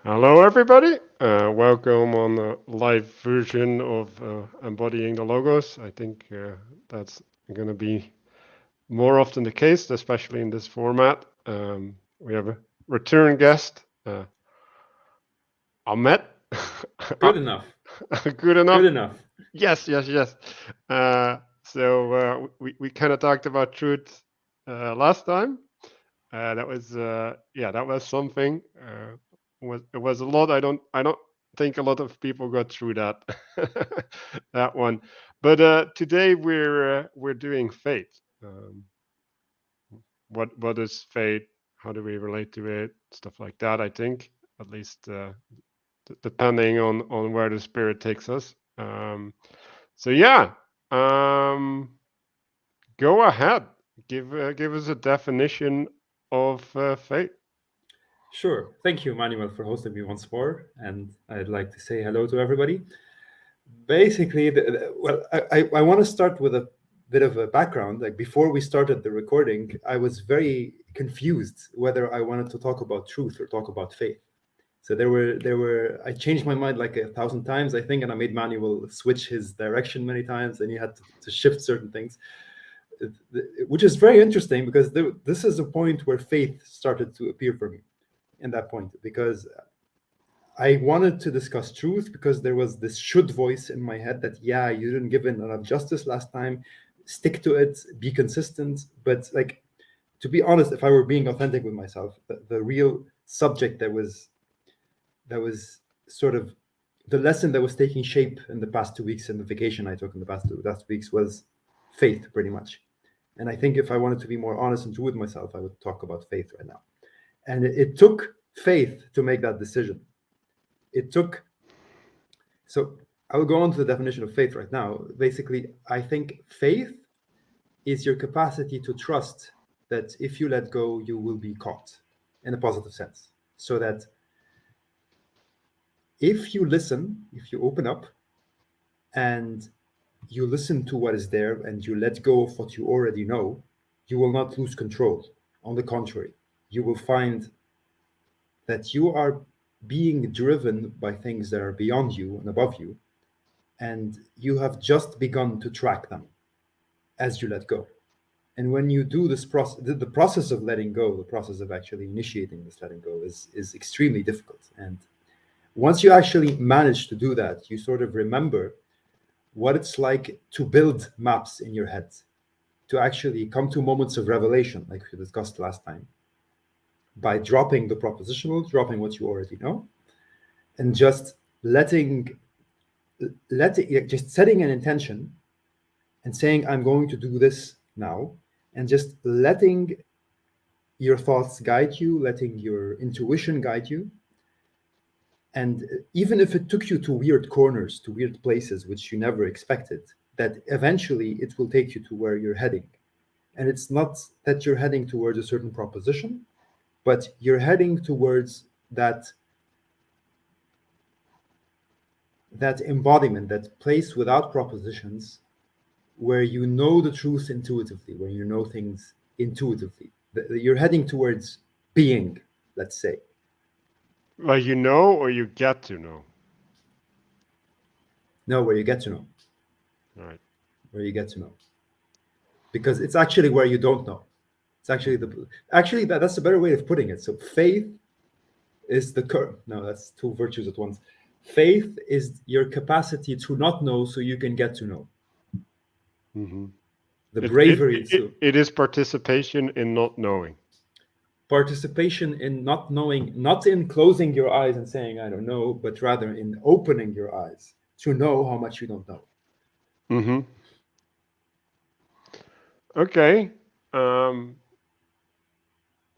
Hello, everybody. Welcome on the live version of Embodying the Logos. I think that's going to be more often the case, especially in this format. We have a return guest, Ahmed. Good enough. Good enough. Good enough. Yes, yes, yes. We kind of talked about truth last time. That was something. It was a lot. I don't think a lot of people got through that that one. But today we're doing faith. What is faith? How do we relate to it? Stuff like that. I think at least depending on where the spirit takes us. So yeah, um, go ahead. Give us a definition of faith. Sure. Thank you, Manuel, for hosting me once more. And I'd like to say hello to everybody. Basically, I want to start with a bit of a background. Like before we started the recording, I was very confused whether I wanted to talk about truth or talk about faith. So I changed my mind like 1,000 times, I think, and I made Manuel switch his direction many times, and he had to shift certain things, which is very interesting because this is a point where faith started to appear for me in that point because I wanted to discuss truth because there was this should voice in my head that, yeah, you didn't give in enough justice last time, stick to it, be consistent. But like, to be honest, if I were being authentic with myself, the real subject that was sort of the lesson that was taking shape in the past 2 weeks and the vacation I took in the past two last weeks was faith, pretty much. And I think if I wanted to be more honest and true with myself, I would talk about faith right now. And it took faith to make that decision. It took, so I will go on to the definition of faith right now. Basically, I think faith is your capacity to trust that if you let go, you will be caught in a positive sense. So that if you listen, if you open up and you listen to what is there and you let go of what you already know, you will not lose control. On the contrary, you will find that you are being driven by things that are beyond you and above you, and you have just begun to track them as you let go. And when you do this process, the process of letting go, the process of actually initiating this letting go is extremely difficult. And once you actually manage to do that, you sort of remember what it's like to build maps in your head, to actually come to moments of revelation, like we discussed last time, by dropping the propositional, dropping what you already know, and just just setting an intention and saying, I'm going to do this now, and just letting your thoughts guide you, letting your intuition guide you. And even if it took you to weird corners, to weird places, which you never expected, that eventually it will take you to where you're heading. And it's not that you're heading towards a certain proposition, but you're heading towards that embodiment, that place without propositions, where you know the truth intuitively, where you know things intuitively. You're heading towards being, let's say. Well, you know, or you get to know. No, where you get to know, Right. where you get to know. Because it's actually where you don't know. It's actually that's a better way of putting it. So faith is the curve. No, that's two virtues at once. Faith is your capacity to not know so you can get to know. Hmm. The It, it bravery it to it is participation in not knowing. participation in not knowing, not in closing your eyes and saying, I don't know, but rather in opening your eyes to know how much you don't know. Hmm. Okay. Um,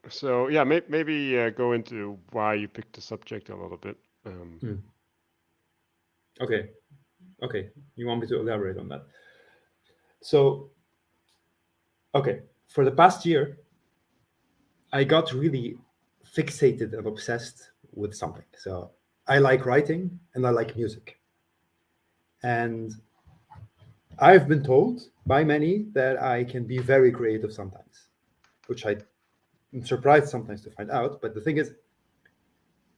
so yeah, maybe go into why you picked the subject a little bit. Hmm. Okay. Okay. You want me to elaborate on that? So, okay. For the past year, I got really fixated and obsessed with something. So, I like writing and I like music. And I've been told by many that I can be very creative sometimes, which I'm surprised sometimes to find out. But the thing is,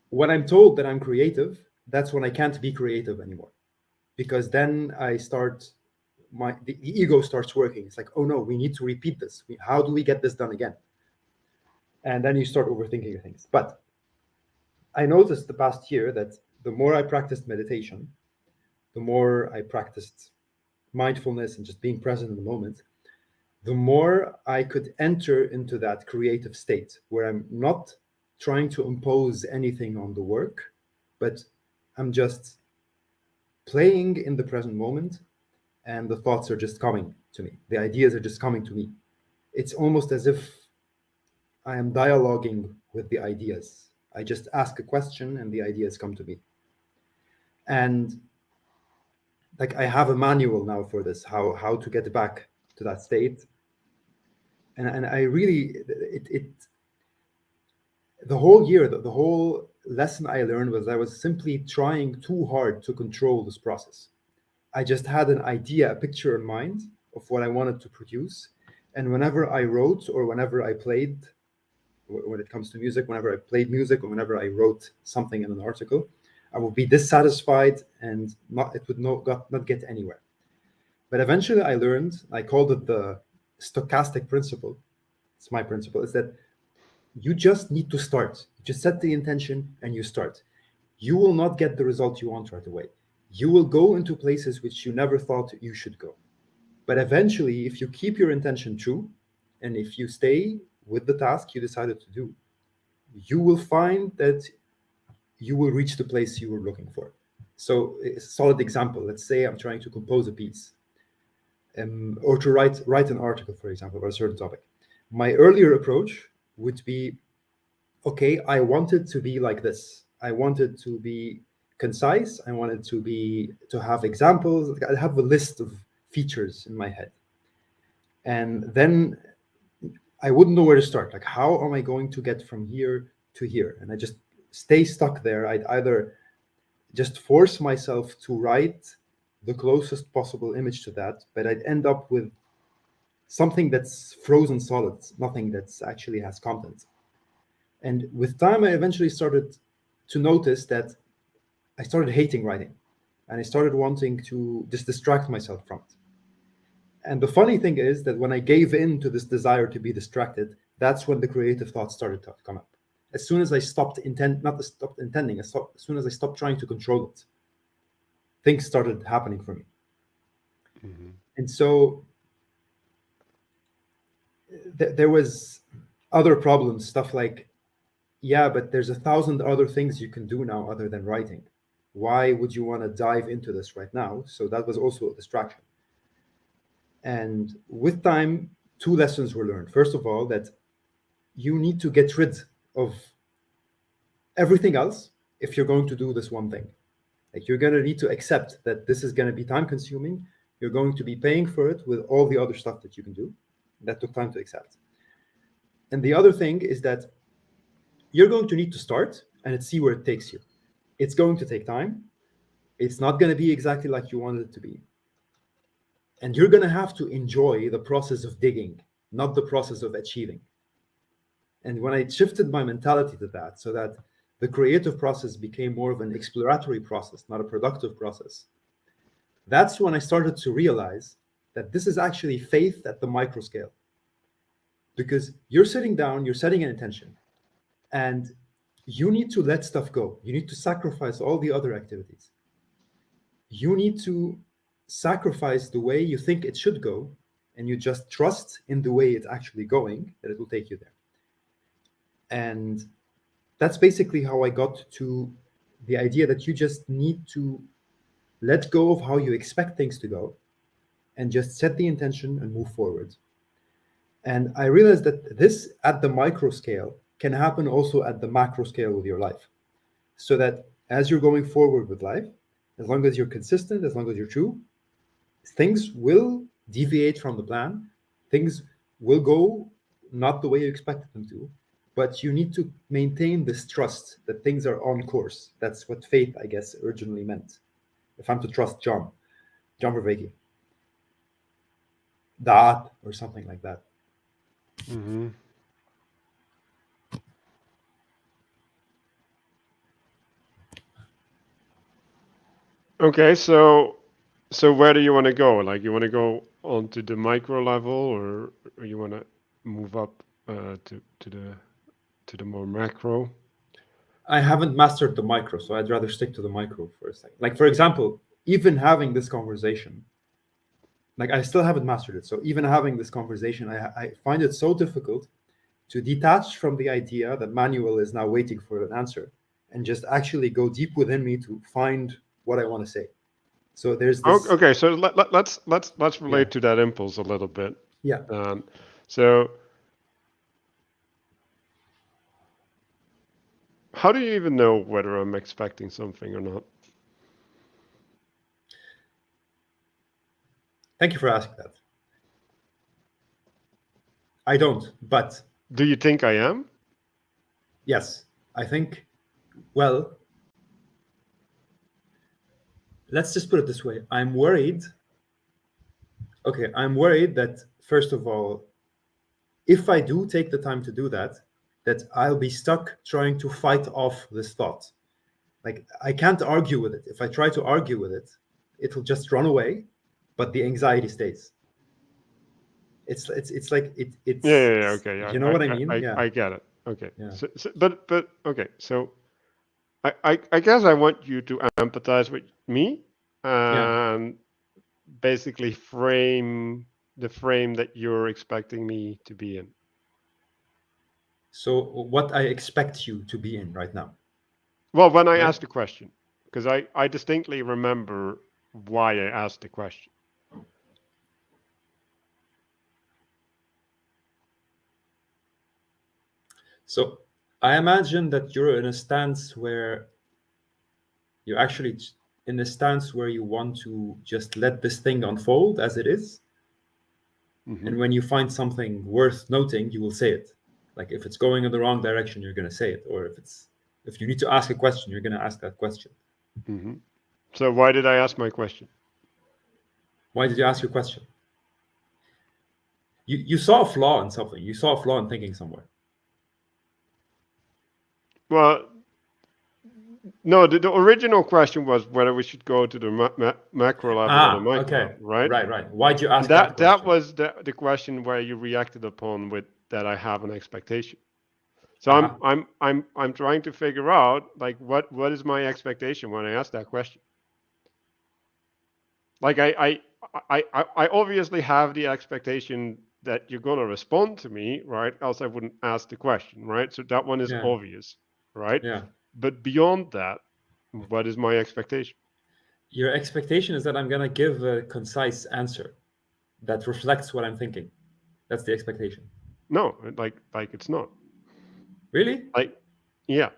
When I'm told that I'm creative, that's when I can't be creative anymore, because then I start the ego starts working. It's like, oh no, we need to repeat this. How do we get this done again? And then you start overthinking things. But I noticed the past year that the more I practiced meditation, the more I practiced mindfulness and just being present in the moment, the more I could enter into that creative state where I'm not trying to impose anything on the work, but I'm just playing in the present moment, and the thoughts are just coming to me. The ideas are just coming to me. It's almost as if I am dialoguing with the ideas. I just ask a question and the ideas come to me. And like I have a manual now for this, how to get back to that state. And I really it the whole year, the whole lesson I learned was I was simply trying too hard to control this process. I just had an idea, a picture in mind of what I wanted to produce. And whenever I wrote or whenever I played, when it comes to music, whenever I played music or whenever I wrote something in an article, I would be dissatisfied and not it would not get anywhere. But eventually I learned, I called it the stochastic principle. It's my principle, is that you just need to start. You just set the intention and you start. You will not get the result you want right away. You will go into places which you never thought you should go. But eventually, if you keep your intention true and if you stay with the task you decided to do, you will find that you will reach the place you were looking for. So, a solid example, let's say I'm trying to compose a piece, or to write an article, for example, about a certain topic. My earlier approach would be, okay, I wanted to be like this. I wanted to be concise. I wanted to have examples. I have a list of features in my head. And then I wouldn't know where to start. Like, how am I going to get from here to here? And I just stay stuck there. I'd either just force myself to write the closest possible image to that, but I'd end up with something that's frozen solid, nothing that's actually has content. And with time, I eventually started to notice that I started hating writing and I started wanting to just distract myself from it. And the funny thing is that when I gave in to this desire to be distracted, that's when the creative thoughts started to come up. As soon as I not stopped intending, as soon as I stopped trying to control it, things started happening for me. Mm-hmm. And so there was other problems, stuff like, yeah, but there's 1,000 other things you can do now other than writing. Why would you want to dive into this right now? So that was also a distraction. And with time, two lessons were learned. First of all, that you need to get rid of everything else if you're going to do this one thing. Like, you're going to need to accept that this is going to be time consuming. You're going to be paying for it with all the other stuff that you can do. That took time to accept. And the other thing is that you're going to need to start and see where it takes you. It's going to take time. It's not going to be exactly like you wanted it to be. And you're going to have to enjoy the process of digging, not the process of achieving. And when I shifted my mentality to that, so that the creative process became more of an exploratory process, not a productive process, that's when I started to realize that this is actually faith at the micro scale. Because you're sitting down, you're setting an intention, and you need to let stuff go. You need to sacrifice all the other activities. You need to sacrifice the way you think it should go, and you just trust in the way it's actually going, that it will take you there. And that's basically how I got to the idea that you just need to let go of how you expect things to go and just set the intention and move forward. And I realized that this at the micro scale can happen also at the macro scale with your life. So that as you're going forward with life, as long as you're consistent, as long as you're true, things will deviate from the plan. Things will go not the way you expected them to, but you need to maintain this trust that things are on course. That's what faith, I guess, originally meant. If I'm to trust John Vervaeke, Da'at, or something like that. Mm-hmm. Okay, so where do you want to go? Like you want to go onto the micro level, or you want to move up to the more macro? I haven't mastered the micro, so I'd rather stick to the micro for a second. Like, for example, even having this conversation, like I still haven't mastered it. So even having this conversation, I find it so difficult to detach from the idea that Manuel is now waiting for an answer and just actually go deep within me to find what I want to say. So there's this, Okay, so let's yeah, relate to that impulse a little bit. yeah. Um, so how do you even know whether I'm expecting something or not? Thank you for asking that. I don't, but Do you think I am? yes, I think, well, let's just put it this way. I'm worried. Okay, I'm worried that, first of all, if I do take the time to do that, that I'll be stuck trying to fight off this thought. Like, I can't argue with it. If I try to argue with it, it'll just run away, but the anxiety stays. It's like Yeah. Okay, yeah, you know what I mean? Yeah, I get it. Okay, yeah, but okay, so I guess I want you to empathize with me yeah. and basically frame the frame that you're expecting me to be in. So what I expect you to be in right now, Well, when I right? asked the question, because I distinctly remember why I asked the question. So I imagine that you're in a stance where you're actually in a stance where you want to just let this thing unfold as it is. Hmm. And when you find something worth noting, you will say it. Like if it's going in the wrong direction, you're going to say it. Or if you need to ask a question, you're going to ask that question. Hmm. So why did I ask my question? Why did you ask your question? You saw a flaw in something. You saw a flaw in thinking somewhere. Well, no, the original question was whether we should go to the macro level or the Ah, micro okay. level, right? Right. Why'd you And ask that that question? was the question where you reacted upon with that I have an expectation. So Uh-huh. I'm trying to figure out like what is my expectation when I ask that question. Like I obviously have the expectation that you're gonna respond to me, right? Else I wouldn't ask the question, right? So that one is Yeah. obvious, right? Yeah. But beyond that, what is my expectation? Your expectation is that I'm going to give a concise answer that reflects what I'm thinking. That's the expectation. No, like it's not. Really? Like yeah.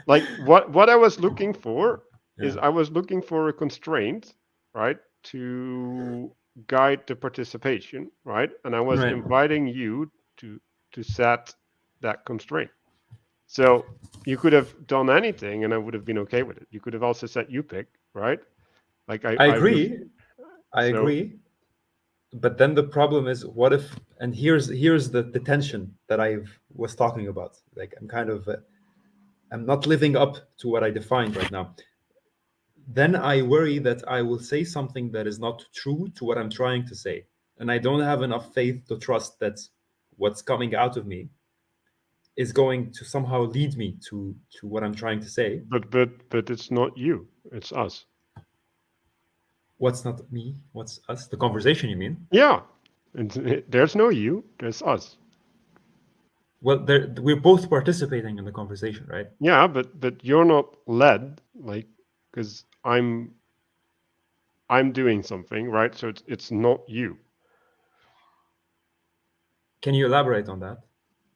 Like what I was looking for is Yeah. I was looking for a constraint, right, to guide the participation, right? And I was Right. inviting you to to set that constraint. So you could have done anything and I would have been okay with it. You could have also said you pick, right? Like I I would have agree. I so agree. But then the problem is, what if? And here's the tension that I was talking about. Like I'm kind of I'm not living up to what I defined right now. Then I worry that I will say something that is not true to what I'm trying to say, and I don't have enough faith to trust that what's coming out of me is going to somehow lead me to what I'm trying to say. but it's not you, it's us. What's not me? What's us? The conversation, you mean? Yeah. There's no you, there's us. Well, we're both participating in the conversation, right? Yeah, but you're not led like because I'm doing something, right? So it's not you. Can you elaborate on that?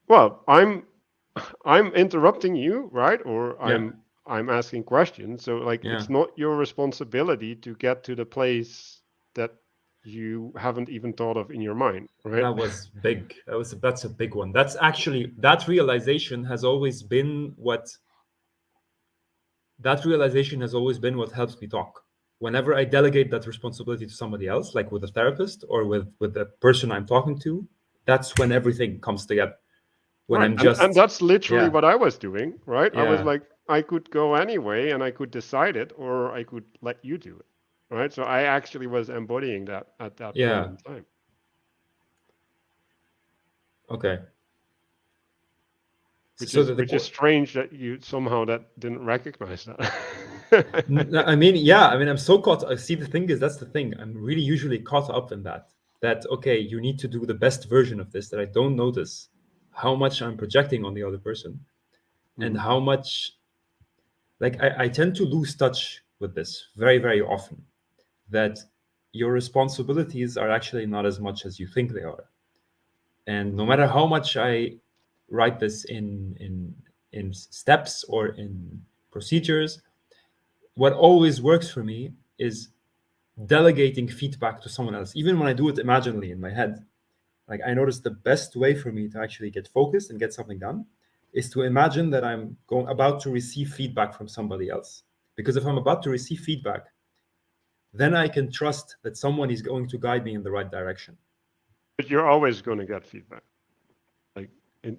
Well, I'm interrupting you, right? Or Yeah, I'm asking questions. So like yeah. it's not your responsibility to get to the place that you haven't even thought of in your mind, right? That was big. That's a big one. That's actually that realization has always been what that realization has always been what helps me talk. Whenever I delegate that responsibility to somebody else, like with a therapist or with the person I'm talking to, that's when everything comes together. When Right. I'm And just, that's literally yeah, what I was doing, right? I was yeah, like, I could go anyway and I could decide it, or I could let you do it. Right? So I actually was embodying that at that point Yeah. in time. Okay. Which So is the, the which is qu- strange that you somehow that didn't recognize that. I mean, yeah, I mean, I'm so caught. I see the thing is that's the thing. I'm really usually caught up in that. That okay, you need to do the best version of this. That I don't notice how much I'm projecting on the other person, and Mhm. how much like I tend to lose touch with this very, very often. That your responsibilities are actually not as much as you think they are. And no Mhm. matter how much I write this in steps or in procedures, what always works for me is delegating feedback to someone else. Even when I do it imaginally in my head, like I notice the best way for me to actually get focused and get something done is to imagine that I'm going about to receive feedback from somebody else. Because if I'm about to receive feedback, then I can trust that someone is going to guide me in the right direction. But you're always going to get feedback. Like in,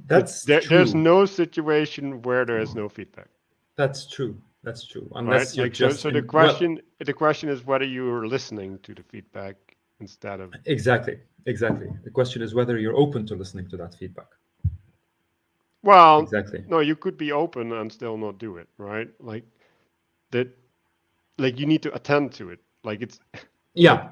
That's there's true. no situation where there is no feedback, That's true. That's true. right? Unless you're Like so just so in, well, the question is whether you're listening to the feedback instead of. exactly. Exactly. The question is whether you're open to listening to that feedback. Well, Exactly. no, you could be open and still not do it, right? Like that, like you need to attend to it. Like it's like Yeah.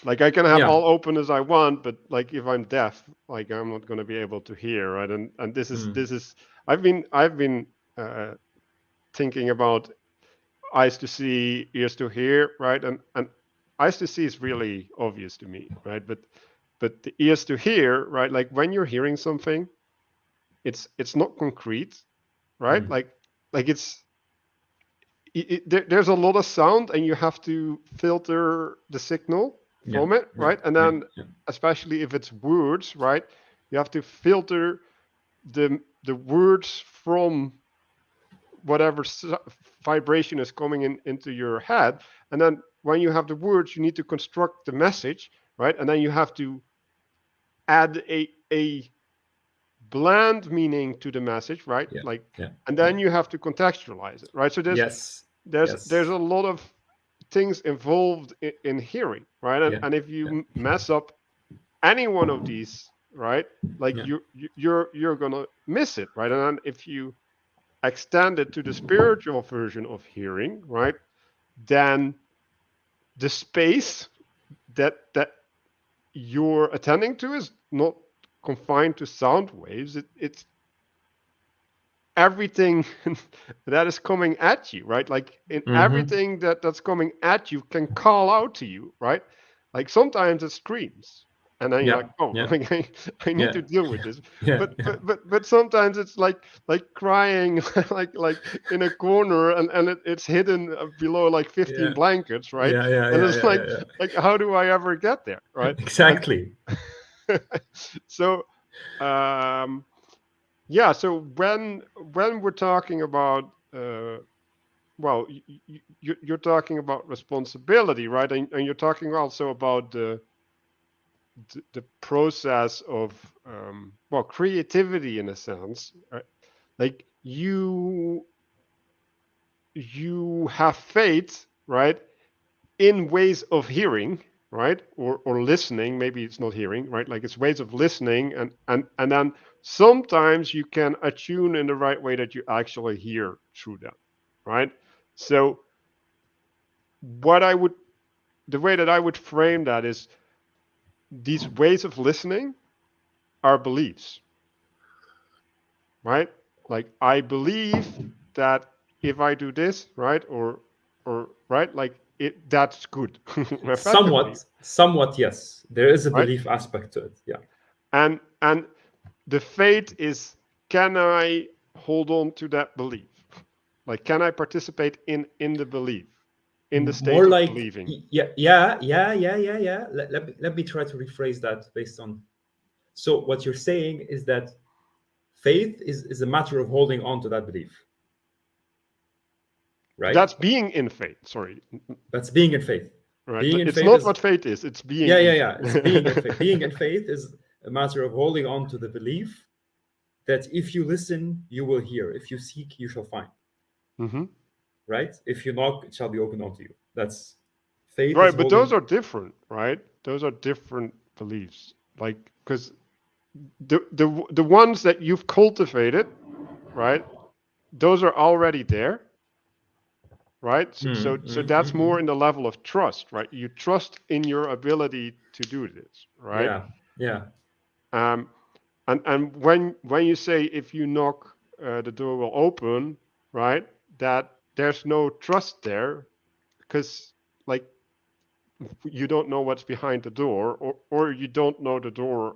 like I can have Yeah. all open as I want, but like if I'm deaf, like I'm not going to be able to hear, right? And Mm. this is I've been uh, thinking about eyes to see, ears to hear, right? And eyes to see is really obvious to me, right? But the ears to hear, right? Like when you're hearing something, it's not concrete, right? Mm. Like there's a lot of sound, and you have to filter the signal Yeah. from it, Yeah. right? And Yeah. then Yeah. especially if it's words, right? You have to filter the words from whatever vibration is coming into your head, and then when you have the words, you need to construct the message, right? And then you have to add a bland meaning to the message, right? Yeah. Like, Yeah. and Yeah. then you have to contextualize it, right? So Yes. there's Yes. a lot of things involved in hearing, right? And Yeah. and if Yeah. you mess up any one of these, right, like Yeah. you're gonna miss it, right? And then if you extend it to the spiritual version of hearing, right, then the space that you're attending to is not confined to sound waves. It's everything that is coming at you, right? Like in Mm-hmm. everything that's coming at you can call out to you, right? Like sometimes it screams, and then you're Yeah. like, oh, Yeah. like I need Yeah. to deal with this. Yeah. But Yeah. but sometimes it's like crying, like in a corner, and it's hidden below like 15 Yeah. blankets, right? Yeah. Yeah. And Yeah. it's Yeah. Yeah. Yeah. like how do I ever get there, right? And Exactly. so um yeah, so when we're talking about well, you're talking about responsibility, right? And you're talking also about the process of well, creativity in a sense, right? Like you have faith, right, in ways of hearing, right, or listening. Maybe it's not hearing, right? Like it's ways of listening, and then sometimes you can attune in the right way that you actually hear through them, right? So what I would the way that I would frame that is these ways of listening are beliefs, right? Like I believe that if I do this, right, or right, like it that's good, effectively, Somewhat, yes. There is a right? belief aspect to it. Yeah. And the fate is, can I hold on to that belief? Like, can I participate in the belief, in the More state of like, believing? yeah, yeah, yeah, yeah, yeah, yeah. Let me try to rephrase that based on. So what you're saying is that faith is a matter of holding on to that belief, right? That's being in faith. Sorry, That's being in faith. right? Being in It's faith not is, what faith is. It's being yeah, in yeah, yeah. It's being in faith. faith. Being in faith is a matter of holding on to the belief that if you listen, you will hear. If you seek, you shall find. Hmm. Right? If you knock, it shall be opened unto you. That's faith is Right, but those holding. are different, right? Those are different beliefs. Like, because the ones that you've cultivated, right? Those are already there, right? So that's more in the level of trust, right? You trust in your ability to do this, right? Yeah, yeah. Um, and when you say if you knock, the door will open, right? That there's no trust there because like you don't know what's behind the door, or you don't know the door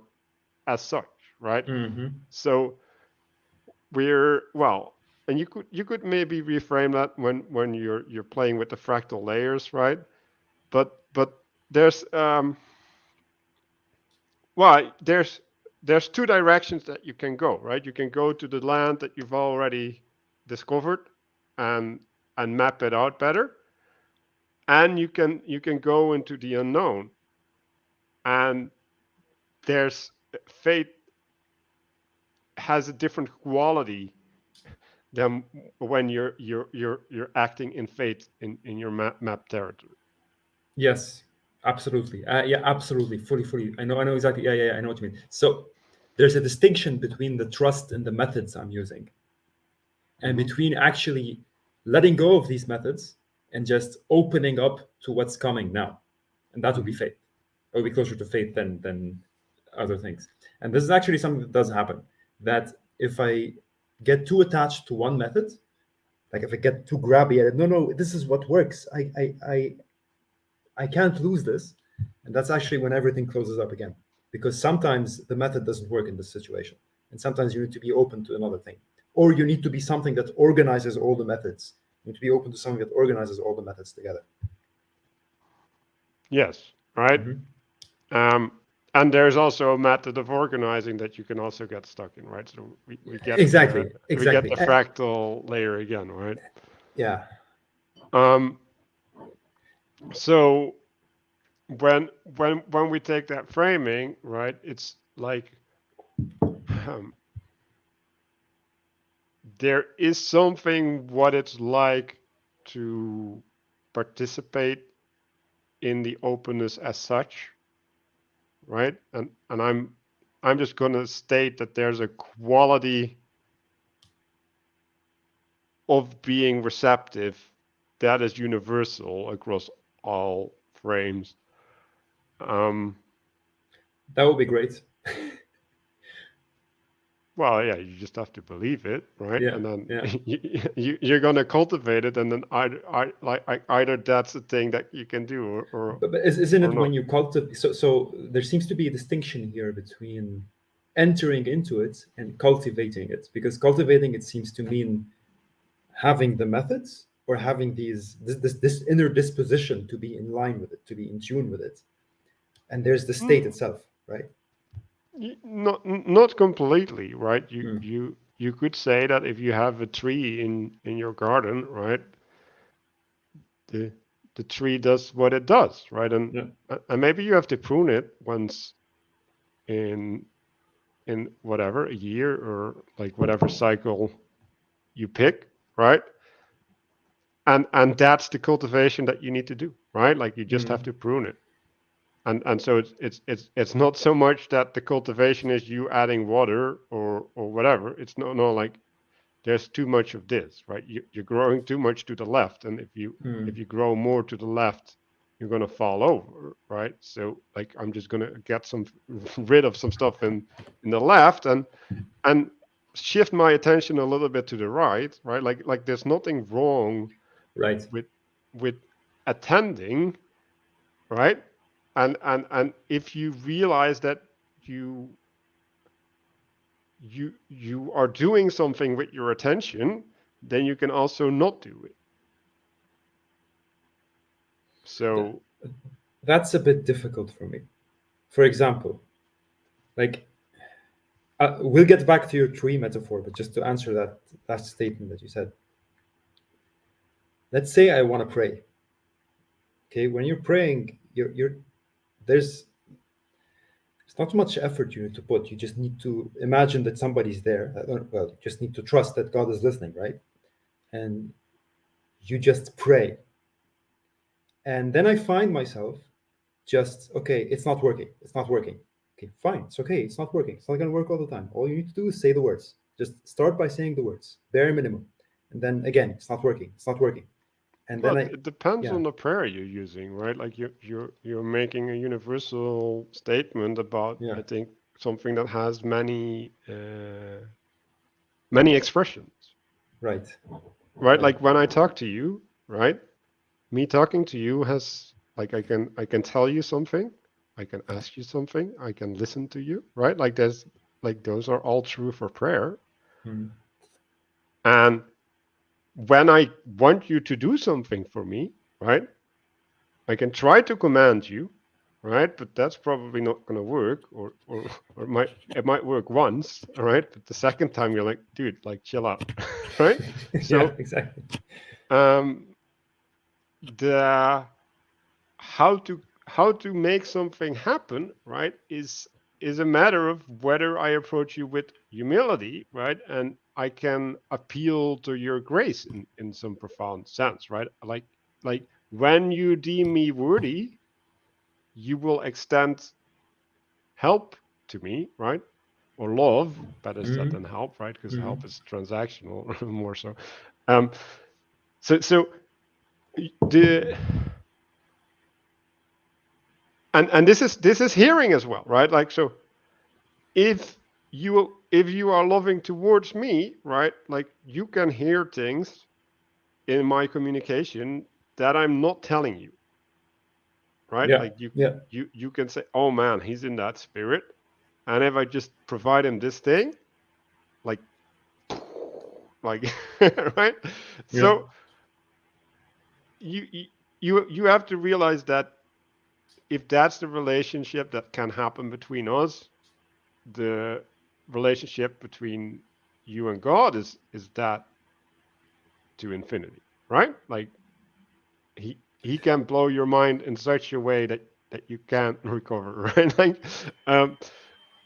as such, right? Mm-hmm. So we're well, and you could maybe reframe that when you're playing with the fractal layers, right? But there's well, there's two directions that you can go, right? You can go to the land that you've already discovered and and map it out better, and you can go into the unknown, and there's fate has a different quality than when you're acting in fate in your map territory. Yes, absolutely. Yeah, absolutely. Fully. I know exactly. Yeah. I know what you mean. So there's a distinction between the trust and the methods I'm using, and Hmm. between actually letting go of these methods and just opening up to what's coming now. And that would be Hmm. faith. It would be closer to faith than other things. And this is actually something that does happen. That if I get too attached to one method, like if I get too grabby at it, no, this is what works. I can't lose this. And that's actually when everything closes up again. Because sometimes the method doesn't work in this situation. And sometimes you need to be open to another thing. Or you need to be something that organizes all the methods. You need to be open to something that organizes all the methods together. Yes, right. Mhm. Um, and there's also a method of organizing that you can also get stuck in, right? So we get the Exactly. we get Exactly. the fractal layer again, right? Yeah. Um, so when we take that framing, right, it's like um, there is something what it's like to participate in the openness as such, right? And I'm just gonna state that there's a quality of being receptive that is universal across all frames. Um, That would be great. well, yeah, you just have to believe it, right? Yeah. And then Yeah. you're gonna cultivate it, and then either that's a thing that you can do But isn't or it not. when you cultivate? So there seems to be a distinction here between entering into it and cultivating it, because cultivating it seems to mean having the methods or having this inner disposition to be in line with it, to be in tune with it. And there's the state Mm, itself, right? not completely, right? You Mm. you you could say that if you have a tree in your garden, right? The the tree does what it does, right? Yeah. And maybe you have to prune it once in whatever a year or like whatever cycle you pick, right? And that's the cultivation that you need to do, right? Like you just have Mm. to prune it. And so it's not so much that the cultivation is you adding water or whatever. It's no like there's too much of this, right? You're growing too much to the left, and if Mm. you grow more to the left, you're gonna fall over, right? So like I'm just gonna get some rid of some stuff in the left and shift my attention a little bit to the right, right? Like there's nothing wrong Right. with with attending, right? And if you realize that you you are doing something with your attention, then you can also not do it. Th- So That's a bit difficult for me. For example, like we'll get back to your tree metaphor, but just to answer that statement that you said, let's say I want to pray. Okay, when you're praying, you're there's not much effort you need to put. You just need to imagine that somebody's there. Well, you just need to trust that God is listening, right? And you just pray. And then I find myself just, okay, it's not working. It's not working. Okay, fine. It's okay. It's not working. It's not going to work all the time. All you need to do is say the words. Just start by saying the words, bare minimum. And then again, it's not working. It's not working. And then Well, I, it depends yeah, on the prayer you're using, right? Like you're making a universal statement about, yeah, I think, something that has many expressions, right, right? right. Like when I talk to you, right? Me talking to you has like I can tell you something, I can ask you something, I can listen to you, right? Like there's like those are all true for prayer. Mm, And when I want you to do something for me, right? I can try to command you, right? But that's probably not going to work, or it might work once, all right? But the second time you're like, dude, like chill out, right? yeah, So exactly. um, the how to make something happen, right, is a matter of whether I approach you with humility, right, and I can appeal to your grace in some profound sense, right? Like when you deem me worthy, you will extend help to me, right? Or love, better said Mm, than help, right? Because mm, help is transactional more so. Um, so the and this is hearing as well, right? Like so, if you are loving towards me, right? Like you can hear things in my communication that I'm not telling you, right? yeah, Like you yeah, you you can say, oh man, he's in that spirit, and if I just provide him this thing, like like right, yeah. so you have to realize that if that's the relationship that can happen between us, the relationship between you and God is that to infinity, right? Like he can blow your mind in such a way that you can't recover, right? Like um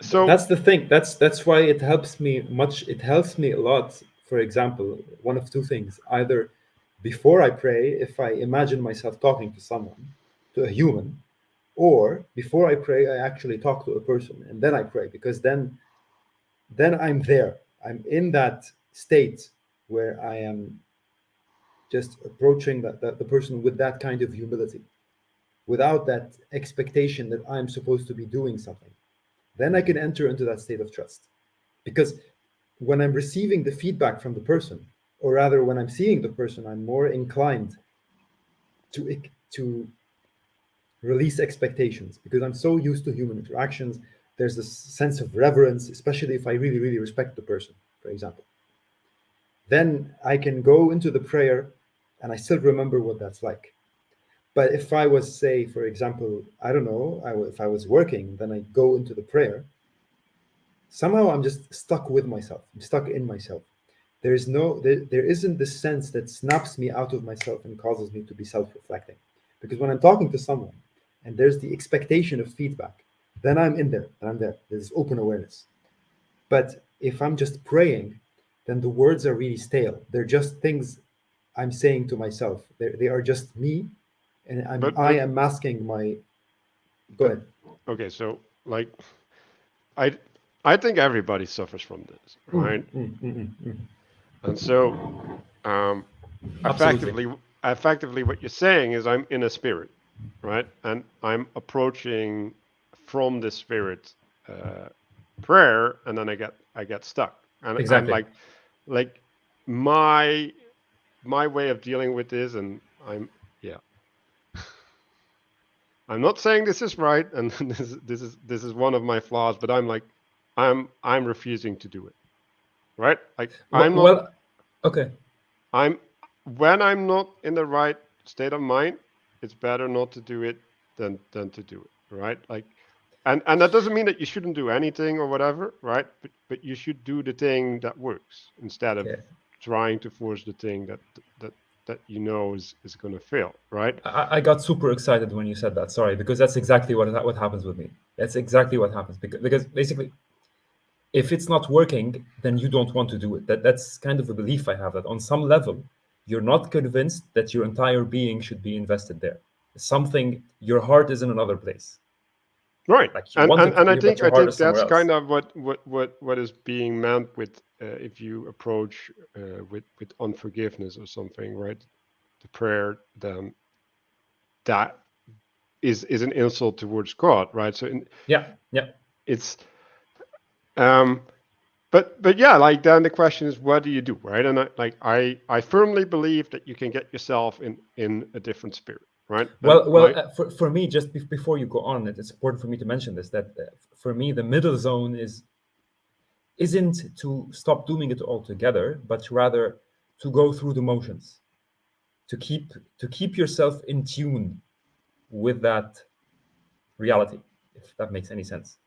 so That's the thing. That's why it helps me much. It helps me a lot. For example, one of two things: either before I pray, if I imagine myself talking to someone, to a human, or before I pray, I actually talk to a person, and then I pray, because then I'm there. I'm in that state where I am just approaching that the person with that kind of humility, without that expectation that I'm supposed to be doing something. Then I can enter into that state of trust. Because when I'm receiving the feedback from the person, or rather when I'm seeing the person, I'm more inclined to release expectations, because I'm so used to human interactions. There's this sense of reverence, especially if I really, really respect the person, for example. Then I can go into the prayer and I still remember what that's like. But if I was, say, for example, I don't know, if I was working, then I go into the prayer, somehow I'm just stuck with myself. I'm stuck in myself. There isn't this sense that snaps me out of myself and causes me to be self-reflecting. Because when I'm talking to someone and there's the expectation of feedback, then I'm in there and I'm there. There's open awareness. But if I'm just praying, then the words are really stale. They're just things I'm saying to myself. They are just me, and but I but am masking my. Go but ahead. okay, so like I I think everybody suffers from this, Mm, right? mm, mm, mm, mm. And so um Absolutely. effectively what you're saying is I'm in a spirit, right? And I'm approaching from the spirit uh, prayer, and then I get stuck, and Exactly. like my my way of dealing with this, and yeah, I'm not saying this is right, and this is one of my flaws, but I'm like I'm refusing to do it, right? Like Well, I'm not well, okay. I'm when I'm not in the right state of mind, it's better not to do it than to do it, right? Like, and that doesn't mean that you shouldn't do anything or whatever, right? But you should do the thing that works instead of Okay. trying to force the thing that that you know is going to fail, right? I got super excited when you said that. Sorry, because that's exactly what happens with me. That's exactly what happens because basically, if it's not working, then you don't want to do it. That's kind of a belief I have, that on some level, you're not convinced that your entire being should be invested there. Something, your heart is in another place. Right. Like you And want and, it to and I be, but think your I heart think is somewhere that's else. kind of what is being meant with if you approach with unforgiveness or something, right? The prayer, then that is an insult towards God, right? So Yeah, yeah. it's um but yeah, like then the question is, what do you do, right? And I firmly believe that you can get yourself in a different spirit, right? And Well, my for me, just before you go on, it's important for me to mention this, that for me, the middle zone isn't to stop doing it altogether, but rather to go through the motions, to keep yourself in tune with that reality, if that makes any sense.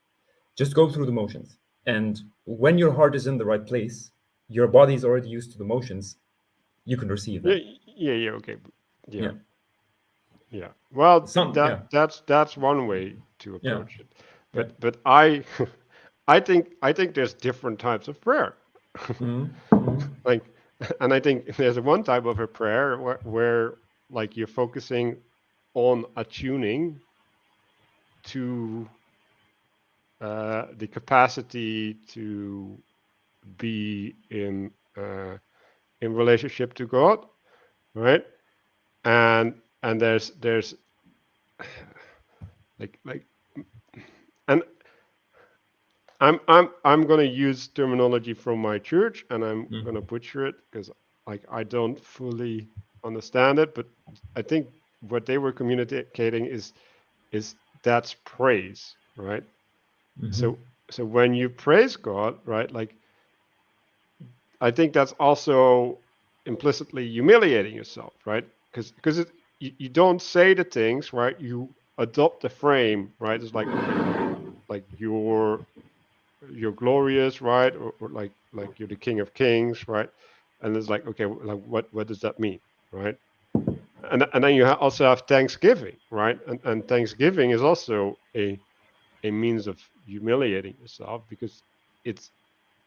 Just go through the motions. And when your heart is in the right place, your body is already used to the motions, you can receive yeah them. yeah okay yeah Yeah. yeah well Yeah. that's one way to Yeah. approach it, Yeah. but I I think there's different types of prayer. Like, and I think there's one type of a prayer where like you're focusing on attuning to the capacity to be in relationship to God, right? And there's like and I'm gonna use terminology from my church, and I'm gonna butcher it because like I don't fully understand it, but I think what they were communicating is that's praise, right? So so when you praise God, right, like I think that's also implicitly humiliating yourself, right? Because you don't say the things, right? You adopt the frame, right? It's like, okay, like you're glorious, right? Or like you're the King of Kings, right? And it's like, okay, like what does that mean, right? And then you also have Thanksgiving, right? And Thanksgiving is also a means of humiliating yourself because it's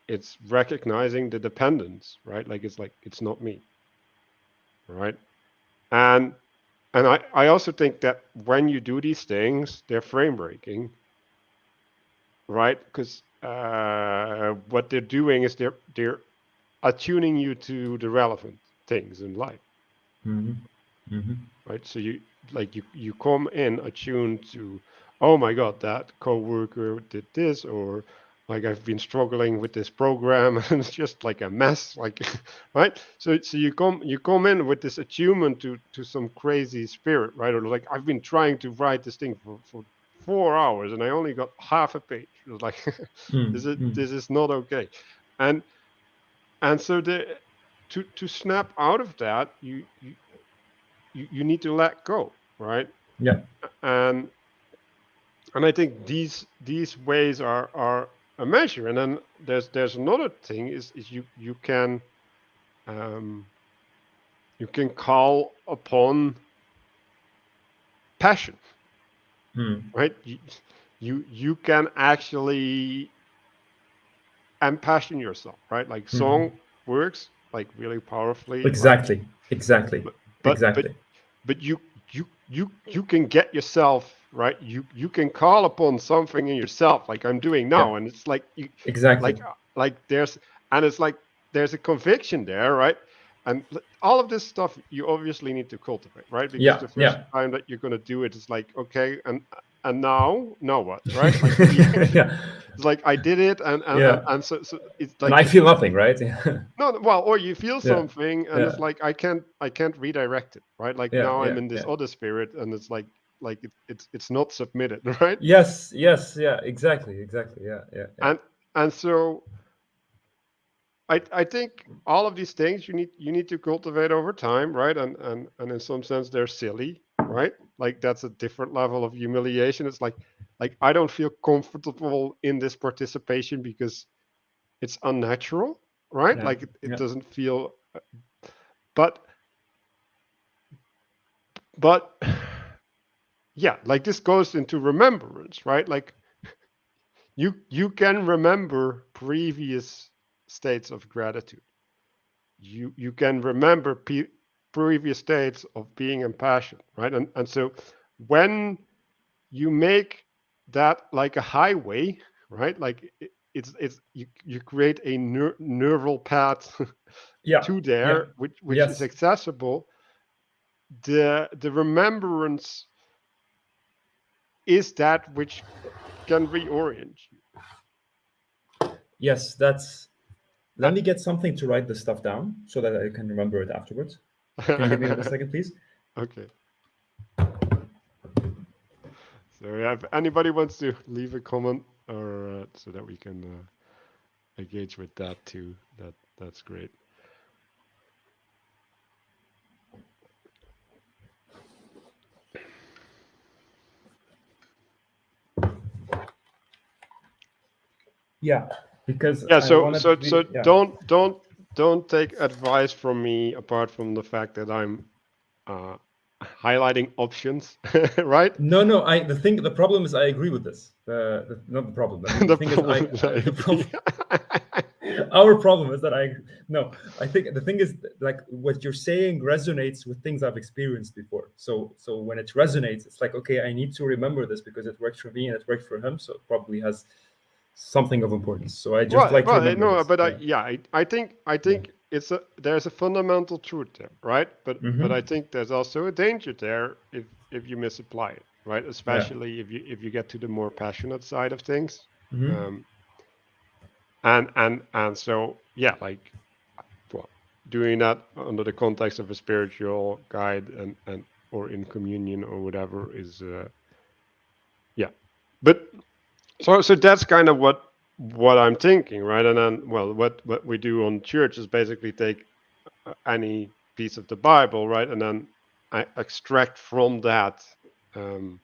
it's recognizing the dependence, right? Like it's not me, right? And and I also think that when you do these things, they're frame breaking, right? Because what they're doing is they're attuning you to the relevant things in life, right? So you like you come in attuned to, oh my God, that coworker did this, or like I've been struggling with this program and it's just like a mess, like right. So you come in with this attunement to some crazy spirit, right? Or like I've been trying to write this thing for 4 hours and I only got half a page. It's like this is not okay, and and so the to snap out of that, you need to let go, right? Yeah. And and I think these ways are a measure. And then there's another thing is um, you can call upon passion, right? You can actually impassion yourself, right? Like song works like really powerfully, like Exactly. Exactly. but but but Exactly. but you can get yourself right. You can call upon something in yourself like I'm doing Yeah. now, and it's like you Exactly. like there's and it's like there's a conviction there, right? And all of this stuff you obviously need to cultivate, right? Because Yeah. the first Yeah. time that you're going to do it is like, okay, and now what, right? Like Yeah. it's like I did it, Yeah. and so it's And like I the feel first. nothing, right? Yeah. No, well, or you feel Yeah. something, and Yeah. it's like I can't redirect it, right? Like Yeah. now I'm Yeah. in this Yeah. other spirit, and it's like it's not submitted, right? Yes. Yes. Yeah. Exactly. Exactly. Yeah. Yeah. Yeah. And so I think all of these things you need to cultivate over time, right? And in some sense they're silly, right? Like that's a different level of humiliation. It's like I don't feel comfortable in this participation because it's unnatural, right? Yeah. Like it Yeah. doesn't feel, but but yeah, like this goes into remembrance, right? Like you can remember previous states of gratitude. You can remember previous states of being impassioned, right? And so when you make that like a highway, right? Like it's you create a neural path Yeah, to yeah, there, which is yes, accessible. The remembrance is that which can reorient yes. That's. you. Let me get something to write this stuff down so that I can remember it afterwards. Can you give me a second, please? Okay. So yeah, if anybody wants to leave a comment or so that we can engage with that too, that's great. Yeah, because Yeah. I wanted to So be. Yeah. don't take advice from me apart from the fact that I'm uh, highlighting options, right? No, no. The problem is I agree with this. Not the problem. I mean, the The thing is problem is I the agree. problem. Our problem is that no. I think the thing is like what you're saying resonates with things I've experienced before. So when it resonates, it's like okay, I need to remember this because it worked for me and it worked for him. So it probably has something of importance. So I just like to remember No, this. but Yeah. I Yeah. think there's a fundamental truth there, right? But I Mm-hmm. think there's also a danger there if you misapply it, right? Yeah. Especially if you get to the more passionate side of things, Mm-hmm. um, and so yeah, like well, doing that under the context of a spiritual guide and or in communion or whatever is yeah, but so that's kind of what I'm thinking, right? And then, well, what we do on church is basically take any piece of the Bible, right, and then I extract from that um,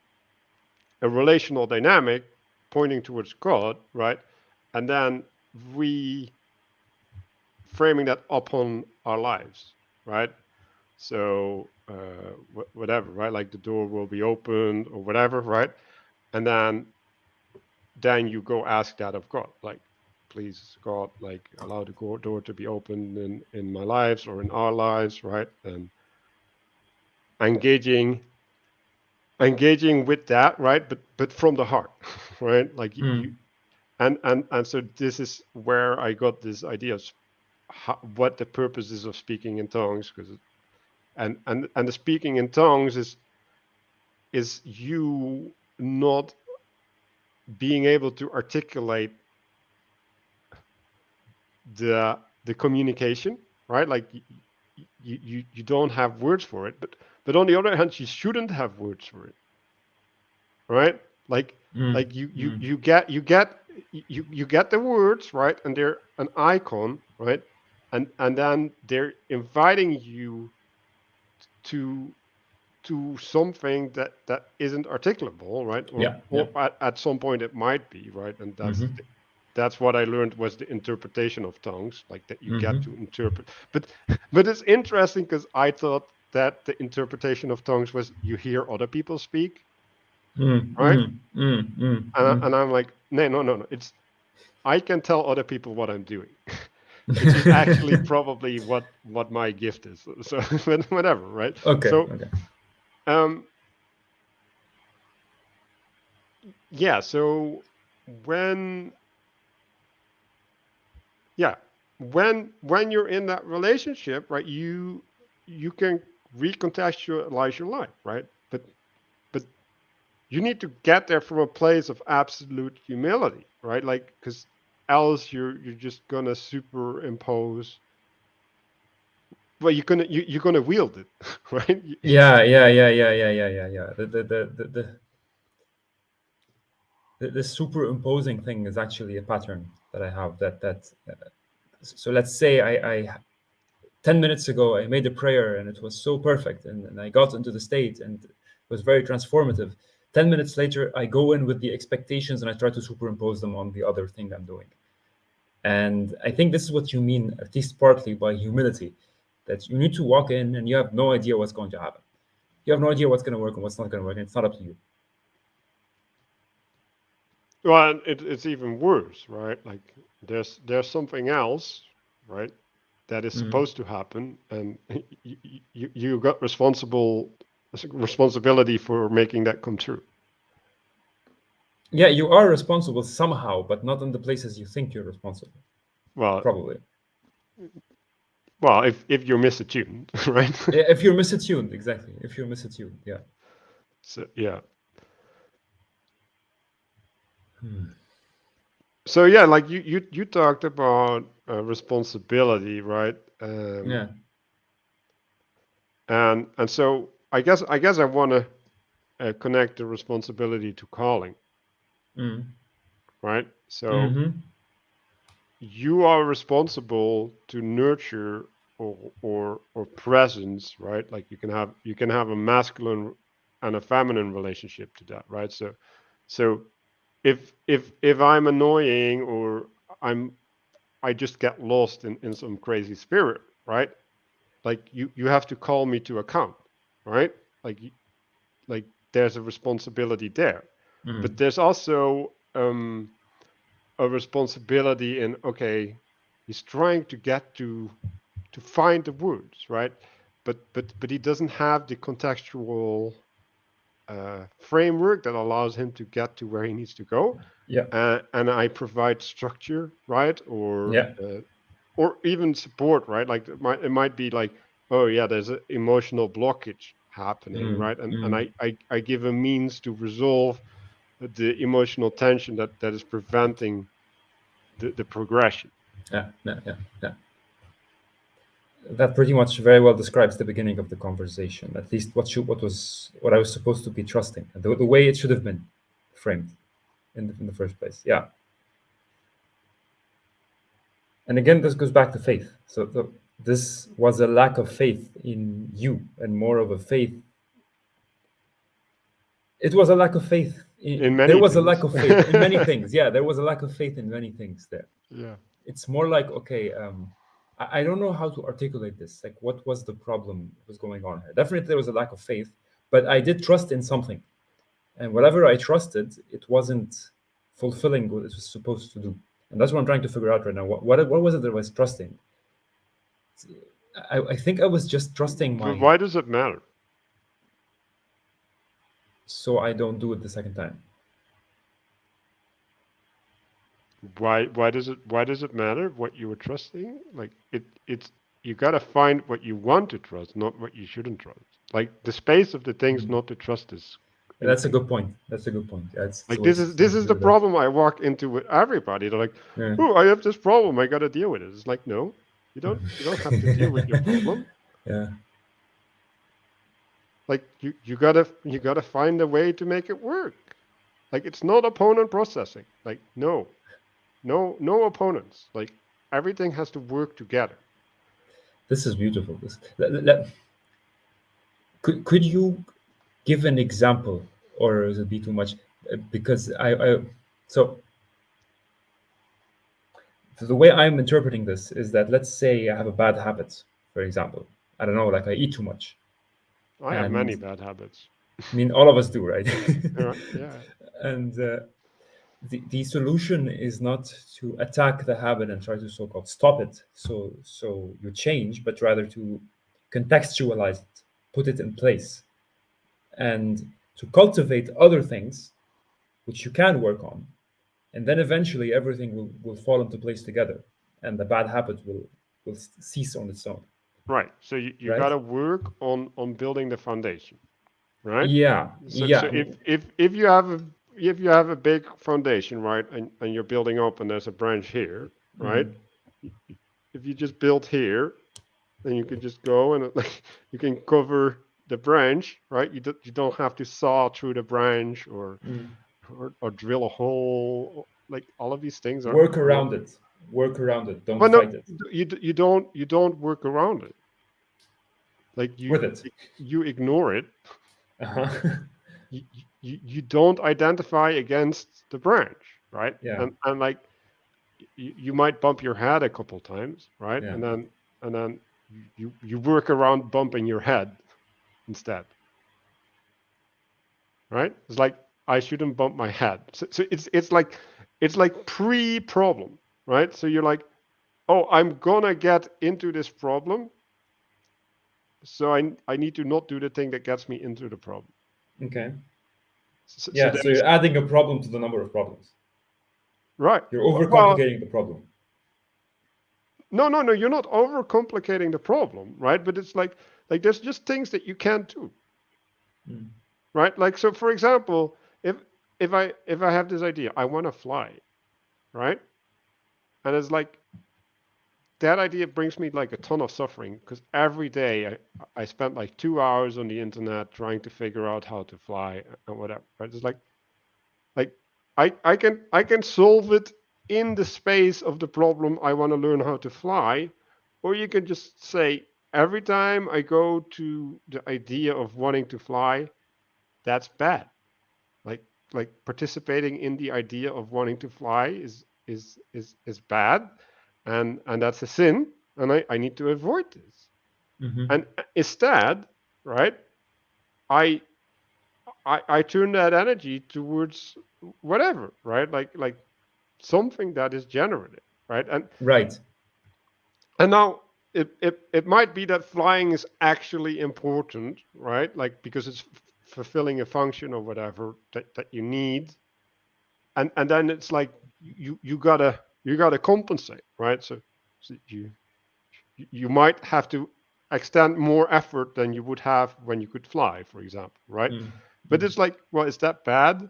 a relational dynamic pointing towards God, right, and then reframing that upon our lives, right? So whatever, right? Like the door will be opened or whatever, right? And then you go ask that of God, like, please, God, like allow the door to be opened in my lives or in our lives, right? And engaging engaging with that, right? But from the heart, right? Like you Mm. and so this is where I got this idea of what the purpose is of speaking in tongues, because and the speaking in tongues is you not being able to articulate the communication, right? Like you don't have words for it, but on the other hand, you shouldn't have words for it, right? Like Mm. like Mm. you get the words, right, and they're an icon, right, and then they're inviting you to something that isn't articulable, right, Yeah. Yeah. or at some point it might be, right, and Mm-hmm. that's what I learned was the interpretation of tongues, like that you Mm-hmm. get to interpret. But but it's interesting because I thought that the interpretation of tongues was you hear other people speak, Mm. right? Mm. Mm. Mm. And Mm. I'm like, no. It's I can tell other people what I'm doing, which is actually probably what my gift is. So whatever, right? Okay. So Okay. um yeah, so when yeah when you're in that relationship, right, you can recontextualize your life, right, but you need to get there from a place of absolute humility, right, like because else you're just gonna superimpose, well you're gonna wield it right. Yeah. Yeah. Yeah. Yeah. Yeah. Yeah. Yeah. Yeah. The superimposing thing is actually a pattern that I have. So let's say I 10 minutes ago I made a prayer and it was so perfect and I got into the state and it was very transformative. 10 minutes later I go in with the expectations and I try to superimpose them on the other thing I'm doing. And I think this is what you mean, at least partly, by humility, that you need to walk in and you have no idea what's going to happen. You have no idea what's going to work and what's not going to work, and it's not up to you. Well, it's even worse, right? Like there's something else, right, that is Mm. supposed to happen, and you got responsibility for making that come true. Yeah, you are responsible somehow, but not in the places you think you're responsible. Well, Probably. well, if you're misattuned, right? Yeah, if you're misattuned, exactly. If you're misattuned, yeah. So yeah. Hmm. So yeah, like you talked about responsibility, right? Yeah. And so I guess I want to connect the responsibility to calling, Mm. right? So Mm-hmm. you are responsible to nurture or presence, right? Like you can have a masculine and a feminine relationship to that, right? So if I'm annoying or I'm I just get lost in some crazy spirit, right? Like you have to call me to account, right? Like like there's a responsibility there, Mm. but there's also a responsibility in, okay, he's trying to get to find the words, right? But he doesn't have the contextual framework that allows him to get to where he needs to go. Yeah. And I provide structure, right? Yeah. Or even support, right? Like it might be like, oh yeah, there's an emotional blockage happening, Mm. right? And Mm. I give a means to resolve the emotional tension that is preventing the progression. Yeah. Yeah. Yeah. Yeah. That pretty much very well describes the beginning of the conversation. At least what I was supposed to be trusting, and the way it should have been framed in the first place. Yeah. And again, this goes back to faith. So this was a lack of faith in you, and more of a faith. It was a lack of faith. In There many was a lack things. of faith in many things. Yeah, there was a lack of faith in many things there. Yeah. It's more like, okay, I don't know how to articulate this. Like, what was the problem that was going on here? Definitely, there was a lack of faith, but I did trust in something, and whatever I trusted, it wasn't fulfilling what it was supposed to do, and that's what I'm trying to figure out right now. What was it that I was trusting? I think I was just trusting But my, why does it matter? so I don't do it the second time. Why does it matter what you were trusting? Like it's you gotta find what you want to trust, not what you shouldn't trust. Like the space of the things Mm. not to trust is That's a infinite. good point. That's a good point. Yeah, it's Like always this something is to do the with that. problem I walk into with everybody. They're like, Yeah. "Oh, I have this problem. I gotta deal with it." It's like, no, you don't have to deal with your problem. Yeah. Like you gotta find a way to make it work. Like it's not opponent processing. Like no opponents. Like everything has to work together. This is beautiful. Could you give an example, or is it be too much? Because so the way I'm interpreting this is that, let's say I have a bad habit, for example. I don't know, like I eat too much, I have and many bad habits. I mean all of us do, right? All right. Yeah. And the solution is not to attack the habit and try to so-called stop it, so you change, but rather to contextualize it, put it in place, and to cultivate other things which you can work on, and then eventually everything will fall into place together, and the bad habit will cease on its own, Right. So you right? got to work on building the foundation, right? Yeah, So yeah. if you have a big foundation, right, and you're building up, and there's a branch here, right? Mm, If you just build here, then you can just go and like you can cover the branch, right? You don't have to saw through the branch mm. or drill a hole. Like all of these things Work are not. around it. Work around it. Don't Well, no, fight it. you don't work around it. Like With it. you ignore it. Uh-huh. You don't identify against the branch, right? Yeah, And like you might bump your head a couple times, right? yeah. And then you work around bumping your head instead. right? It's like I shouldn't bump my head. So it's like pre-problem, right? So you're like, oh, I'm gonna get into this problem, so I need to not do the thing that gets me into the problem. Okay. So Yeah. So you're adding a problem to the number of problems. right. You're Well, overcomplicating the problem. no, you're not overcomplicating the problem, right? But it's like there's just things that you can't do, Mm. right? Like so, for example, if I have this idea, I want to fly, right? And it's like that idea brings me like a ton of suffering because every day I spent like 2 hours on the internet trying to figure out how to fly and whatever. Right? It's like I can solve it in the space of the problem I want to learn how to fly, or you can just say every time I go to the idea of wanting to fly, that's bad. Like like participating in the idea of wanting to fly is bad, and that's a sin, and I need to avoid this. Mm-hmm. And instead, right, I I turn that energy towards whatever, right? Like something that is generative, right? Right. And now it might be that flying is actually important, right? Like because it's fulfilling a function or whatever that you need, and then it's like you gotta compensate, right? So you might have to extend more effort than you would have when you could fly, for example, right? Mm. But it's like, well, is that bad,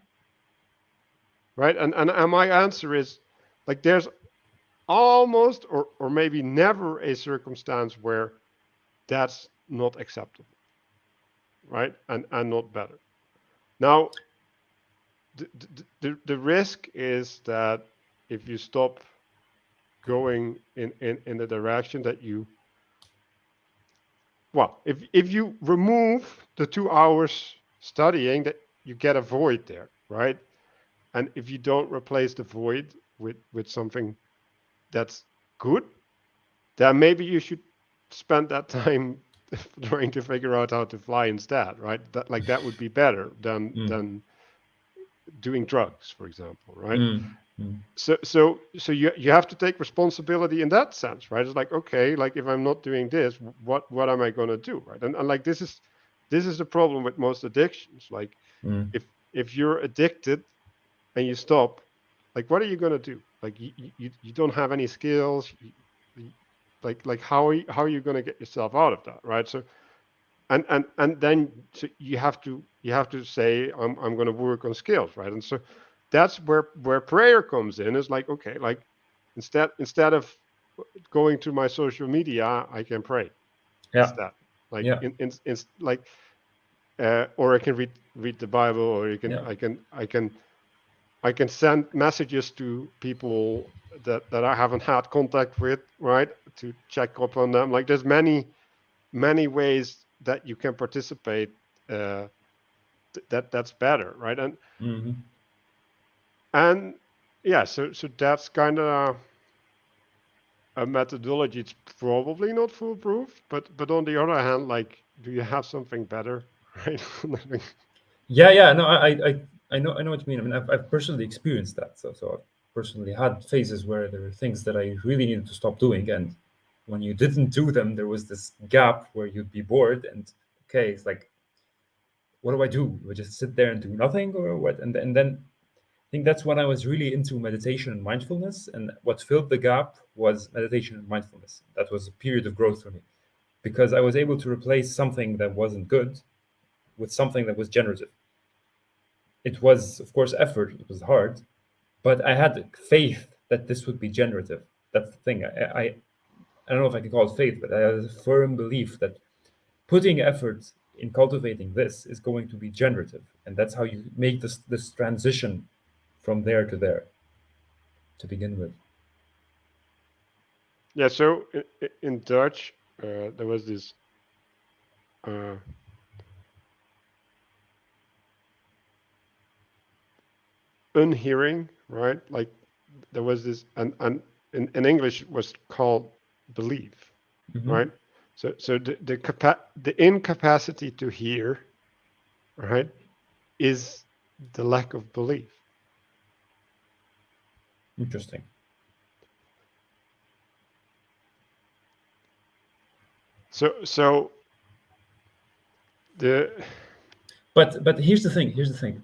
right? And my answer is like there's almost or maybe never a circumstance where that's not acceptable, right? And not better. Now the risk is that if you stop going in the direction that you, well, if you remove the 2 hours studying, that you get a void there, right? And if you don't replace the void with something that's good, then maybe you should spend that time trying to figure out how to fly instead, right? That would be better than Mm. doing drugs, for example, right? Mm. Mm. So you have to take responsibility in that sense, right? It's like, okay, like if I'm not doing this, what am I going to do, right? And like this is the problem with most addictions. Like Mm. if you're addicted and you stop, like what are you going to do? Like you don't have any skills. Like how are you going to get yourself out of that, right? So and then so you have to say I'm going to work on skills, right? And so that's where prayer comes in. Is like, okay, like instead of going to my social media, I can pray Yeah. instead. Like Yeah. in like or I can read the Bible, or you can Yeah. I can send messages to people that I haven't had contact with, right? To check up on them. Like there's many ways that you can participate, uh, that's better, right? Mm-hmm. And yeah, so that's kind of a methodology. It's probably not foolproof, but on the other hand, like, do you have something better, right? Yeah. Yeah. No, I know what you mean. I mean, I've personally experienced that. So I've personally had phases where there were things that I really needed to stop doing, and when you didn't do them, there was this gap where you'd be bored, and okay, it's like, what do I do? Do I just sit there and do nothing, or what? And then I think that's when I was really into meditation and mindfulness, and what filled the gap was meditation and mindfulness. That was a period of growth for me because I was able to replace something that wasn't good with something that was generative. It was, of course, effort. It was hard, but I had faith that this would be generative. That's the thing. I don't know if I can call it faith, but I had a firm belief that putting effort in cultivating this is going to be generative, and that's how you make this transition from there to there to begin with. Yeah. So in Dutch, there was this. Uh, unhearing, right? Like there was this, and in English it was called belief, Hmm. right? So the incapacity to hear, right? is the lack of belief. Interesting. So the But here's the thing. Here's the thing.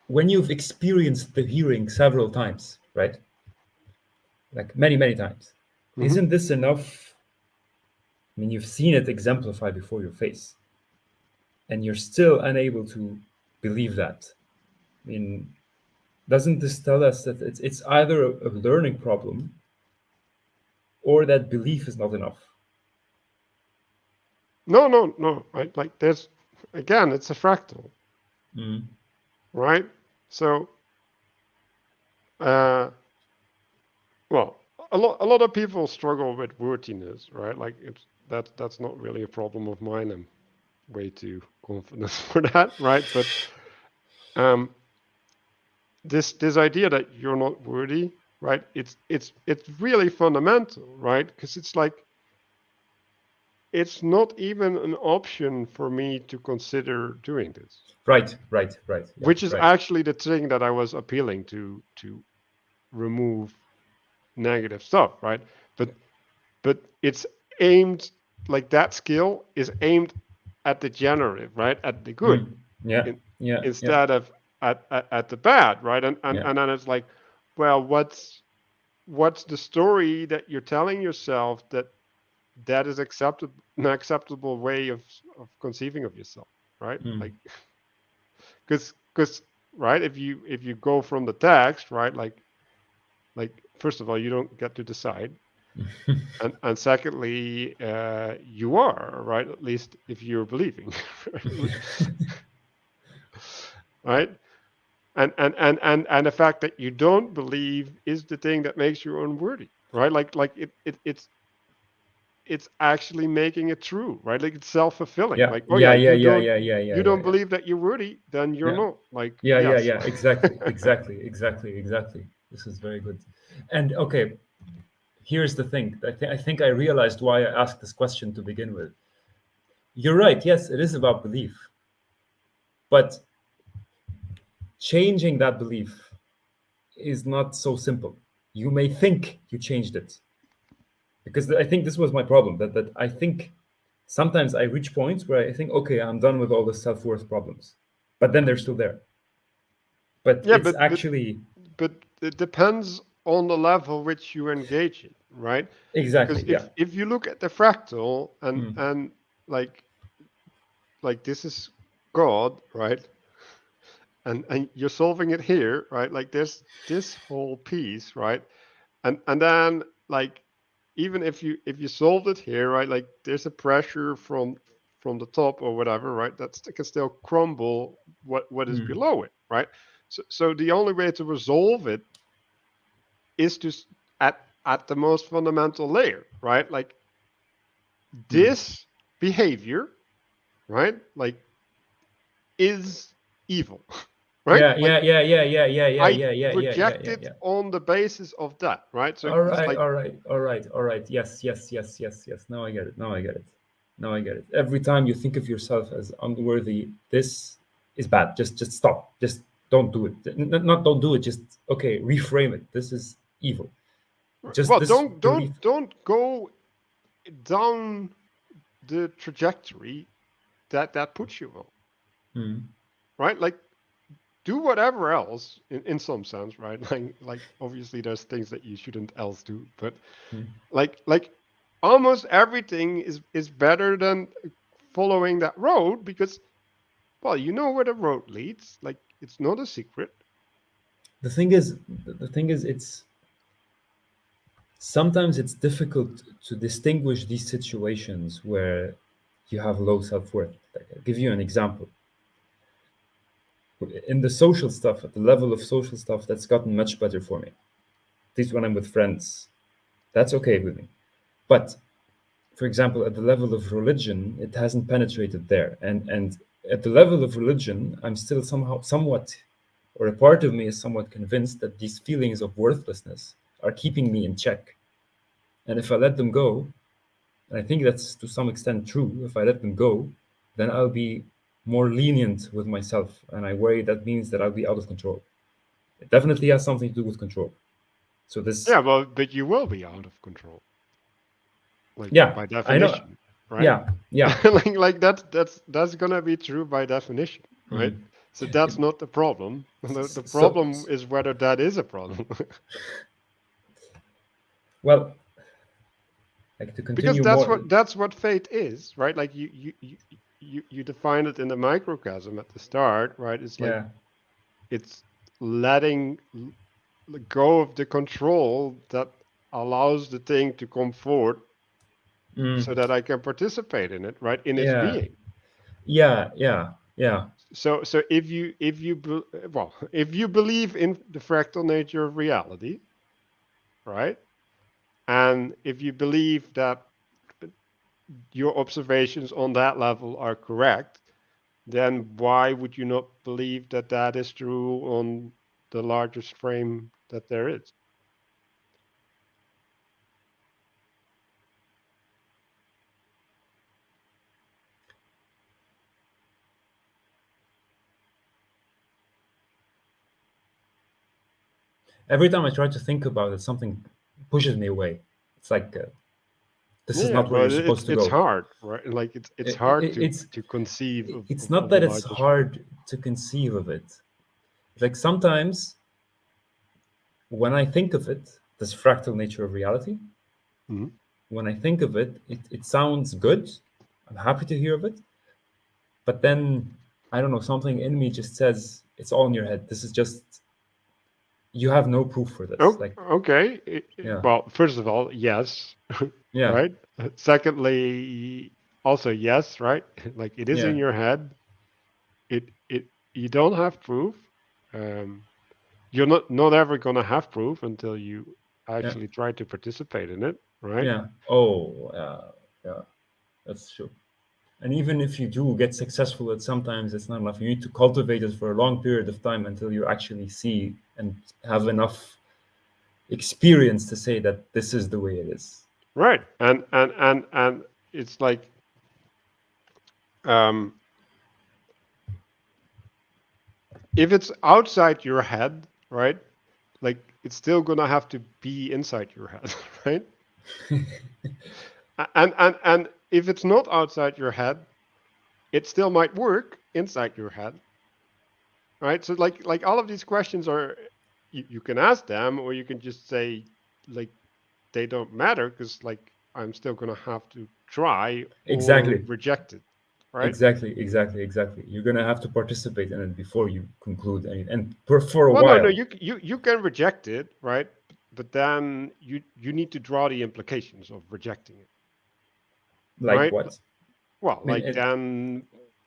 When you've experienced the hearing several times, right? Like many times, Mhm. isn't this enough? I mean, you've seen it exemplified before your face, and you're still unable to believe that. I mean, doesn't this tell us that it's either a learning problem or that belief is not enough? no, right? Like there's again, it's a fractal, Mm. right? So uh well, a lot of people struggle with wordiness, right? Like it's that's not really a problem of mine. I'm way too confident for that, right? But um this idea that you're not worthy, right? It's really fundamental, right? Because it's like it's not even an option for me to consider doing this, Right. Yeah. which is Right. actually the thing that I was appealing to remove negative stuff, right? But it's aimed like that skill is aimed at the generative, right? At the good, Mm. Yeah. in, Yeah. Yeah. instead of at the bad, right? Yeah. And then it's like, well, what's the story that you're telling yourself that is an acceptable way of conceiving of yourself, right? Mm. Like because right, if you go from the text, right, like first of all, you don't get to decide, and secondly, you are right, at least if you're believing, right? And the fact that you don't believe is the thing that makes you unworthy, right? Like it's actually making it true, right? Like it's self-fulfilling. Yeah. Like, oh yeah, Yeah. Yeah. Yeah. Yeah. Yeah. Yeah. you Yeah. don't Yeah. believe that you're worthy, then you're Yeah. not. Like, Yeah. Yeah. yes. Yeah. Exactly. This is very good. And okay, here's the thing. I think I realized why I asked this question to begin with. You're right. Yes, it is about belief, but changing that belief is not so simple. You may think you changed it, because I think this was my problem. That I think sometimes I reach points where I think, okay, I'm done with all the self-worth problems, but then they're still there. But Yeah, it's actually but it depends on the level which you engage in, right? Because exactly, yeah. if you look at the fractal Mm, and like this is God, right? And you're solving it here, right? Like there's this whole piece, right? And then like even if you solved it here, right? Like there's a pressure from the top or whatever, right? That can still crumble what is mm, below it, right? So the only way to resolve it is to at the most fundamental layer, right? Like mm. this behavior, right? Like is evil, right? Yeah, Like yeah, yeah, yeah, yeah, yeah, yeah, I yeah, yeah, yeah, yeah, reject yeah, it yeah. on the basis of that, right? So All it's right, like all right, all right, all right. Yes. Now I get it. Now I get it. Now I get it. Every time you think of yourself as unworthy, this is bad. Just stop. Just don't do it. Not don't do it. Just okay. Reframe it. This is evil. Just well, this don't belief. don't don't go down the trajectory that puts you on, Mm, right? Like do whatever else in some sense, right? Like obviously there's things that you shouldn't else do, but mm. like almost everything is better than following that road because well, you know where the road leads. Like it's not a secret. The thing is, it's sometimes it's difficult to distinguish these situations where you have low self-worth. Like, I'll give you an example. In the social stuff, at the level of social stuff, that's gotten much better for me. At least when I'm with friends, that's okay with me. But for example, at the level of religion, it hasn't penetrated there. And at the level of religion, I'm still somehow somewhat, or a part of me is somewhat convinced that these feelings of worthlessness are keeping me in check. And if I let them go, and I think that's to some extent true, if I let them go, then I'll be more lenient with myself, and I worry that means that I'll be out of control. It definitely has something to do with control. So this, Yeah, well, but you will be out of control, like yeah, by I know, definition, right? yeah, yeah. Like that's gonna be true by definition, right? Mm. So that's not the problem. The So, problem is whether that is a problem. well, like to Because continue more. that's what fate is, right? Like you define it in the microcosm at the start, right? It's like Yeah. it's letting go of the control that allows the thing to come forward Mm. so that I can participate in it, right? In its Yeah. being. Yeah. Yeah. Yeah. So well, if you believe in the fractal nature of reality, right? And if you believe that your observations on that level are correct, then why would you not believe that that is true on the largest frame that there is? Every time I try to think about it, something pushes me away. It's like this is Yeah, not where but you're supposed to it's go. hard, right? Like it's hard to conceive It's not of the that it's largest frame. hard to conceive of it. Like sometimes when I think of it, this fractal nature of reality, Mhm. when I think of it, it sounds good. I'm happy to hear of it. But then I don't know, something in me just says it's all in your head. This is just you have no proof for this. Oh, Like, okay. yeah, Well, first of all, yes, yeah, right? Secondly, also yes, right? Like it is yeah, in your head. It you don't have proof. Um, you're not ever gonna have proof until you yeah, actually try to participate in it, right? yeah. Oh, yeah, that's true. And even if you do get successful at sometimes it's not enough. You need to cultivate it for a long period of time until you actually see and have enough experience to say that this is the way it is. Right. And it's like um, if it's outside your head, right? Like it's still gonna have to be inside your head, right? And if it's not outside your head, it still might work inside your head, right? So like all of these questions are you can ask them or you can just say like they don't matter because like I'm still gonna have to try or Exactly. reject it, right? Exactly. You're gonna have to participate in it before you conclude any, and for a Well, no, while. you can reject it, right? But then you need to draw the implications of rejecting it, Like right? what? Well, I mean, like then,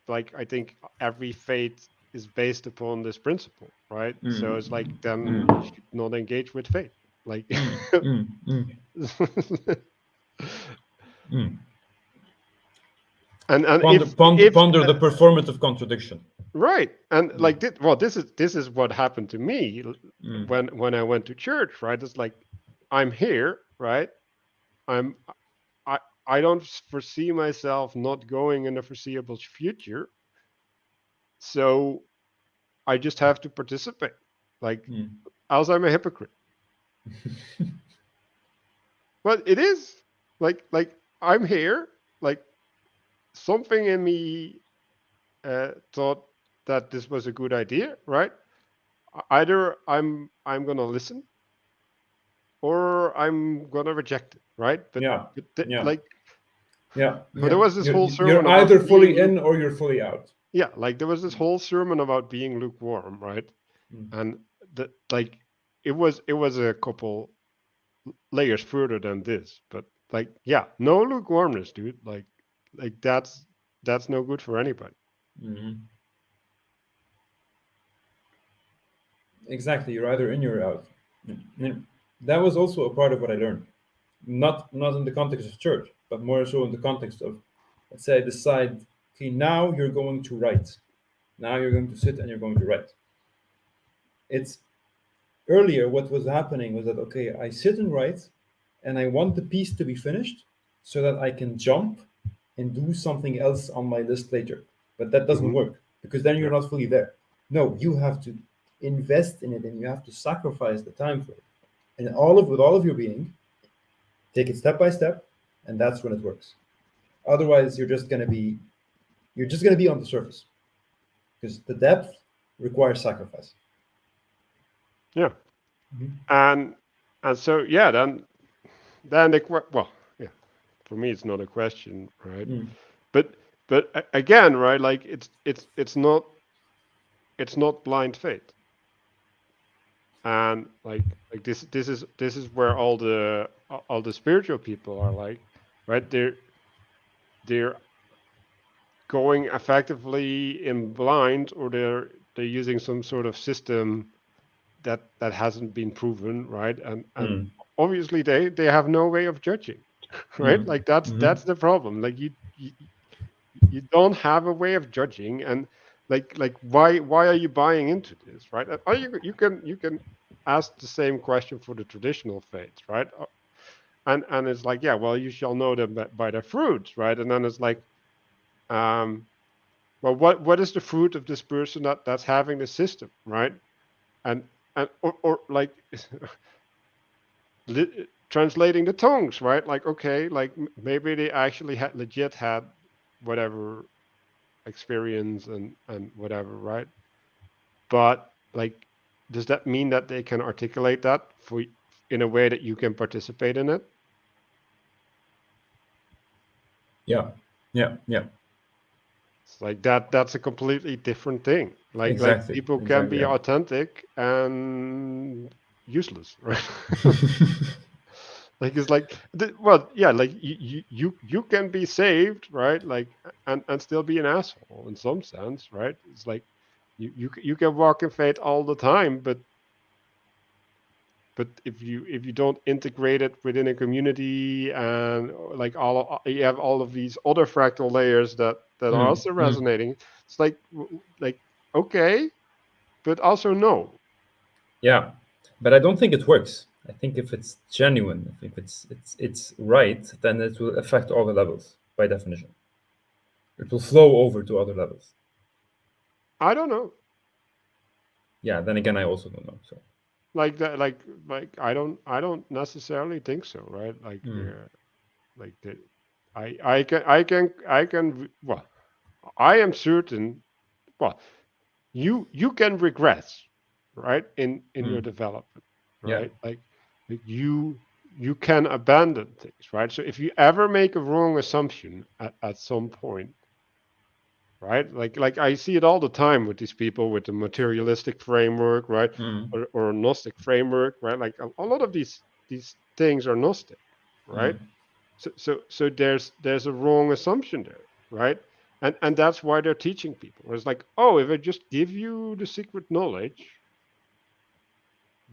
like I think every fate is based upon this principle, right? So mm, it's like then you mm, should not engage with fate, like, mm, mm, mm, mm. and if Ponder the performative contradiction. right, and Mm, like well, this is what happened to me mm, when I went to church, right? It's like I'm here, right? I'm I I don't foresee myself not going in the foreseeable future, so I just have to participate. Like, mm. else I'm a hypocrite. But it is like I'm here. Like something in me thought that this was a good idea, right? Either I'm gonna listen or I'm gonna reject it, right? Yeah, But yeah, like yeah, there yeah. was this whole sermon You're about either being fully in or you're fully out. yeah, like there was this whole sermon about being lukewarm, right? Mm. And the like it was a couple layers further than this, but like yeah, no lukewarmness, dude. Like that's no good for anybody. Mhm. Exactly. You're either in or you're out. Mm. That was also a part of what I learned. Not in the context of church, but more so in the context of, let's say I decide, okay, now you're going to write. Now you're going to sit and you're going to write. It's earlier what was happening was that okay, I sit and write, and I want the piece to be finished so that I can jump and do something else on my list later. but that doesn't Mhm. work because then you're Yeah. not fully there. No, you have to invest in it and you have to sacrifice the time for it. And with all of your being, take it step by step, and that's when it works. Otherwise, you're just gonna be on the surface because the depth requires sacrifice. Yeah. Mhm. And so yeah, then well, yeah, for me it's not a question, right? Mm. But again, right, like it's not blind faith. And like this is where all the spiritual people are like, right? They're going effectively in blind, or they're using some sort of system that hasn't been proven, right? And Mm. obviously they have no way of judging, right? Mm. Like Mhm. that's the problem. Like you don't have a way of judging, and like why are you buying into this, right? And are you can ask the same question for the traditional faiths, right? And it's like, yeah, well, you shall know them by their fruits, right? And then it's like, um well, what is the fruit of this person that's having the system, right? And or like translating the tongues, right? Like, okay, like maybe they actually had legit had whatever experience and whatever, right? But like, does that mean that they can articulate that in a way that you can participate in it? Yeah. Yeah. Yeah. It's like that's a completely different thing. Like Exactly. people can Exactly. be Yeah. authentic and useless, right? Like it's like well, yeah, like you can be saved, right? Like and still be an asshole in some sense, right? It's like you can walk in faith all the time, but if you don't integrate it within a community, and like you have all of these other fractal layers that are Mm. also Mm. resonating, it's like okay, but also no. Yeah, but I don't think it works. I think if it's genuine, if it's right, then it will affect all the levels by definition. It will flow over to other levels. I don't know. Yeah. Then again, I also don't know. So. Like that, like I don't necessarily think so, right? Mm. Like the I can well, I am certain, well, you can regress, right, in your Mm. development, Yeah. right? Like you can abandon things, right? So if you ever make a wrong assumption at some point, right? Like I see it all the time with these people with the materialistic framework, right? Mm. Or Gnostic framework, right? Like a lot of these things are Gnostic, right? Mm. So there's a wrong assumption there, right? And that's why they're teaching people. It's like, oh, if I just give you the secret knowledge,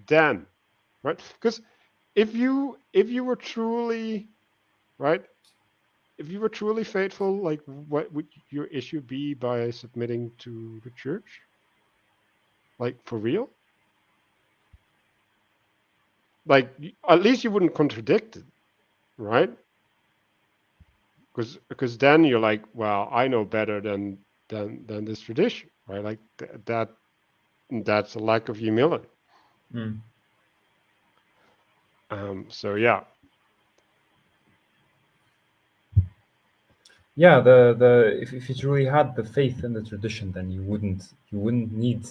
then, right? Because if you were truly, right, if you were truly faithful, like what would your issue be by submitting to the church? Like for real? Like at least you wouldn't contradict it, right? Because then you're like, well, I know better than this tradition, right? Like that's a lack of humility. Mm. So yeah, Yeah. The if you truly had the faith in the tradition, then you wouldn't need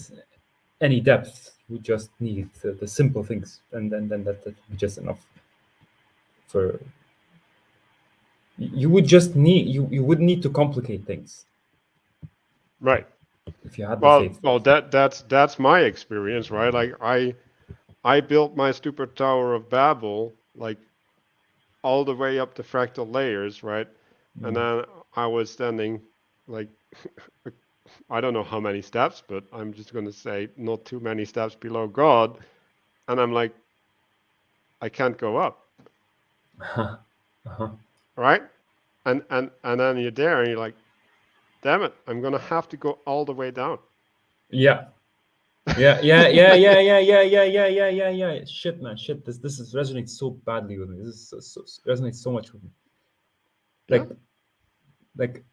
any depth. You would just need the simple things, and then that would be just enough for. You would just need you would need to complicate things right. if you had the Well, faith well, first. that's my experience, right? Like I built my stupid Tower of Babel, like all the way up the fractal layers, right? And Mm. then I was standing like I don't know how many steps, but I'm just going to say not too many steps below God, and I'm like, I can't go up, Uh-huh. right? And then you're there, and you're like, damn it, I'm gonna have to go all the way down. Yeah. Yeah, yeah, yeah, yeah, yeah, yeah, yeah, yeah, yeah, yeah, yeah. Shit, man, shit. This is resonates so badly with me. This is resonates so much with me. Yeah, Like, like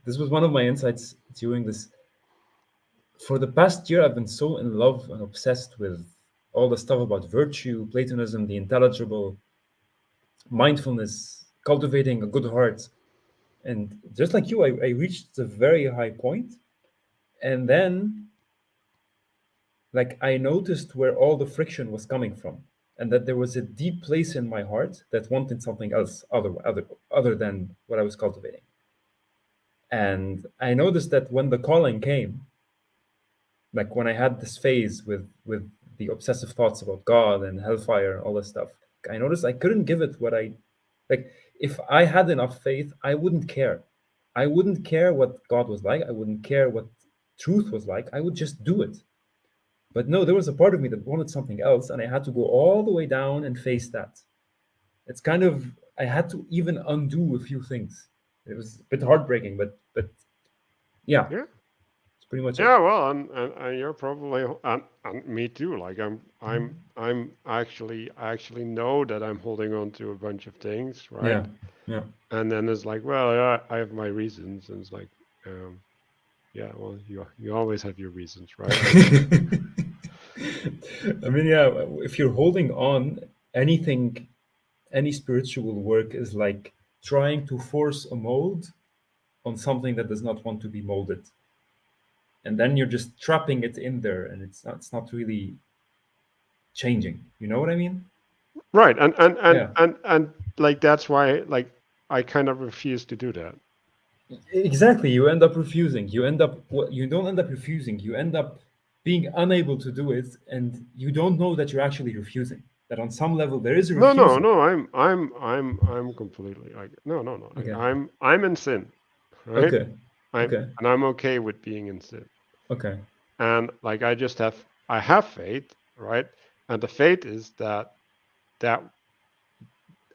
this was one of my insights during this. For the past year, I've been so in love and obsessed with all the stuff about virtue, Platonism, the intelligible, mindfulness, cultivating a good heart. And just like you, I reached a very high point, and then like I noticed where all the friction was coming from, and that there was a deep place in my heart that wanted something else other than what I was cultivating. And I noticed that when the calling came, like when I had this phase with the obsessive thoughts about God and hellfire and all this stuff, I noticed I couldn't give it what I like. If I had enough faith, I wouldn't care. I wouldn't care what God was like. I wouldn't care what truth was like. I would just do it. But no, there was a part of me that wanted something else, and I had to go all the way down and face that. It's kind of I had to even undo a few things. It was a bit heartbreaking, but yeah, Yeah. it's pretty much it. Yeah, well, and you're probably and me too. Like I'm I actually know that I'm holding on to a bunch of things, right? Yeah, yeah. And then it's like, well, yeah, I have my reasons, and it's like, yeah, well, you always have your reasons, right? Like, I mean, yeah, if you're holding on, anything, any spiritual work is like trying to force a mold on something that does not want to be molded. And then you're just trapping it in there, and it's not really changing. You know what I mean? right, Yeah. and like that's why like I kind of refuse to do that. Exactly. You end up refusing. You end up you don't end up refusing. You end up being unable to do it, and you don't know that you're actually refusing. That on some level there is a No, no, refusal. no. I'm completely like no. Like Okay. I'm in sin, right? Okay. I'm Okay. and I'm okay with being in sin. Okay. And like I have faith, right? And the faith is that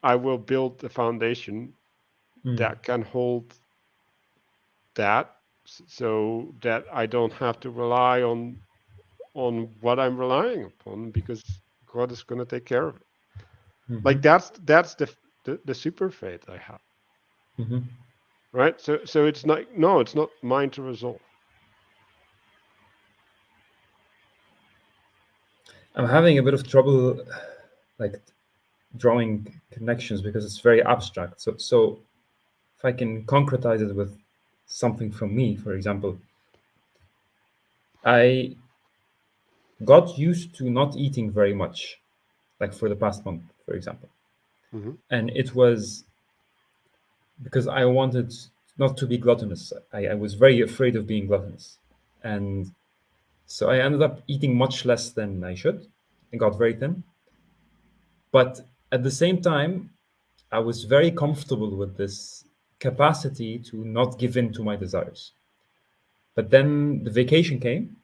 I will build the foundation Mm. that can hold that, so that I don't have to rely on what I'm relying upon, because God is going to take care of it. Mm-hmm. Like that's the super faith I have, Mm-hmm. right? So it's not, no, it's not mine to resolve. I'm having a bit of trouble, like drawing connections because it's very abstract. So if I can concretize it with something from me, for example, I got used to not eating very much, like for the past month, for example. Hmm. And it was because I wanted not to be gluttonous. I was very afraid of being gluttonous. And so I ended up eating much less than I should and got very thin. But at the same time, I was very comfortable with this capacity to not give in to my desires. But then the vacation came,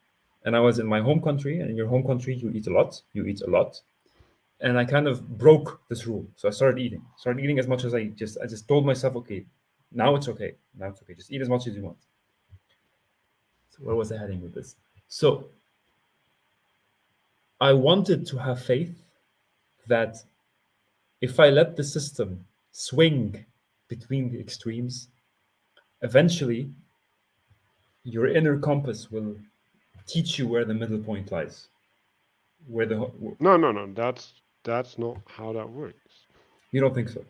and I was in my home country. And in your home country, you eat a lot. You eat a lot, and I kind of broke this rule. So I started eating as much as I just told myself, okay, now it's okay. Now it's okay. Just eat as much as you want. So where was I heading with this? So I wanted to have faith that if I let the system swing between the extremes, eventually your inner compass will teach you where the middle point lies. Where the No. That's not how that works. You don't think so?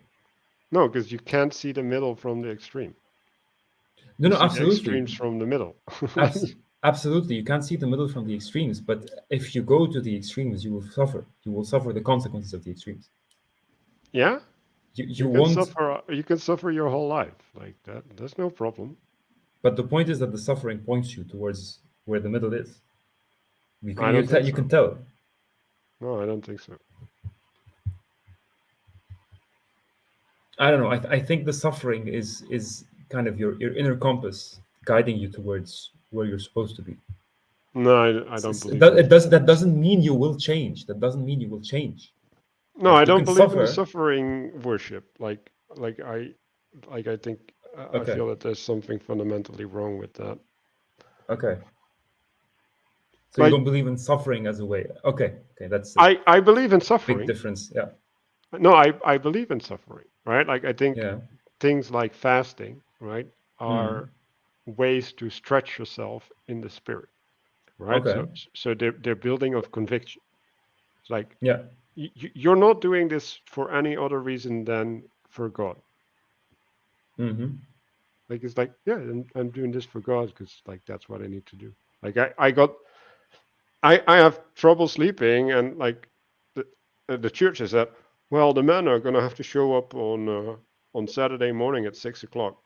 No, because you can't see the middle from the extreme. No, You no, see the absolutely. extremes from the middle. Abs- Absolutely, you can't see the middle from the extremes, but if you go to the extremes, you will suffer. You will suffer the consequences of the extremes. Yeah, You won't, you can suffer your whole life like that. That's no problem. but the point is that the suffering points you towards where the middle is. I don't think You so. can tell. No, I don't think so. I don't know. I think the suffering is kind of your inner compass guiding you towards where you're supposed to be. No, I don't It, believe does, in it does that doesn't mean you will change. That doesn't mean you will change. no, I Like you don't can believe in the suffer. suffering worship. Like I think I Okay. feel that there's something fundamentally wrong with that. Okay. So you Like don't believe in suffering as a way. Okay. Okay. That's a I believe in big suffering. difference. Yeah. No, I believe in suffering, right? Like I think Yeah. things like fasting, right, Mm. are ways to stretch yourself in the spirit, right? Okay. So they're building of conviction. It's like Yeah. you're not doing this for any other reason than for God. Mm-hmm. Like it's like, yeah, I'm doing this for God because like that's what I need to do. Like I have trouble sleeping, and like the church has said, well, the men are gonna have to show up on Saturday morning at 6 o'clock.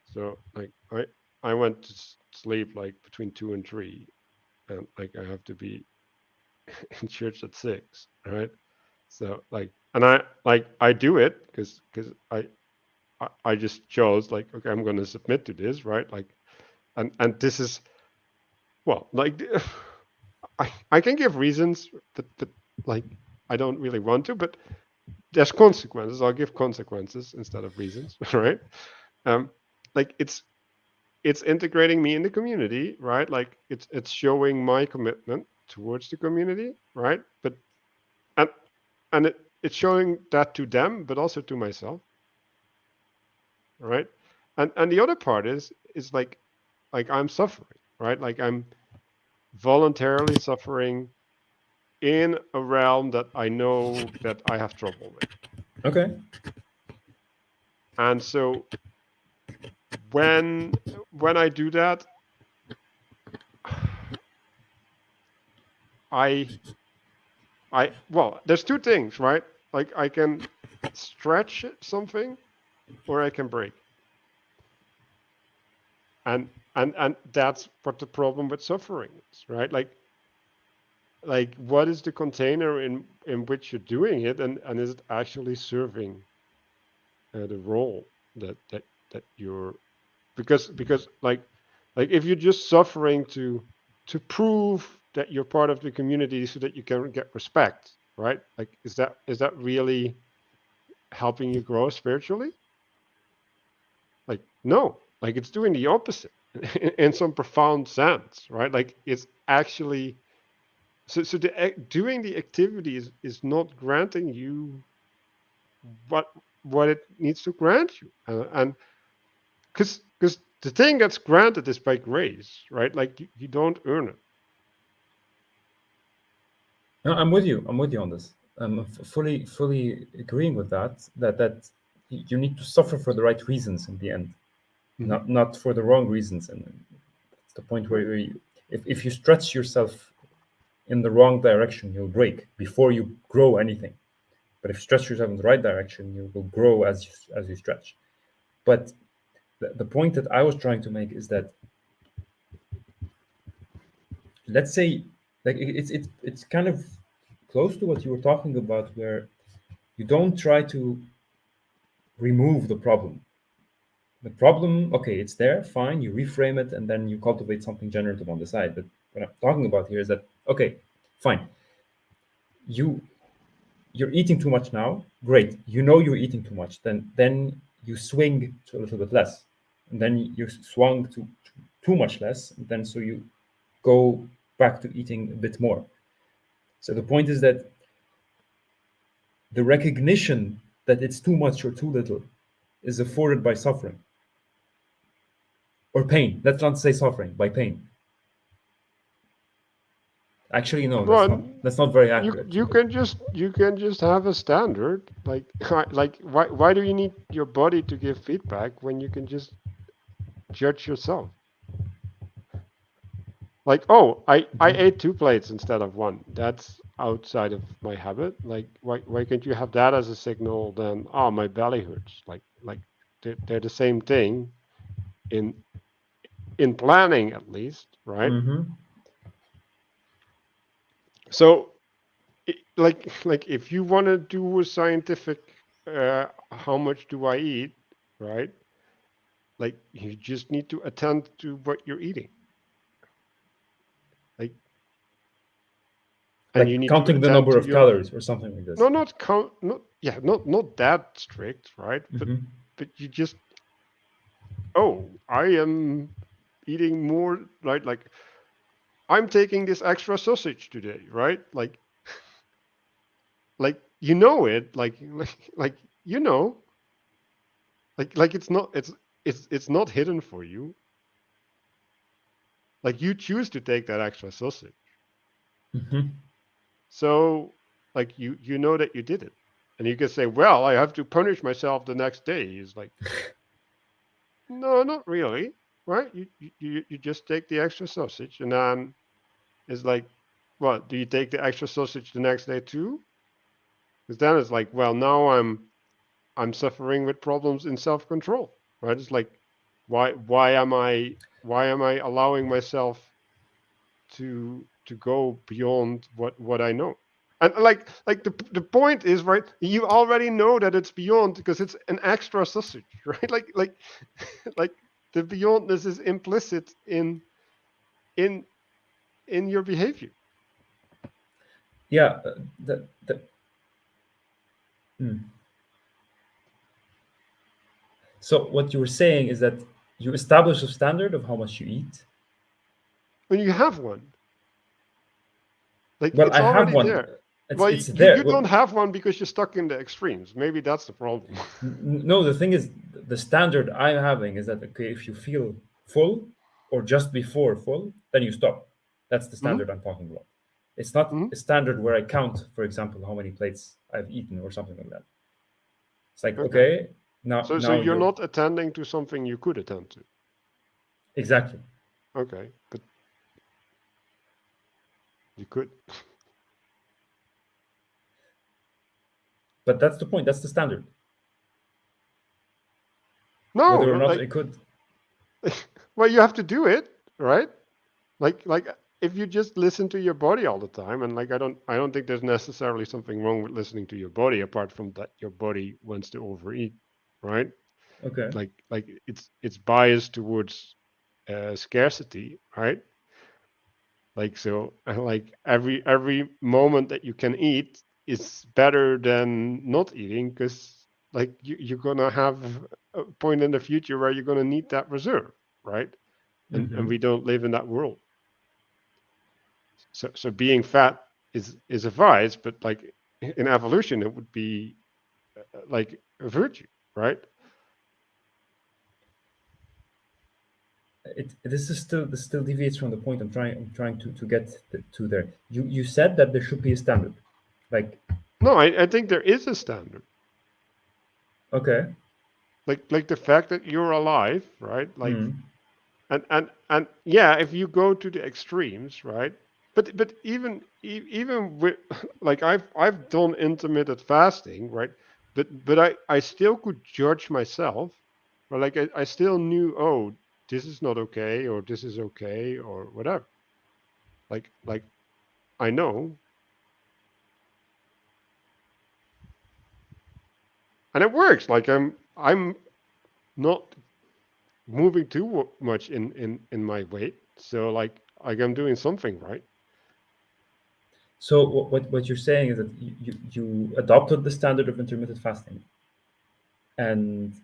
So like I went to sleep like between 2 and 3, and like I have to be in church at 6, right? So like, and I do it because I just chose like, okay, I'm gonna submit to this, right? Like, and this is, well, like I can give reasons that like I don't really want to, but there's consequences. I'll give consequences instead of reasons, right? Um, like it's integrating me in the community, right? Like it's showing my commitment towards the community, right? But and and it's showing that to them, but also to myself, right? And the other part is like I'm suffering, right? Like I'm voluntarily suffering in a realm that I know that I have trouble with. Okay. And so when when I do that, I well, there's two things, right? Like I can stretch something or I can break. And and that's what the problem with suffering is, right? Like what is the container in which you're doing it, and is it actually serving the role that you're, because like if you're just suffering to prove that you're part of the community so that you can get respect, right? Like is that really helping you grow spiritually? Like no, like it's doing the opposite in some profound sense, right? Like it's actually, so doing the activity is not granting you what what it needs to grant you, and because the thing that's granted is by grace, right? Like you don't earn it. No, I'm with you. I'm with you on this. I'm fully agreeing with that. That you need to suffer for the right reasons in the end, Mm-hmm. not for the wrong reasons. And it's the point where you, if you stretch yourself in the wrong direction, you'll break before you grow anything. But if you stretch yourself in the right direction, you will grow as you stretch. But the point that I was trying to make is that, let's say, like it's kind of close to what you were talking about, where you don't try to remove the problem. The problem, okay, it's there, fine, you reframe it, and then you cultivate something generative on the side. But what I'm talking about here is that, okay, fine, you you're eating too much now. Great, you know you're eating too much. Then you swing to a little bit less, and then you swung to too much less. And then so you go back to eating a bit more. So the point is that the recognition that it's too much or too little is afforded by suffering or pain. Let's not say suffering, by pain. Actually, no, that's not Well, that's not very you accurate. you can just have a standard, like like why do you need your body to give feedback when you can just judge yourself? Like, oh, I Mhm. ate 2 plates instead of one. That's outside of my habit. Like, why can't you have that as a signal? Then, oh, my belly hurts. Like they're the same thing in planning, at least, right? Mhm. So like if you want to do a scientific how much do I eat, right? Like you just need to attend to what you're eating, like, and you Like need to counting the attend number to of your, calories or something like no, this. not count, not, yeah, not that strict, right? Mhm. But you just, oh, I am eating more, right? Like I'm taking this extra sausage today, right? Like you know it, like you know, like it's not, it's not hidden for you. like you choose to take that extra sausage. Mm-hmm. So like you know that you did it. And you can say, well, I have to punish myself the next day. It's like, no, not really. Right? You just take the extra sausage and then it's like, what, do you take the extra sausage the next day too? Because then it's like, well, now I'm suffering with problems in self-control. Right? It's like, why am I allowing myself to go beyond what I know? And like the point is, right, you already know that it's beyond because it's an extra sausage, right? Like the beyondness is implicit in in your behavior. Yeah. The mm. So what you were saying is that you establish a standard of how much you eat. When you have one, like Well, it's I have already one. there. It's Well, it's you there. don't Well, have one because you're stuck in the extremes. Maybe that's the problem. no, the thing is, the standard I'm having is that okay, if you feel full or just before full, then you stop. That's the Hmm. standard I'm talking about. It's not Hmm. a standard where I count, for example, how many plates I've eaten or something like that. It's like Okay. okay, now So now you're you're not attending to something you could attend to. exactly. Okay, but you could. But that's the point. That's the standard. No, Whether or not like I could. well, you have to do it, right? Like if you just listen to your body all the time, and like I don't think there's necessarily something wrong with listening to your body apart from that your body wants to overeat, right? Okay. Like it's biased towards scarcity, right? Like so like every moment that you can eat is better than not eating because like you're gonna have a point in the future where you're gonna need that reserve, right? And Mm-hmm. we don't live in that world. So being fat is a vice, but like in evolution it would be like a virtue, right? This still deviates from the point I'm trying to get to there. You said that there should be a standard, like No, I think there is a standard. okay, Like the fact that you're alive, right? Like mm, and yeah, if you go to the extremes, right? But even with like I've done intermittent fasting, right? But I still could judge myself, or like I still knew, oh, this is not okay, or this is okay, or whatever. Like I know, and it works. Like I'm not moving too much in my weight, so like I'm doing something right. so what you're saying is that you adopted the standard of intermittent fasting, and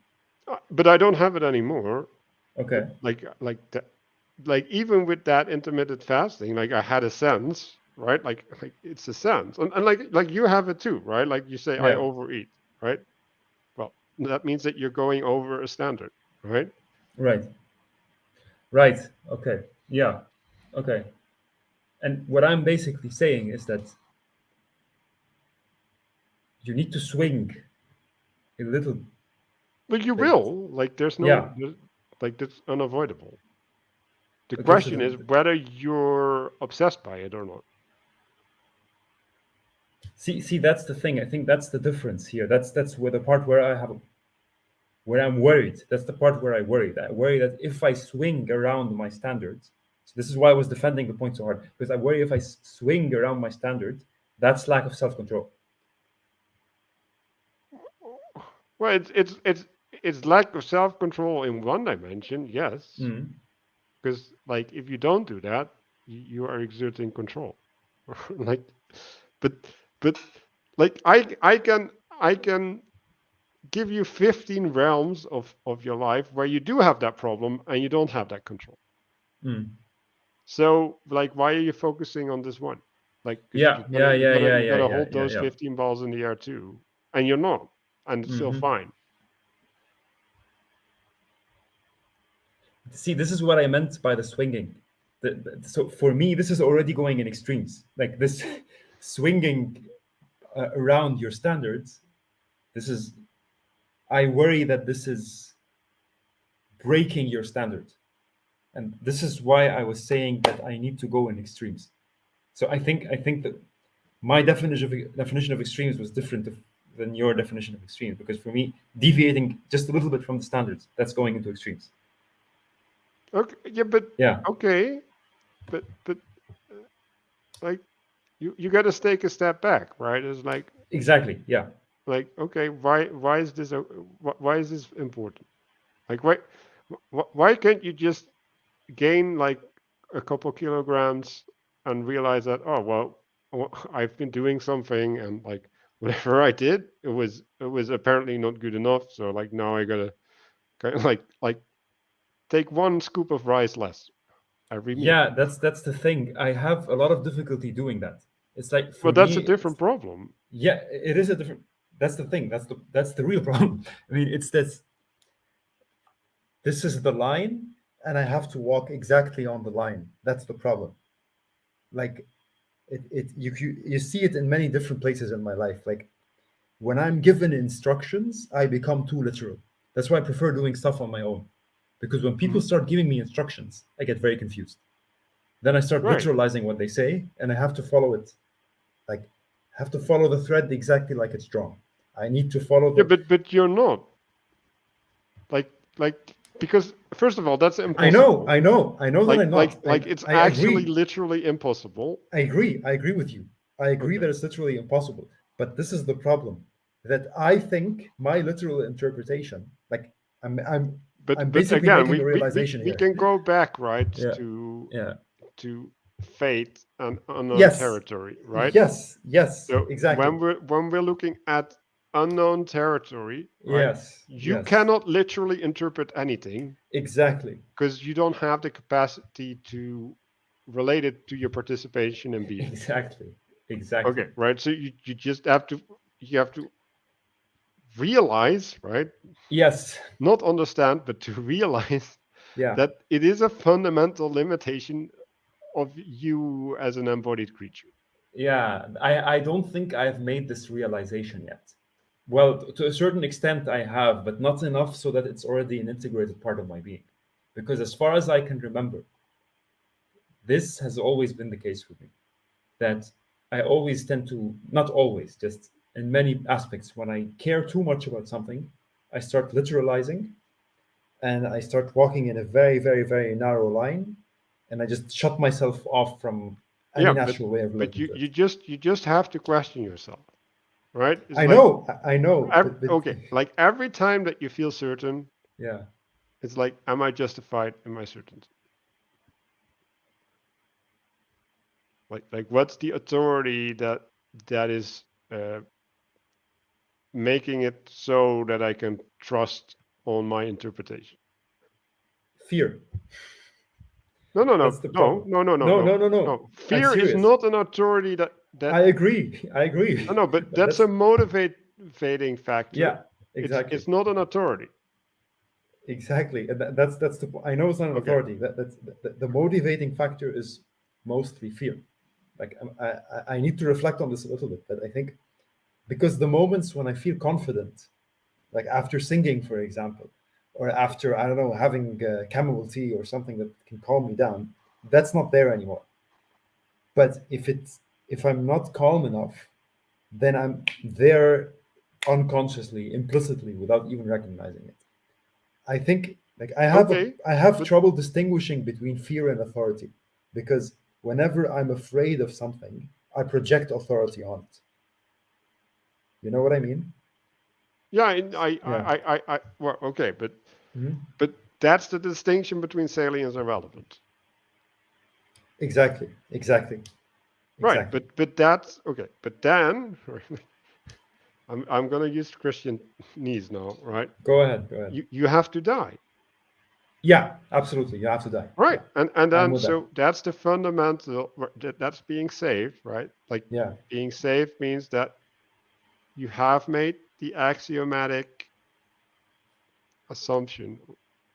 But I don't have it anymore. But okay, like that, like even with that intermittent fasting, like I had a sense, right? Like it's a sense, and like you have it too, right? Like you say, I yeah, overeat, right? Well, that means that you're going over a standard, right? right, right, okay, yeah, okay. And what I'm basically saying is that you need to swing a little But you bit, will, like yeah, like that's unavoidable. The okay. So question is whether you're obsessed by it or not. see, that's the thing. I think that's the difference here. That's where the part where where I'm worried. That's the part where I worry. That I worry that if I swing around my standards, so this is why I was defending the point so hard, because I worry if I swing around my standards, that's lack of self control. Well, it's lack of self control in one dimension, yes, Mm. because like if you don't do that, you are exerting control. Like, but but like I can give you 15 realms of your life where you do have that problem and you don't have that control. Mm. So like, why are you focusing on this one? Like, because Yeah, you're gonna yeah, you're yeah, gonna yeah, you're yeah, gonna yeah, hold yeah, those yeah. 15 balls in the air too, and you're not, and it's still Hmm. fine. See, this is what I meant by the swinging. So for me, this is already going in extremes. Like this swinging around your standards. This is, I worry that this is breaking your standards. And this is why I was saying that I need to go in extremes. So I think that my definition of extremes was different than your definition of extremes, because for me, deviating just a little bit from the standards, that's going into extremes. Okay, yeah, but Yeah, okay, but like you got to take a step back, right? It's exactly. Yeah, okay, why is this why is this important? Like why can't you just gain like a couple kilograms and realize that, oh well, I've been doing something, and like whatever I did, it was apparently not good enough. So like now I gotta kind of like take one scoop of rice less every meal. yeah. That's the thing. I have a lot of difficulty doing that. It's like for But that's a me, different problem. yeah, it is a different. That's the thing. That's the real problem. I mean, it's this. This is the line, and I have to walk exactly on the line. That's the problem. Like you see it in many different places in my life. Like when I'm given instructions, I become too literal. That's why I prefer doing stuff on my own. Because when people Mhm. start giving me instructions, I get very confused. Then I start Right. literalizing what they say, and I have to follow it. Like, have to follow the thread exactly like it's drawn. I need to follow Yeah, the. but you're not like because first of all, that's I know, impossible. I know, I know that I'm not. Like it's I actually agree. literally impossible. I agree. I agree with you. I agree Okay. that it's literally impossible. But this is the problem, that I think my literal interpretation, like I'm I'm But basically again, making a realization we here. can go back, right, Yeah. Yeah. to fate and unknown Yes. territory, right? Yes. Yes. So Exactly. when we're looking at unknown territory, right, Yes. you Yes. cannot literally interpret anything Exactly. because you don't have the capacity to relate it to your participation in being. Exactly. Exactly. Okay, right. So you just have to realize, right? Yes. Not understand, but to realize Yeah. that it is a fundamental limitation of you as an embodied creature. Yeah. I don't think I've made this realization yet. Well, to a certain extent, I have, but not enough so that it's already an integrated part of my being. Because as far as I can remember, this has always been the case with me, that I always tend to, not always, just in many aspects, when I care too much about something, I start literalizing and I start walking in a very, very, very narrow line, and I just shut myself off from any Yeah, natural way of but relating to it. you just have to question yourself, right? It's I like know, I know, but okay, like every time that you feel certain, yeah, it's like, am I justified in my certainty? Like what's the authority that is making it so that I can trust on my interpretation? fear. No, no, no, That's the no, problem. no, no, no, No, no, no, no, no. no. I'm Fear is serious. not an authority that I agree. I agree. no, but But that's that's a motivating factor. yeah, exactly. It's not an authority. Exactly, and that's the. I know it's not an Okay. authority. That's the motivating factor is mostly fear. Like I need to reflect on this a little bit, but I think because the moments when I feel confident, like after singing, for example, or after I don't know having chamomile tea or something that can calm me down, that's not there anymore. But if I'm not calm enough, then I'm there unconsciously, implicitly, without even recognizing it. I think like Okay. I have But trouble distinguishing between fear and authority, because whenever I'm afraid of something, I project authority on it. You know what I mean? yeah, Yeah. well, okay, Mhm. but that's the distinction between salient and relevant. Exactly. Exactly. Right. Exactly. But that's okay. But then I'm gonna use Christian needs now, right? Go ahead. Go ahead. You have to die. Yeah, absolutely. You have to die. Right. Yeah, And I'm then with that. so that's the fundamental that's being saved, right? Like Yeah. being saved means that you have made the axiomatic assumption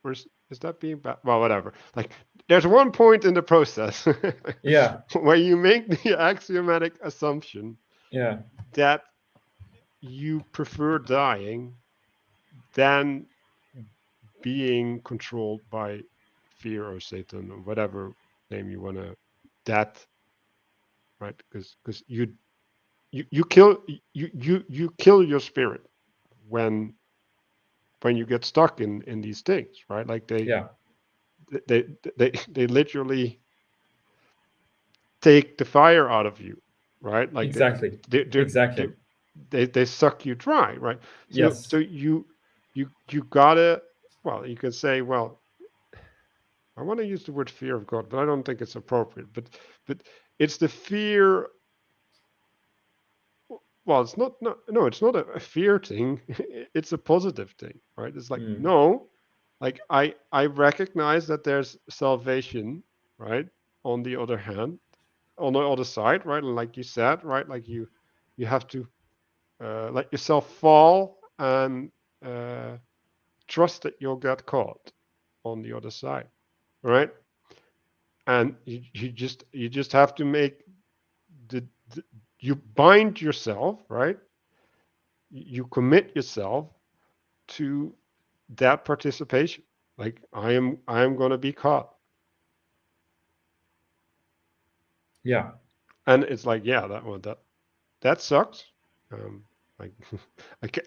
or is that being bad? Well, whatever. Like, there's one point in the process Yeah, where you make the axiomatic assumption yeah, that you prefer dying than being controlled by fear or Satan or whatever name you want to that, right? Because you kill you kill your spirit when you get stuck in these things, right? Like yeah, they they literally take the fire out of you, right? Like exactly, they they exactly. they suck you dry, right? So Yes. you gotta, well, you can say, well, I want to use the word fear of God, but I don't think it's appropriate. But it's the fear. Well, it's not, no, it's not a fear thing. It's a positive thing, right? It's like, Mm. no, like I recognize that there's salvation, right? On the other hand, on the other side, right? And like you said, right? Like you have to let yourself fall and trust that you'll get caught on the other side, right? And you just have to make the you bind yourself, right? You commit yourself to that participation. Like, I am going to be caught. Yeah. And it's like, yeah, that one, that sucks. um like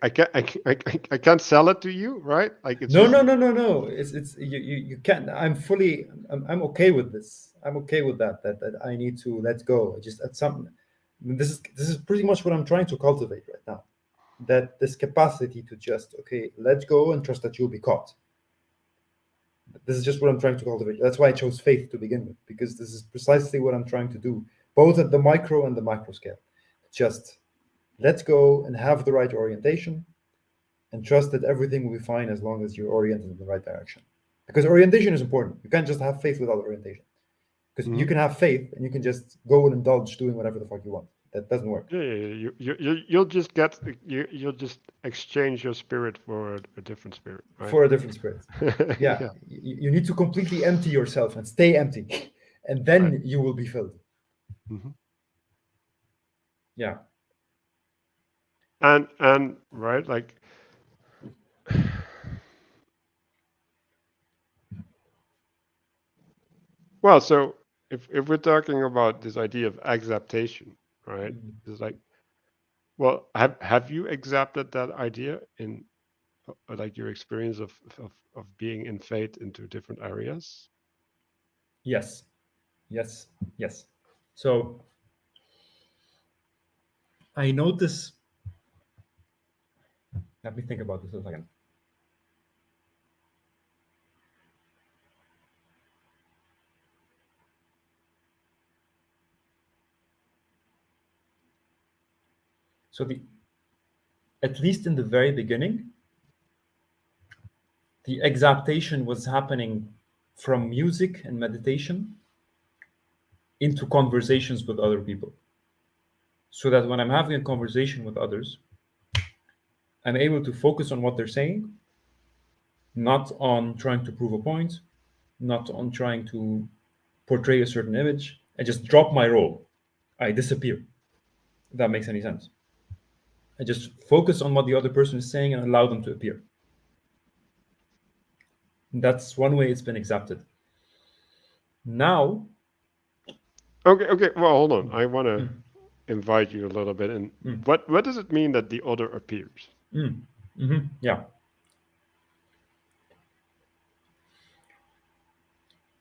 I can't sell it to you, right? Like, it's No, just no, no, no, no. It's you can't. I'm okay with this. I'm okay with that I need to let go. I just at some. This is pretty much what I'm trying to cultivate right now. That this capacity to just okay, let go and trust that you'll be caught. This is just what I'm trying to cultivate. That's why I chose faith to begin with, because this is precisely what I'm trying to do, both at the micro and the macro scale. Just let go and have the right orientation and trust that everything will be fine as long as you're oriented in the right direction. Because orientation is important. You can't just have faith without orientation. Because you mhm. can have faith and you can just go and indulge doing whatever the fuck you want. That doesn't work. Yeah, you'll just get you'll just exchange your spirit for a different spirit, right? For a different spirit. Yeah. Yeah, You need to completely empty yourself and stay empty. And right. then you will be filled. Hmm. Yeah. And right, like, well, so if we're talking about this idea of acceptation, right? It's like, well, have you accepted that idea in like your experience of being in faith into different areas? Yes. Yes. Yes. So I notice, let me think about this a second. So the at least in the very beginning, the exaptation was happening from music and meditation into conversations with other people. So that when I'm having a conversation with others, I'm able to focus on what they're saying, not on trying to prove a point, not on trying to portray a certain image. I just drop my role. I disappear. If that makes any sense. I just focus on what the other person is saying and allow them to appear. That's one way it's been accepted. Now, Okay. Well, hold on. I want to invite you a little bit. And what does it mean that the other appears? yeah.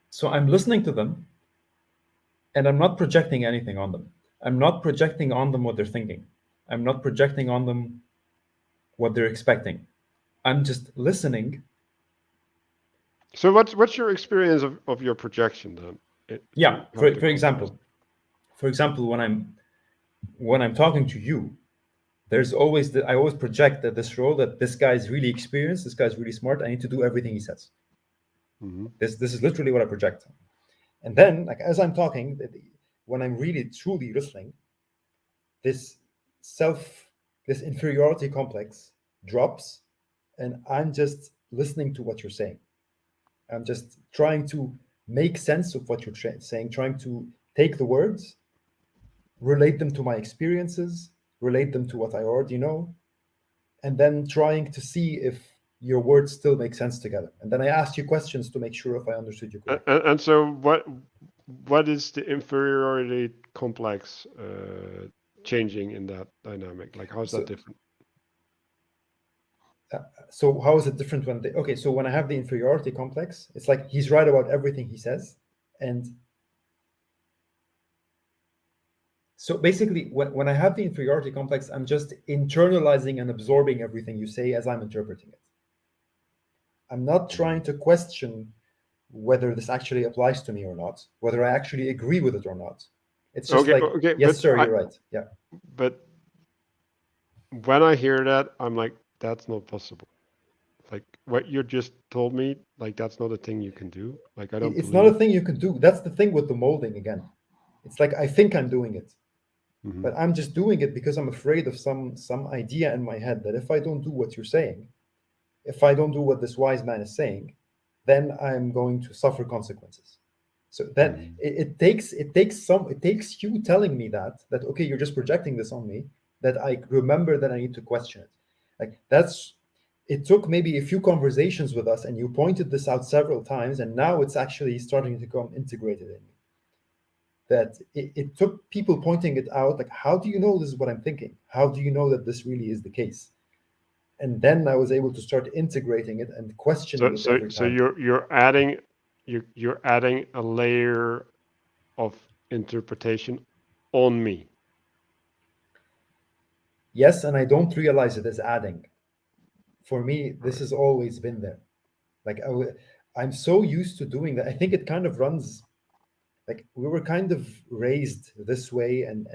So I'm listening to them and I'm not projecting anything on them. I'm not projecting on them what they're thinking. I'm not projecting on them what they're expecting. I'm just listening. So what's your experience of your projection then? Yeah, To have the for contrast. example, when I'm talking to you, there's always I always project that this role that this guy's really experienced, this guy's really smart. I need to do everything he says. Hmm. This is literally what I project. And then, like as I'm talking, when I'm really truly listening, this self, this inferiority complex drops, and I'm just listening to what you're saying. I'm just trying to make sense of what you're saying, trying to take the words, relate them to my experiences, relate them to what I already know, and then trying to see if your words still make sense together. And then I ask you questions to make sure if I understood you correctly. And so what is the inferiority complex changing in that dynamic? Like, how's that So, different? so how is it different when okay, so when I have the inferiority complex, it's like he's right about everything he says. And so basically, when I have the inferiority complex, I'm just internalizing and absorbing everything you say as I'm interpreting it. I'm not trying to question whether this actually applies to me or not, whether I actually agree with it or not. It's just Okay, like, okay, yes, sir, you're right. Yeah. but when I hear that, I'm like, that's not possible. Like what you just told me, like that's not a thing you can do. Like I don't It's not a believe. thing you can do. That's the thing with the molding again. It's like I think I'm doing it, Hmm. but I'm just doing it because I'm afraid of some idea in my head that if I don't do what you're saying, if I don't do what this wise man is saying, then I'm going to suffer consequences. So that Hmm. it takes you telling me that okay, you're just projecting this on me, that I remember that I need to question it. Like that's it took maybe a few conversations with us, and you pointed this out several times, and now it's actually starting to come integrated in me. That it took people pointing it out, like, how do you know this is what I'm thinking? How do you know that this really is the case? And then I was able to start integrating it and questioning So it every so time. you're adding you're adding a layer of interpretation on me. Yes, and I don't realize it as adding. For me, this Right. has always been there. Like I'm so used to doing that. I think it kind of runs like we were kind of raised this way, and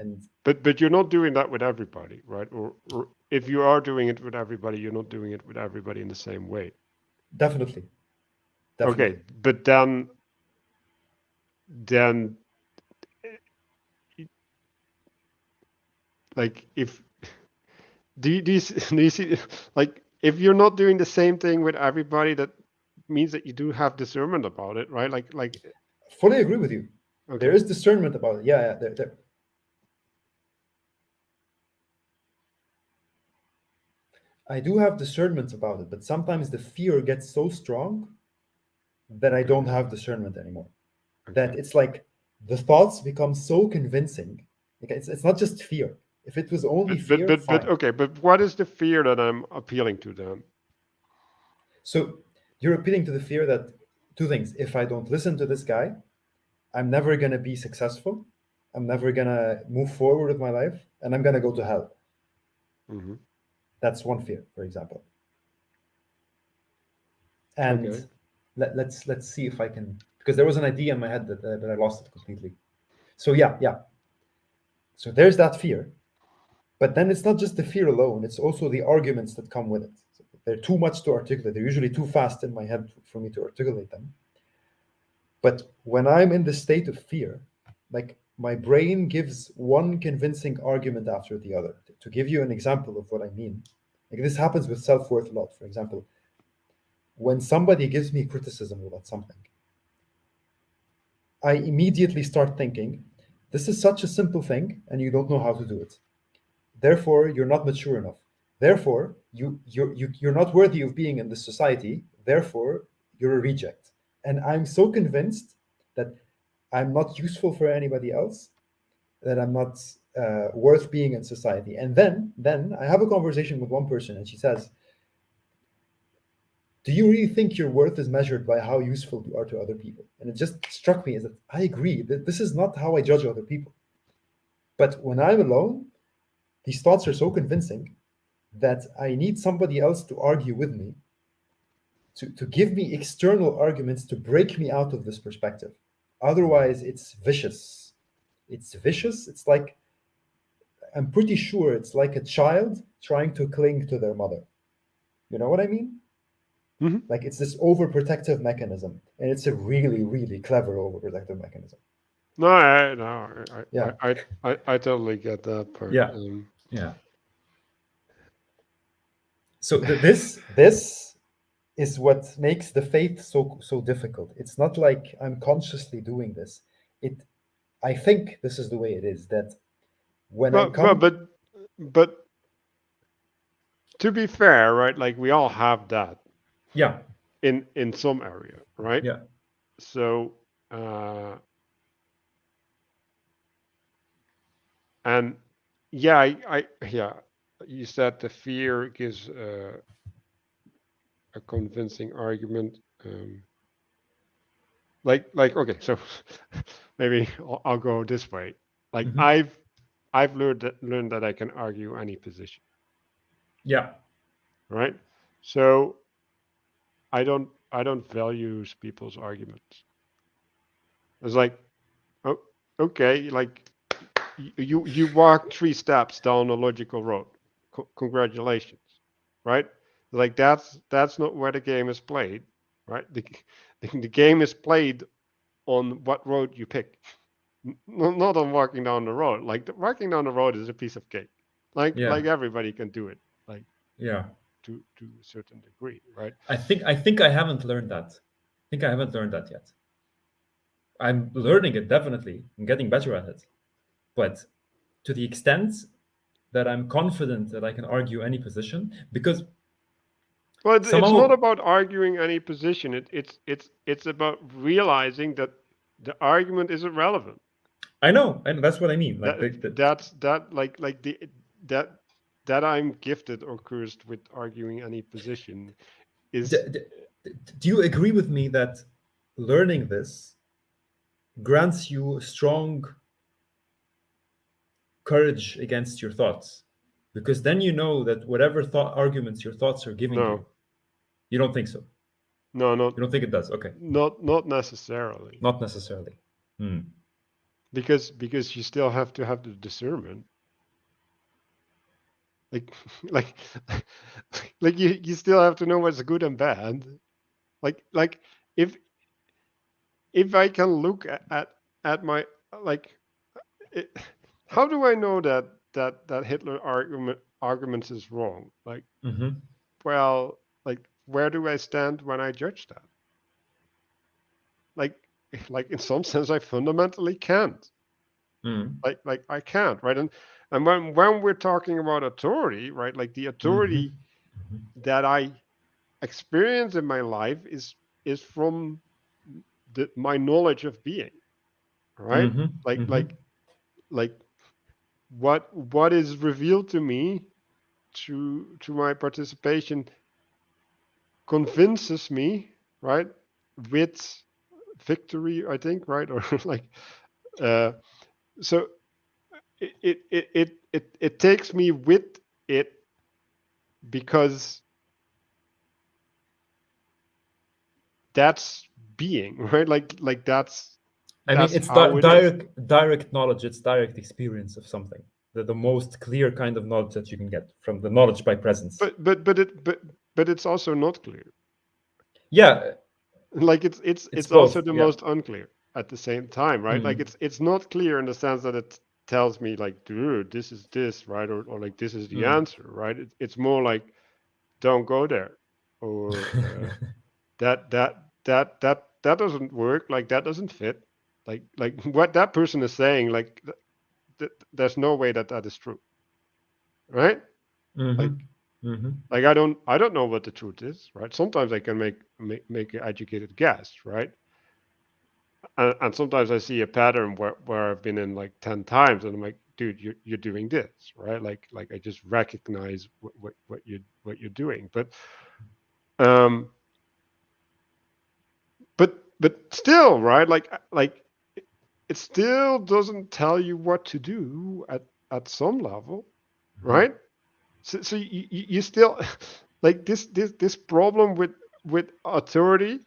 But you're not doing that with everybody, right? Or if you are doing it with everybody, you're not doing it with everybody in the same way. definitely, Okay, definitely. but then like if do you, do you see like if you're not doing the same thing with everybody, that means that you do have discernment about it, right? Like Fully agree with you. There okay. is discernment about it. Yeah, yeah. I do have discernment about it, but sometimes the fear gets so strong that I Okay. don't have discernment anymore. That Okay. it's like the thoughts become so convincing. Okay, it's not just fear. If it was only fear, But fine. okay, but what is the fear that I'm appealing to then? So you're appealing to the fear that two things. If I don't listen to this guy, I'm never going to be successful. I'm never going to move forward with my life, and I'm going to go to hell. Hmm. That's one fear, for example. And Okay. let's see if I can, because there was an idea in my head that I lost it completely. So yeah. So there's that fear, but then it's not just the fear alone. It's also the arguments that come with it. So they're too much to articulate. They're usually too fast in my head for me to articulate them. But when I'm in the state of fear, like my brain gives one convincing argument after the other. To give you an example of what I mean, like this happens with self-worth a lot. For example, when somebody gives me criticism about something, I immediately start thinking, this is such a simple thing and you don't know how to do it. Therefore, you're not mature enough. Therefore, you're not worthy of being in this society. Therefore, you're a reject. And I'm so convinced that I'm not useful for anybody else, that I'm not worth being in society. And then I have a conversation with one person, and she says, "Do you really think your worth is measured by how useful you are to other people?" And it just struck me as that I agree that this is not how I judge other people. But when I'm alone, these thoughts are so convincing that I need somebody else to argue with me, to give me external arguments to break me out of this perspective. Otherwise, it's vicious. It's vicious. It's like, I'm pretty sure it's like a child trying to cling to their mother. You know what I mean? Hmm. Like it's this overprotective mechanism, and it's a really, really clever overprotective mechanism. No, Yeah, I totally get that part. yeah, yeah. So this is what makes the faith so difficult. It's not like I'm consciously doing this. It I think this is the way it is, that when I But but come. but but to be fair, right? Like we all have that Yeah, in some area, right? yeah. So uh, and yeah, yeah. You said the fear gives a convincing argument. Like okay, so maybe I'll go this way. Like Hmm. I've learned that I can argue any position, Yeah. right? So I don't value people's arguments. It's like, oh, okay, like you walk 3 steps down a logical road. Congratulations, right? Like that's not where the game is played, right? The game is played on what road you pick, not on walking down the road. Like walking down the road is a piece of cake. Yeah. Like everybody can do it, like Yeah. to a certain degree, right? I think I haven't learned that. I think I haven't learned that yet. I'm learning it definitely. I'm getting better at it. But to the extent that I'm confident that I can argue any position, because Well, it's not somehow about arguing any position. It's about realizing that the argument isn't relevant. I know that's what I mean. Like That like the that that I'm gifted or cursed with arguing any position is the, do you agree with me that learning this grants you strong courage against your thoughts? Because then you know that whatever thought arguments your thoughts are giving no, you don't think so. no, not You don't think it does. Okay. not necessarily, Not necessarily. Hmm. because you still have to have the discernment. Like like like you still have to know what's good and bad. Like if if I can look at my like it, how do I know that Hitler arguments is wrong? Like, Mm-hmm. well, like where do I stand when I judge that? Like, like in some sense, I fundamentally can't. Mm. Like I can't, right? And when we're talking about authority, right? Like the Mm-hmm. authority that I experience in my life is from my knowledge of being, right? Mm-hmm. Like Mm-hmm. like like what is revealed to me to my participation convinces me, right, with victory, I think, right, or like uh, so it takes me with it because that's being right, like I mean, that's it's how it is. direct knowledge. It's direct experience of something. The most clear kind of knowledge that you can get from the knowledge by presence. But it's also not clear. Yeah, Like it's it's also both. the Yeah. most unclear at the same time, right? Like Mm. it's not clear in the sense that it tells me like, dude, this is this, right? Or like this is the Mm. answer, right? It's more like don't go there, or that doesn't work, like that doesn't fit, like what that person is saying, like there's no way that that is true, right? Mm-hmm. Like Mm-hmm. I don't know what the truth is, right? Sometimes I can make an educated guess, right? And sometimes I see a pattern where I've been in like 10 times and I'm like, dude, you're doing this, right? Like I just recognize what you're doing. Um but still, right? Like it still doesn't tell you what to do at some level, right? So you still like this problem with authority,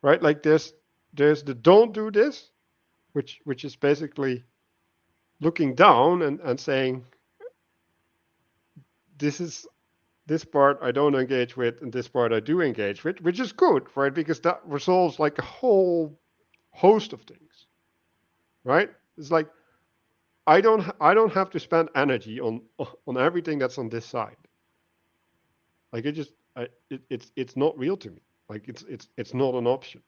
right? Like there's the don't do this, which is basically looking down and saying this is this part I don't engage with and this part I do engage with, which is good, right? Because that resolves like a whole host of things, right? It's like I don't have to spend energy on everything that's on this side. Like it's not real to me. Like it's not an option.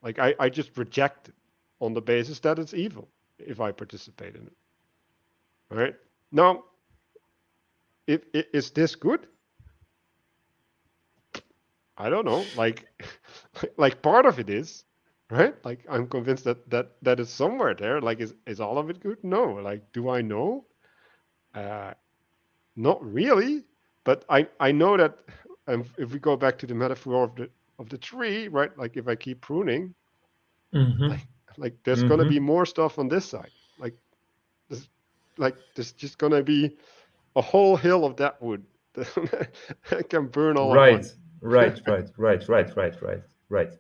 Like I just reject it on the basis that it's evil if I participate in it. All right. Now, if is this good? I don't know. Like like part of it is, right? Like I'm convinced that is somewhere there. Like is all of it good? No. Like do I know? Uh, Not really. But I know that if we go back to the metaphor of the tree, right? Like if I keep pruning, Mm-hmm. like there's gonna Mm-hmm. be more stuff on this side. There's there's just gonna be a whole hill of that wood that can burn all at Right, once. right, right, right, right, right, right, right.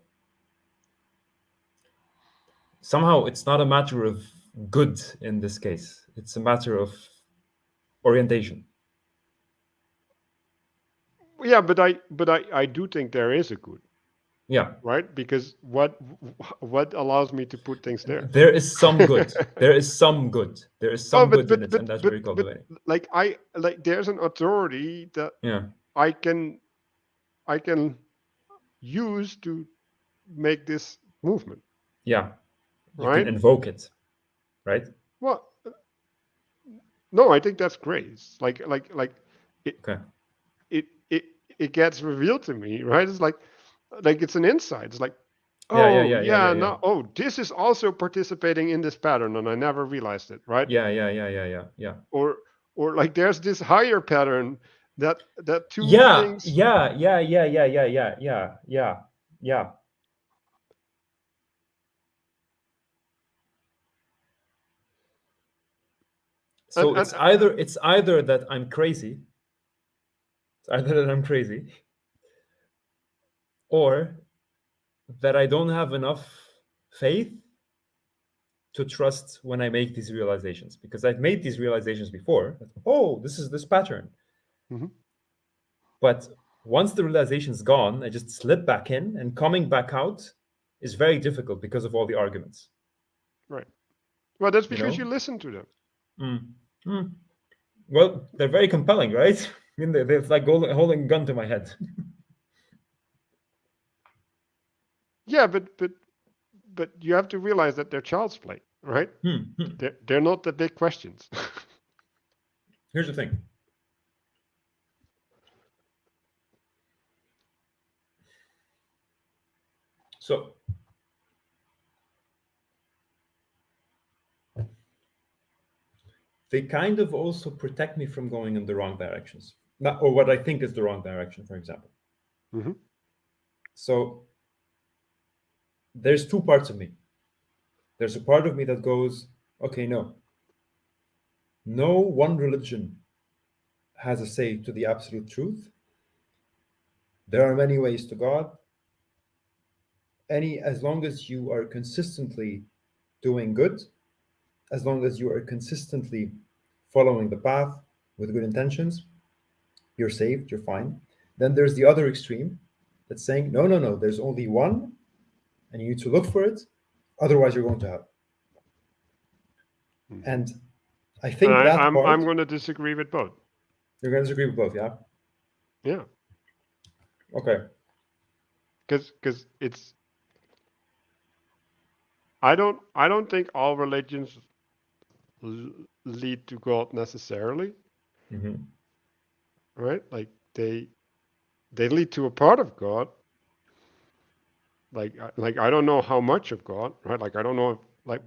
Somehow it's not a matter of good in this case. It's a matter of orientation. Yeah, but I do think there is a good, Yeah. right? Because what allows me to put things there? There is some good. There is some good. There is Oh, some good in it, and that's where you but cultivate. like there's an authority that Yeah. I can I can use to make this movement, Yeah. You can right? invoke it, right? Well, no, I think that's great. It's it Okay. it it it gets revealed to me, right? It's like it's an insight. It's like, Yeah, yeah, oh yeah, yeah, yeah, yeah, yeah. no, oh, this is also participating in this pattern, and I never realized it, right? Yeah, yeah, yeah, yeah, yeah, yeah. Or like there's this higher pattern that two Yeah, things. yeah, yeah, yeah, yeah, yeah, yeah, yeah, yeah, yeah. So And it's either that I'm crazy, it's either that I'm crazy, or that I don't have enough faith to trust when I make these realizations. Because I've made these realizations before. Oh, this is this pattern. Mhm, But once the realization's gone, I just slip back in, and coming back out is very difficult because of all the arguments. right. Well, that's You because you know? listen to them. Mm. Mm. Well, they're very compelling, right? I mean, they're like holding a gun to my head. Yeah, but you have to realize that they're child's play, right? Hmm. They're not the big questions. Here's the thing. So they kind of also protect me from going in the wrong directions, not, or what I think is the wrong direction, for example. Hmm. So there's two parts of me. There's a part of me that goes, okay, no one religion has a say to the absolute truth. There are many ways to God. As long as you are consistently doing good, as long as you are consistently following the path with good intentions, you're saved, you're fine. Then there's the other extreme that's saying, no, there's only one, and you need to look for it, otherwise you're going to hell. Hmm. And I And think that I'm part, going to disagree with both. you're going to disagree with both, yeah? Yeah, Okay. because it's I don't think all religions lead to God necessarily, Mm-hmm. right? Like they lead to a part of God. Like I don't know how much of God, right? Like I don't know if, like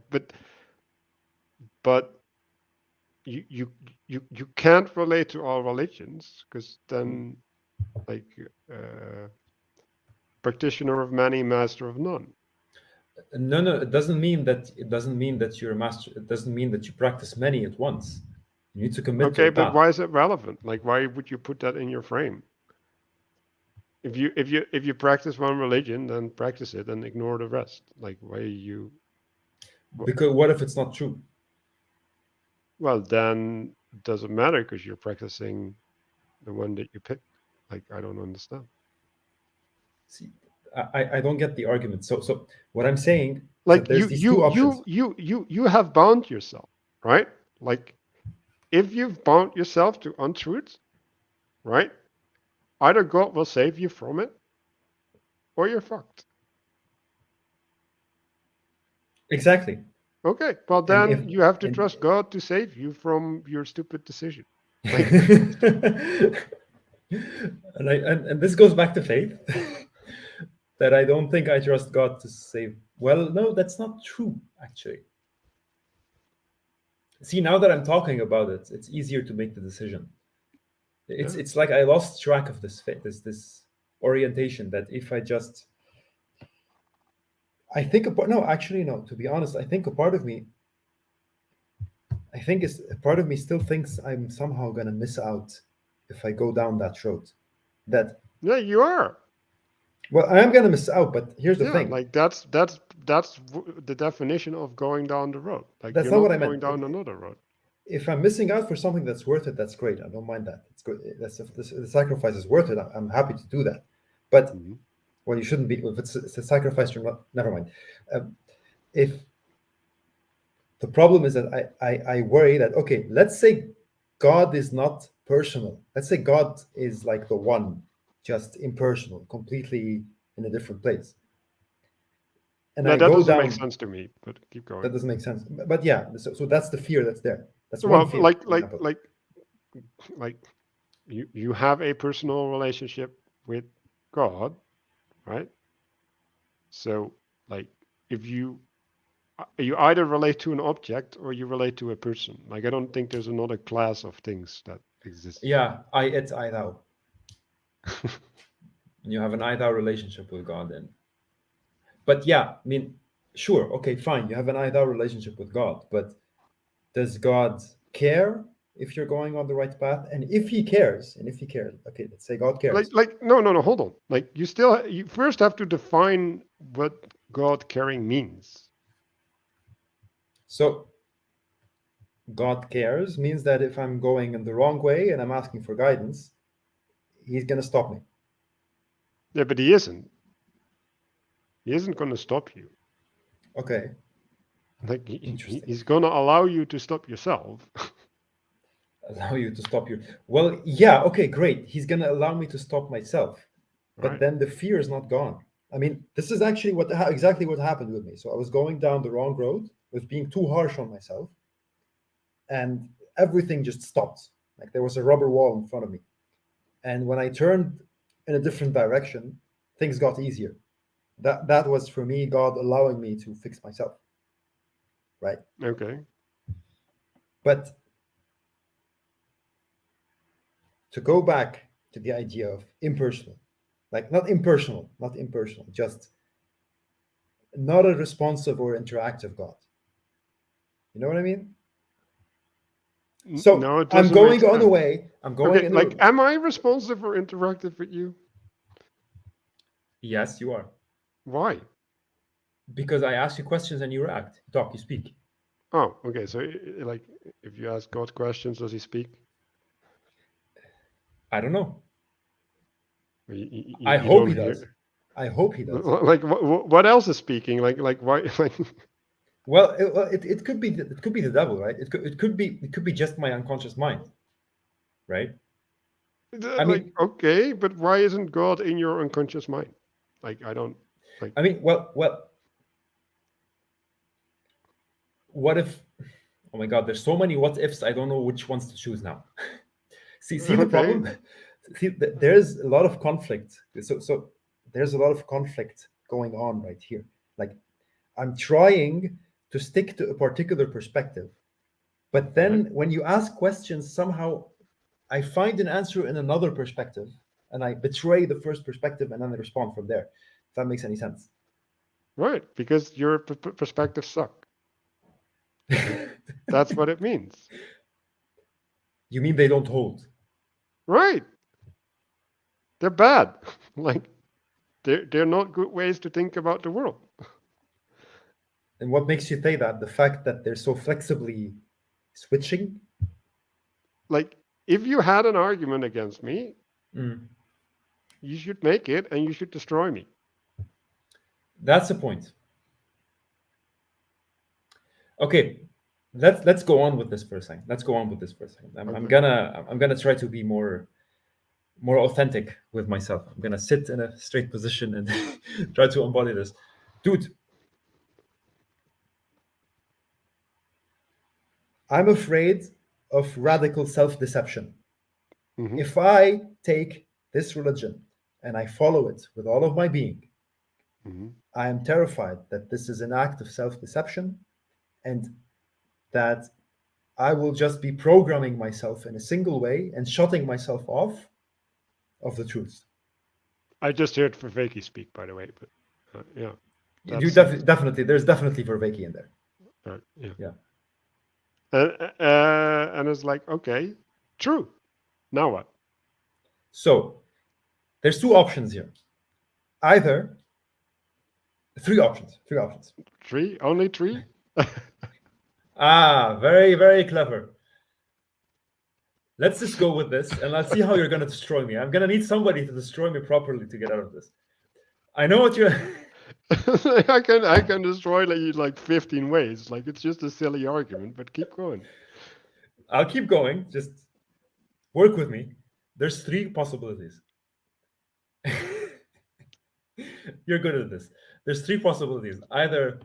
but you you you can't relate to all religions because then like uh, practitioner of many, master of none. No, it doesn't mean that you're a master. It doesn't mean that you practice many at once. You need to commit to Okay, a but path. why is it relevant? Like why would you put that in your frame? If you practice one religion, then practice it and ignore the rest. Like why you Because what if it's not true? well then it doesn't matter because you're practicing the one that you picked. Like I don't understand. See, I don't get the argument. So what I'm saying is that Like there's these two options. you have bound yourself, right? Like if you've bound yourself to untruth, right? Either God will save you from it, or you're fucked. Exactly. Okay, well And if then you have to and trust God to save you from your stupid decision. Like, and this goes back to faith. That I don't think I trust God to save. Well, no, that's not true, actually. See, now that I'm talking about it, it's easier to make the decision. It's yeah. it's like I lost track of this this orientation that if I just I think no, actually no, to be honest, I think a part of me I think it's a part of me still thinks I'm somehow gonna miss out if I go down that road. That Yeah, you are. well, I am gonna miss out, but here's the Yeah, thing. like the definition of going down the road. Like That's you're not what not I going meant. down another road. If I'm missing out for something that's worth it, that's great. I don't mind that. It's good. The sacrifice is worth it. I'm happy to do that. But Mhm. well, you shouldn't be. If it's a sacrifice, you're not. Never mind. If the problem is that I worry that okay, let's say God is not personal. Let's say God is like the one, just impersonal, completely in a different place, and Yeah, I that go doesn't make down. sense to me. But keep going. That doesn't make sense. But yeah, so that's the fear that's there. That's one Well, fear, for example. like you have a personal relationship with God, right? So like if you either relate to an object or you relate to a person. Like I don't think there's another class of things that exists. Yeah, it's I thou. You have an I thou relationship with God then. But yeah, I mean, sure, okay, fine. You have an I thou relationship with God, but does God care if you're going on the right path? And if he cares, okay, let's say God cares. No, hold on. Like you first have to define what God caring means. So God cares means that if I'm going in the wrong way and I'm asking for guidance, he's gonna stop me. Yeah, but he isn't. He isn't going to stop you. Okay, Like interesting. he's going to allow you to stop yourself. Allow you to stop you. Well, yeah, okay, great. He's gonna allow me to stop myself. But Right. then the fear is not gone. I mean, this is actually exactly what happened with me. So I was going down the wrong road, was being too harsh on myself, and everything just stopped. Like there was a rubber wall in front of me. And when I turned in a different direction, things got easier. That was for me God allowing me to fix myself, right? Okay. But to go back to the idea of impersonal, like not impersonal, just not a responsive or interactive God. You know what I mean? So No, it I'm doesn't make going on a sense. way. I'm going Okay, in a. like am I responsive or interactive with you? Yes, you are. Why? Because I ask you questions and you react. You talk, you speak. Oh, okay. So like if you ask God questions, does he speak? I don't know. I You hope don't he does. hear. I hope he does. Like what else is speaking? Like why? Like Well, it could be the devil, right? It could be just my unconscious mind, right? I like mean, okay, but why isn't God in your unconscious mind? Like I don't like. well, what if? Oh my God, there's so many what ifs. I don't know which ones to choose now. See the Okay, problem. See, there's a lot of conflict. So there's a lot of conflict going on right here. Like I'm trying to stick to a particular perspective, but right, then when you ask questions, somehow I find an answer in another perspective, and I betray the first perspective, and then I respond from there. If that makes any sense. right. Because your perspectives suck. Like that's what it means. You mean they don't hold? Right. They're bad. Like they're not good ways to think about the world. And what makes you say that? The fact that they're so flexibly switching? Like if you had an argument against me, Mm. you should make it and you should destroy me. That's the point. Okay, let's go on with this for a second. Let's go on with this for a second. I'm Okay. gonna try to be more more authentic with myself. I'm gonna sit in a straight position and try to embody this. Dude, I'm afraid of radical self-deception. Mhm. If I take this religion and I follow it with all of my being, Mhm. I am terrified that this is an act of self-deception and that I will just be programming myself in a single way and shutting myself off of the truth. I just heard Vervaeke speak, by the way, but yeah, You that's it. definitely, there's definitely Vervaeke in there. Yeah. Yeah. And it's like, okay, true. Now what? So there's two options here. Either three options. Three? Only three? Ah, very, very clever. Let's just go with this and let's see how you're going to destroy me. I'm going to need somebody to destroy me properly to get out of this. I know what you're. I can destroy you like 15 ways. Like it's just a silly argument, but keep going. I'll keep going. Just work with me. There's three possibilities. You're good at this. There's three possibilities. Either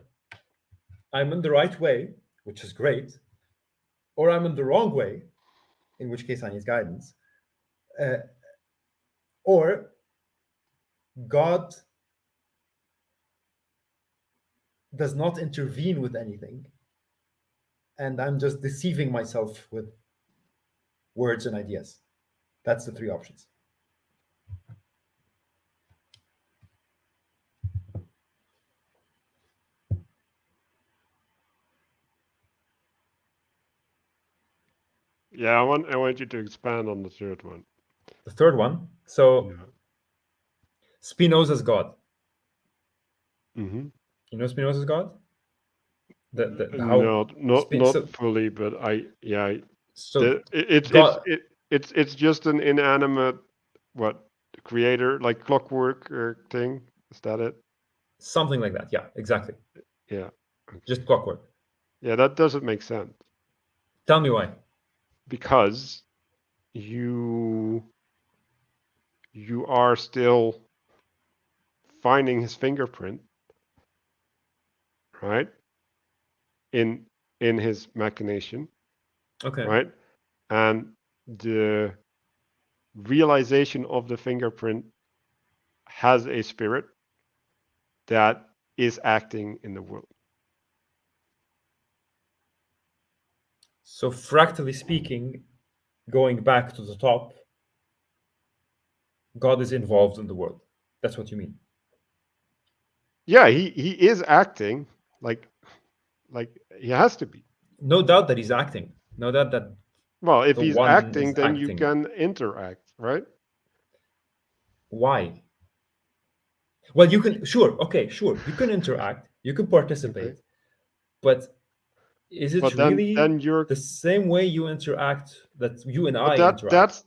I'm in the right way, which is great, or I'm in the wrong way, in which case I need guidance, or God does not intervene with anything, and I'm just deceiving myself with words and ideas. That's the three options. Yeah, I want you to expand on the third one. The third one. So Yeah. Spinoza's God. Mm-hmm. You know Spinoza's God? No, not So fully, but so it's God, it's just an inanimate what creator like clockwork thing. Is that it? something like that. Yeah, exactly. Yeah. Just Okay. clockwork. Yeah, that doesn't make sense Tell me why. because you are still finding his fingerprint, right? In his machination, Okay. right? And the realization of the fingerprint has a spirit that is acting in the world. So fractally speaking, going back to the top, God is involved in the world. That's what you mean. Yeah, he is acting like he has to be. No doubt that he's acting. No doubt that Well, if the he's one acting, is then you acting. can interact, right? Why? Well, you can, sure, okay, sure. You can interact, you can participate, Okay. but is it But really then you're the same way you interact that you and but I interact?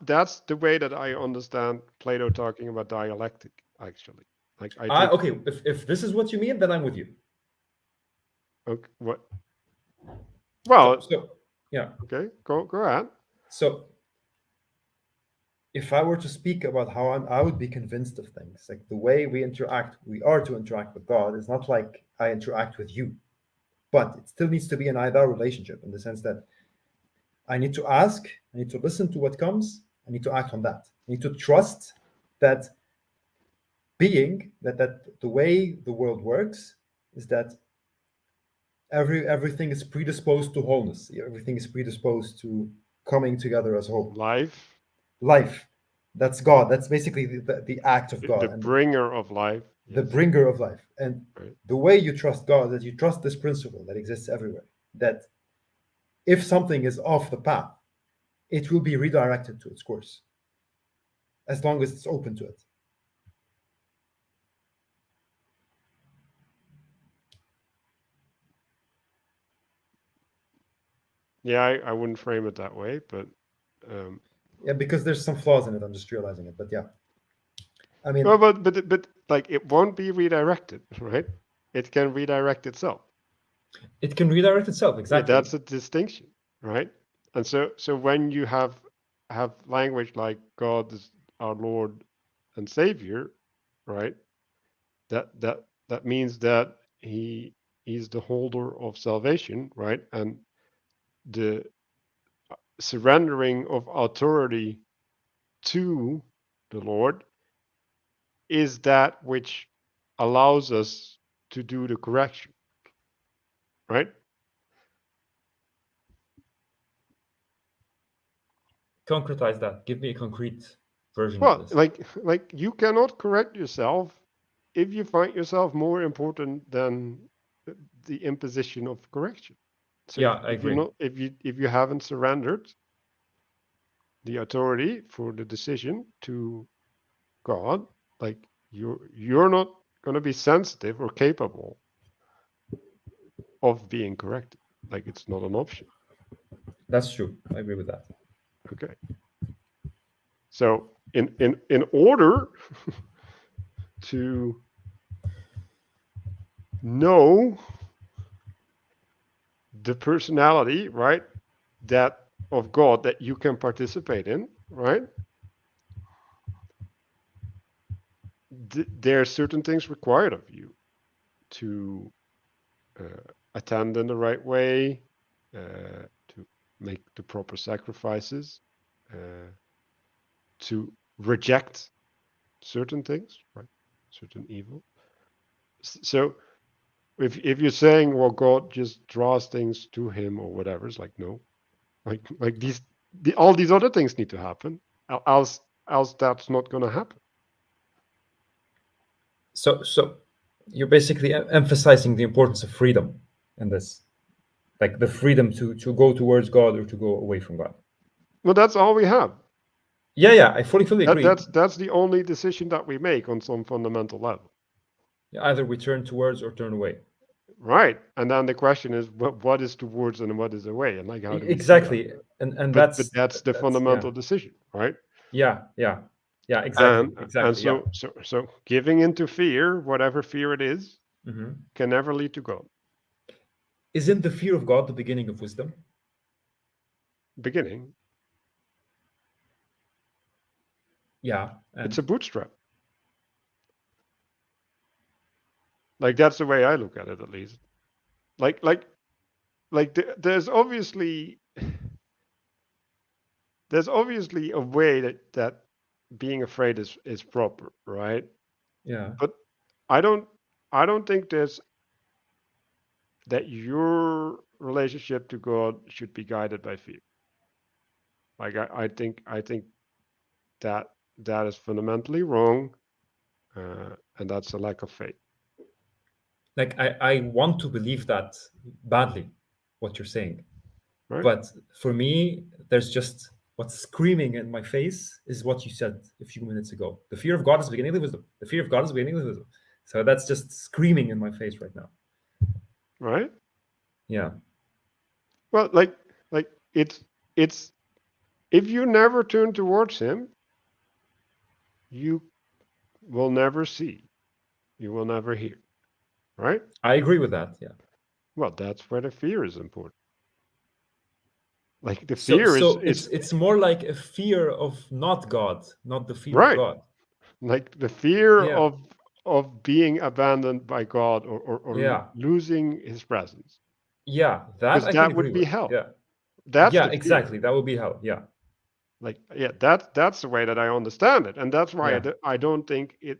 that's the way that I understand Plato talking about dialectic actually. Like I think Okay, if this is what you mean, then I'm with you. okay, what So, well, so yeah. okay, go ahead. So if I were to speak about how I would be convinced of things, like the way we are to interact with God is not like I interact with you, but it still needs to be an either relationship in the sense that I need to ask, I need to listen to what comes, I need to act on that. I need to trust that that the way the world works is that everything is predisposed to wholeness. Everything is predisposed to coming together as a whole. Life, Life, that's God. That's basically the act of the God and bringer of life. the Yes, bringer of life. And right. the way you trust God, that you trust this principle that exists everywhere, that if something is off the path, it will be redirected to its course as long as it's open to it. Yeah, I wouldn't frame it that way, but um, Yeah, because there's some flaws in it. I'm just realizing it. But yeah, I mean, well, but like it won't be redirected, right? It can redirect itself. it can redirect itself. Yeah, Exactly. that's a distinction, right? And so when you have have language like God is our Lord and Savior, right? That means that he's the holder of salvation, right? And the surrendering of authority to the Lord is that which allows us to do the correction, right? Concretize that. Give me a concrete version of Well, this. like you cannot correct yourself if you find yourself more important than the imposition of correction. So Yeah, I if you're agree. not if you haven't surrendered the authority for the decision to God, like you're not going to be sensitive or capable of being corrected. Like it's not an option. That's true. I agree with that. Okay. So in order to know the personality, right, that of God that you can participate in, right? There are certain things required of you to attend in the right way, to make the proper sacrifices, uh, to reject certain things, right? Certain evil. So if you're saying, well, God just draws things to him or whatever, it's like no, like all these other things need to happen, else that's not going to happen. So you're basically emphasizing the importance of freedom in this, like the freedom to go towards God or to go away from God. Well, that's all we have. Yeah, I fully That, agree. that's the only decision that we make on some fundamental level, Either we turn towards or turn away. right? And then the question is, what is towards and what is away, and like how do we do that? Exactly, and But that's the that's yeah, fundamental decision, right? yeah, exactly, And exactly, yeah. so giving into fear, whatever fear it is, Hmm. can never lead to God. Isn't the fear of God the beginning of wisdom? Beginning, Yeah, it's and a bootstrap. Like that's the way I look at it, at least. Like like there's obviously a way that being afraid is proper, right? yeah, But I don't I don't think there's that your relationship to God should be guided by fear. Like I think that that is fundamentally wrong, and that's a lack of faith, like I want to believe that badly, what you're saying, right? but for me, there's just what's screaming in my face is what you said a few minutes ago. The fear of God is the beginning of wisdom. The fear of God is the beginning of wisdom. So that's just screaming in my face right now. Right? Yeah. Well, like it's if you never turn towards Him, you will never see, you will never hear, right? I agree with that. Yeah. Well, that's where the fear is important. Like the So fear is so is it's more like a fear of not God, not the fear of right. God. Like the fear Yeah. of being abandoned by God, or Yeah. losing His presence, Yeah. That because I can that agree would be with. hell. Yeah. That's Yeah, the fear. exactly. That would be hell. Yeah. Like yeah, that's the way that I understand it, and that's why Yeah. I don't think it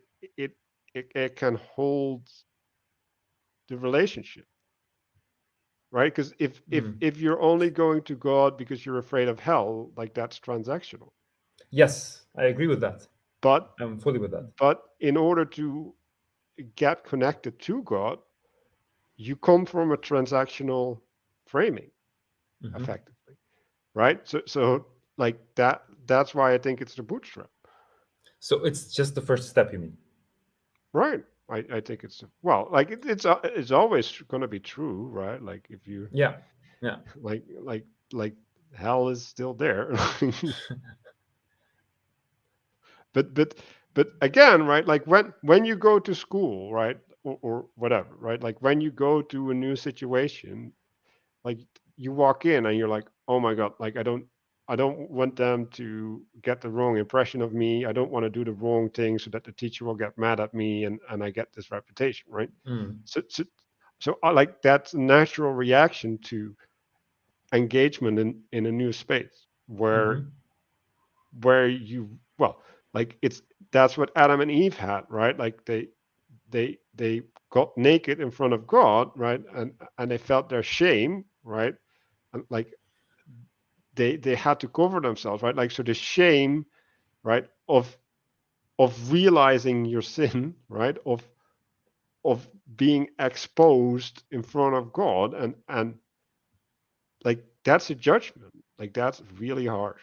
it can hold the relationship, right? Because Mm. if you're only going to God because you're afraid of hell, like that's transactional. Yes, I agree with that. But I'm fully with that. in order to get connected to God, you come from a transactional framing, Hmm. effectively, right? So like that's why I think it's the bootstrap, So it's just the first step, you mean? right? I think it's well, like it's always going to be true, right? Like if you Yeah. Yeah. like hell is still there. but but but again, right, like when you go to school, right, or whatever, right, like when you go to a new situation, like you walk in and you're like, oh my god, like I don't want them to get the wrong impression of me. I don't want to do the wrong thing so that the teacher will get mad at me and I get this reputation, right? Mm. So I like that's a natural reaction to engagement in a new space Mm-hmm. where you well like it's that's what Adam and Eve had, right? Like they got naked in front of God, right? And they felt their shame, right? And like they had to cover themselves, right? Like so the shame, right, of realizing your sin, right? Of being exposed in front of God and like that's a judgment. Like that's really harsh,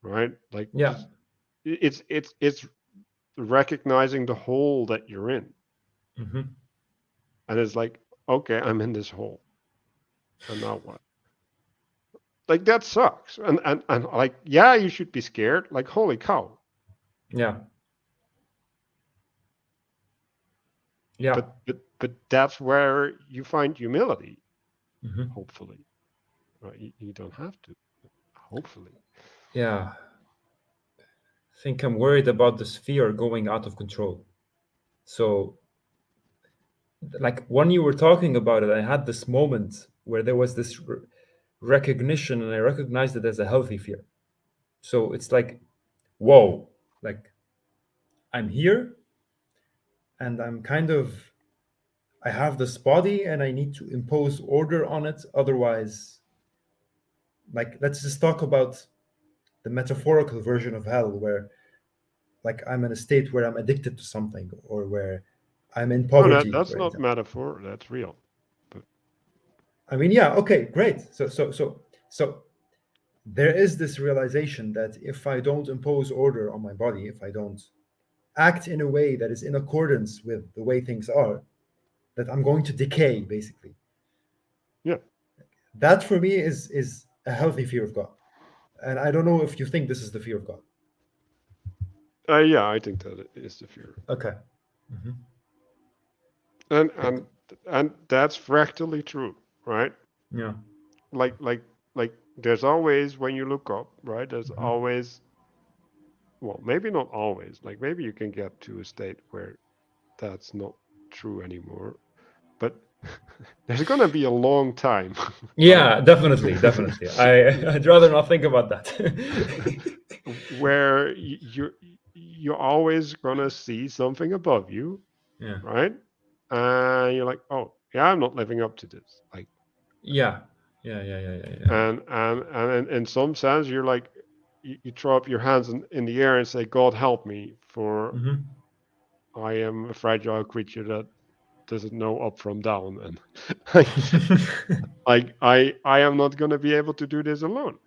right? Like Yeah. just it's recognizing the hole that you're in. Mm-hmm. And it's like, okay, I'm in this hole. And now what? Like that sucks. And like, yeah, you should be scared. Like, holy cow. Yeah. Yeah. But that's where you find humility, Mm-hmm. hopefully. Right? You don't have to, hopefully. Yeah. I think I'm worried about this fear going out of control. So, like when you were talking about it, I had this moment where there was this recognition, and I recognized it as a healthy fear. So it's like, whoa, like I'm here, and I'm kind of, I have this body, and I need to impose order on it. Otherwise, like, let's just talk about the metaphorical version of hell, where like I'm in a state where I'm addicted to something, or where I'm in No, poverty, that's for not example. metaphor. That's real. But I mean, yeah, okay, great. So there is this realization that if I don't impose order on my body, if I don't act in a way that is in accordance with the way things are, that I'm going to decay, basically. yeah. That for me is a healthy fear of God. And I don't know if you think this is the fear of God. Yeah, I think that is the fear. Okay. Mm-hmm. And Okay. and and that's fractally true, right? Yeah. Like like like there's always when you look up, right? There's Mm-hmm. always well, maybe not always. Like maybe you can get to a state where that's not true anymore. But there's gonna be a long time, right? Yeah, definitely, definitely. I'd rather not think about that. Where you're always gonna see something above you, Yeah. right? And you're like, oh yeah, I'm not living up to this. Like, Yeah. Yeah. Yeah. Yeah. Yeah. Yeah. and in some sense, you're like, you throw up your hands in the air and say, God help me, for Mm-hmm. I am a fragile creature that doesn't know up from down, and like, I am not gonna be able to do this alone.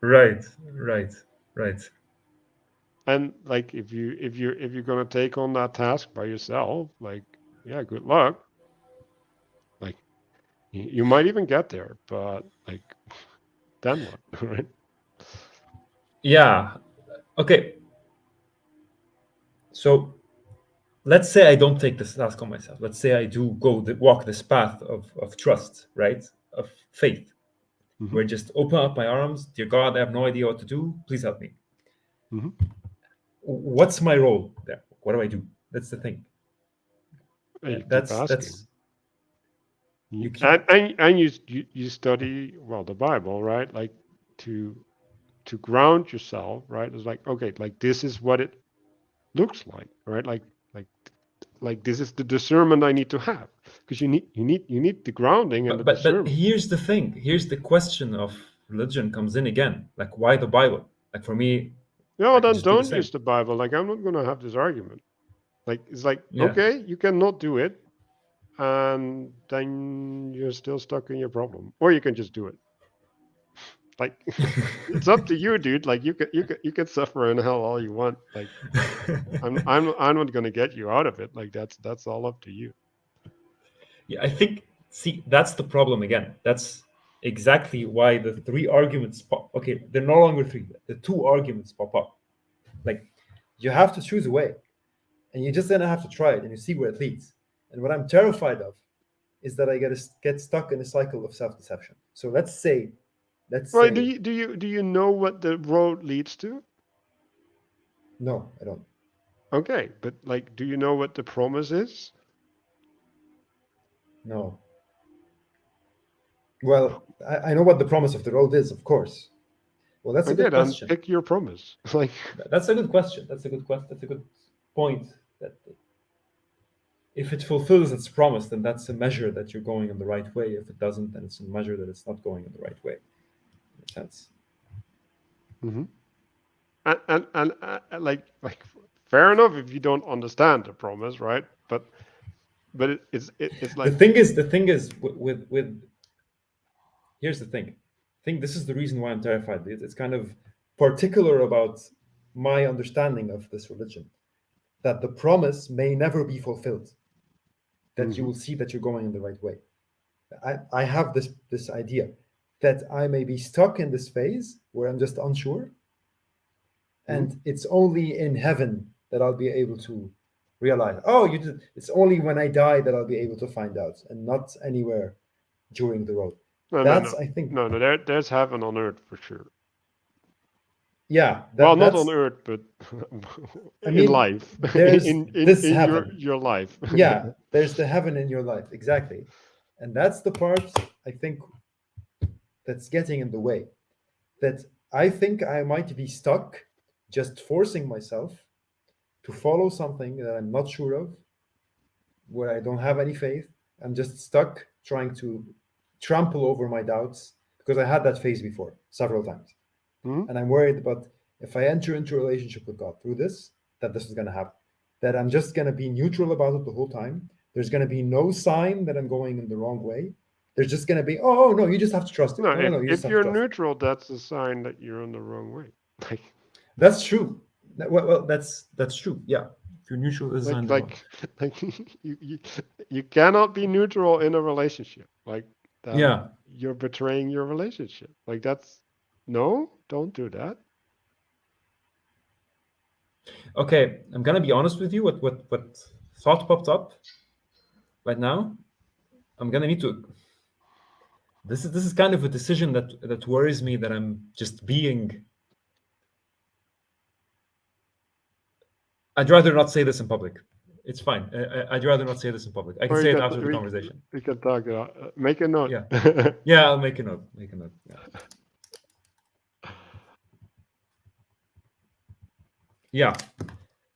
Right. Right. Right. And like if you're gonna take on that task by yourself, like yeah, good luck. Like you might even get there, but like then what, right? Yeah. Okay. So let's say I don't take this task on myself. Let's say I do walk this path of trust, right? Of faith, Hmm. where I just open up my arms, dear God, I have no idea what to do. Please help me. Hmm. What's my role there? What do I do? That's the thing. You keep That's asking. you keep. And you study well the Bible, right? Like to to ground yourself, right? It's like okay, like this is what it looks like, like like this is the discernment I need to have because you need the grounding and the But discernment. here's the thing. Here's the question of religion comes in again. Like, why the Bible? Like for me, No, I can then just do the don't same. use the Bible. Like I'm not gonna have this argument. Like it's like Yeah. okay, you cannot do it, and then you're still stuck in your problem, or you can just do it. Like it's up to you, dude. Like you can suffer in hell all you want. Like I'm not gonna get you out of it. Like that's all up to you. Yeah, I think, see, that's the problem again. That's exactly why the three arguments pop. Okay, they're no longer three. The two arguments pop up. Like, you have to choose a way, and you just then have to try it, and you see where it leads. And what I'm terrified of is that I get stuck in a cycle of self-deception. So let's say let's Right? say, Do you know what the road leads to? no, I don't. Okay, but like, do you know what the promise is? No. Well, I know what the promise of the road is, of course. Well, that's a Okay, good then question. pick your promise. Like, That's a good question. That's a good question. That's a good point. That if it fulfills its promise, then that's a measure that you're going in the right way. If it doesn't, then it's a measure that it's not going in the right way. In a sense. mhm. Like, fair enough if you don't understand the promise, right? But it's The like, thing is, with here's the thing. I think this is the reason why I'm terrified. It's kind of particular about my understanding of this religion, that the promise may never be fulfilled, that you mhm, will see that you're going in the right way. I have this idea that I may be stuck in this phase where I'm just unsure, mhm. and it's only in heaven that I'll be able to realize, oh, you did. It's only when I die that I'll be able to find out, and not anywhere during the road. No, no, That's, no, I think, no, no. There's heaven on earth for sure. yeah, Well, not on that's. earth, but I in mean, life, there's this in heaven. your life. Yeah, there's the heaven in your life, exactly, and that's the part I think that's getting in the way. That I think I might be stuck, just forcing myself to follow something that I'm not sure of, where I don't have any faith. I'm just stuck trying to trample over my doubts because I had that phase before several times. Mhm. And I'm worried about if I enter into a relationship with God through this, that this is going to happen. That I'm just going to be neutral about it the whole time. There's going to be no sign that I'm going in the wrong way. There's just going to be, oh, no, you just have to trust it. No, No, no, no, you just if have to you're trust it. neutral, that's a sign that you're on the wrong way. Like, That's true. Well, that's true. Yeah. If you're neutral, this is like, on the wrong. like, like you cannot be neutral in a relationship. Like, then Yeah. you're betraying your relationship. Like, that's no, don't do that. Okay. I'm gonna be honest with you. What thought popped up right now? I'm gonna need to. This is kind of a decision that worries me, that I'm just being. I'd rather not say this in public. It's fine. I'd rather not say this in public. I can Or say it after the conversation. we can talk. Make a note. Yeah. Yeah, I'll make a note. Make a note. Yeah. Yeah.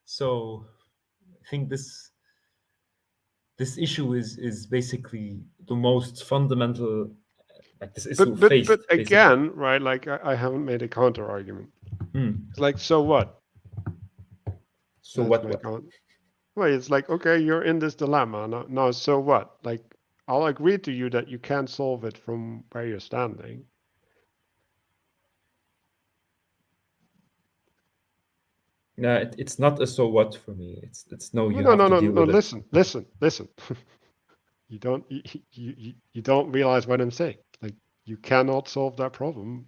So I think this issue is basically the most fundamental, like this issue faced But basically. again, right? Like, I haven't made a counter argument. Hmm. It's like, so what? So That's what my what? counter. Well, it's like, okay, you're in this dilemma. No, so what? Like, I'll agree to you that you can't solve it from where you're standing. No, it's not a so what for me. It's no, you No, have no, to no, deal no. with it. Listen. You don't realize what I'm saying. Like, you cannot solve that problem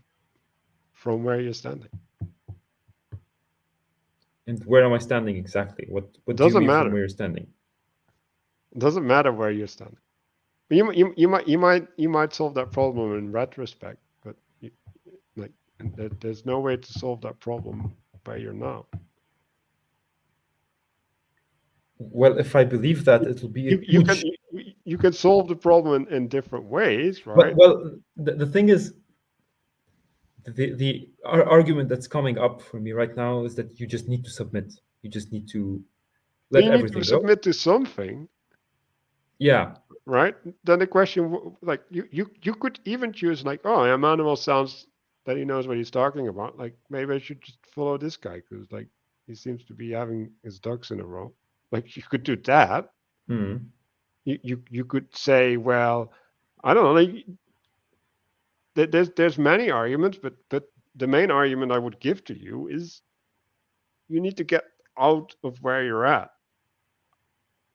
from where you're standing. And where am I standing exactly? It What do you doesn't mean from matter. where you're standing? It doesn't matter where you're standing. You might solve that problem in retrospect, but like, there's no way to solve that problem where you're now. Well, if I believe that, it'll be a You can huge. you can solve the problem in different ways, Well, right? well, the thing is, the argument that's coming up for me right now is that you just need to submit. You just need to let You need to everything go. submit to something, Yeah. right? Then the question, like, you could even choose, like, oh, Emmanuel sounds that he knows what he's talking about. Like, maybe I should just follow this guy because, like, he seems to be having his ducks in a row. Like, you could do that. Hmm. You could say, well, I don't know. Like, there's many arguments, but the main argument I would give to you is you need to get out of where you're at.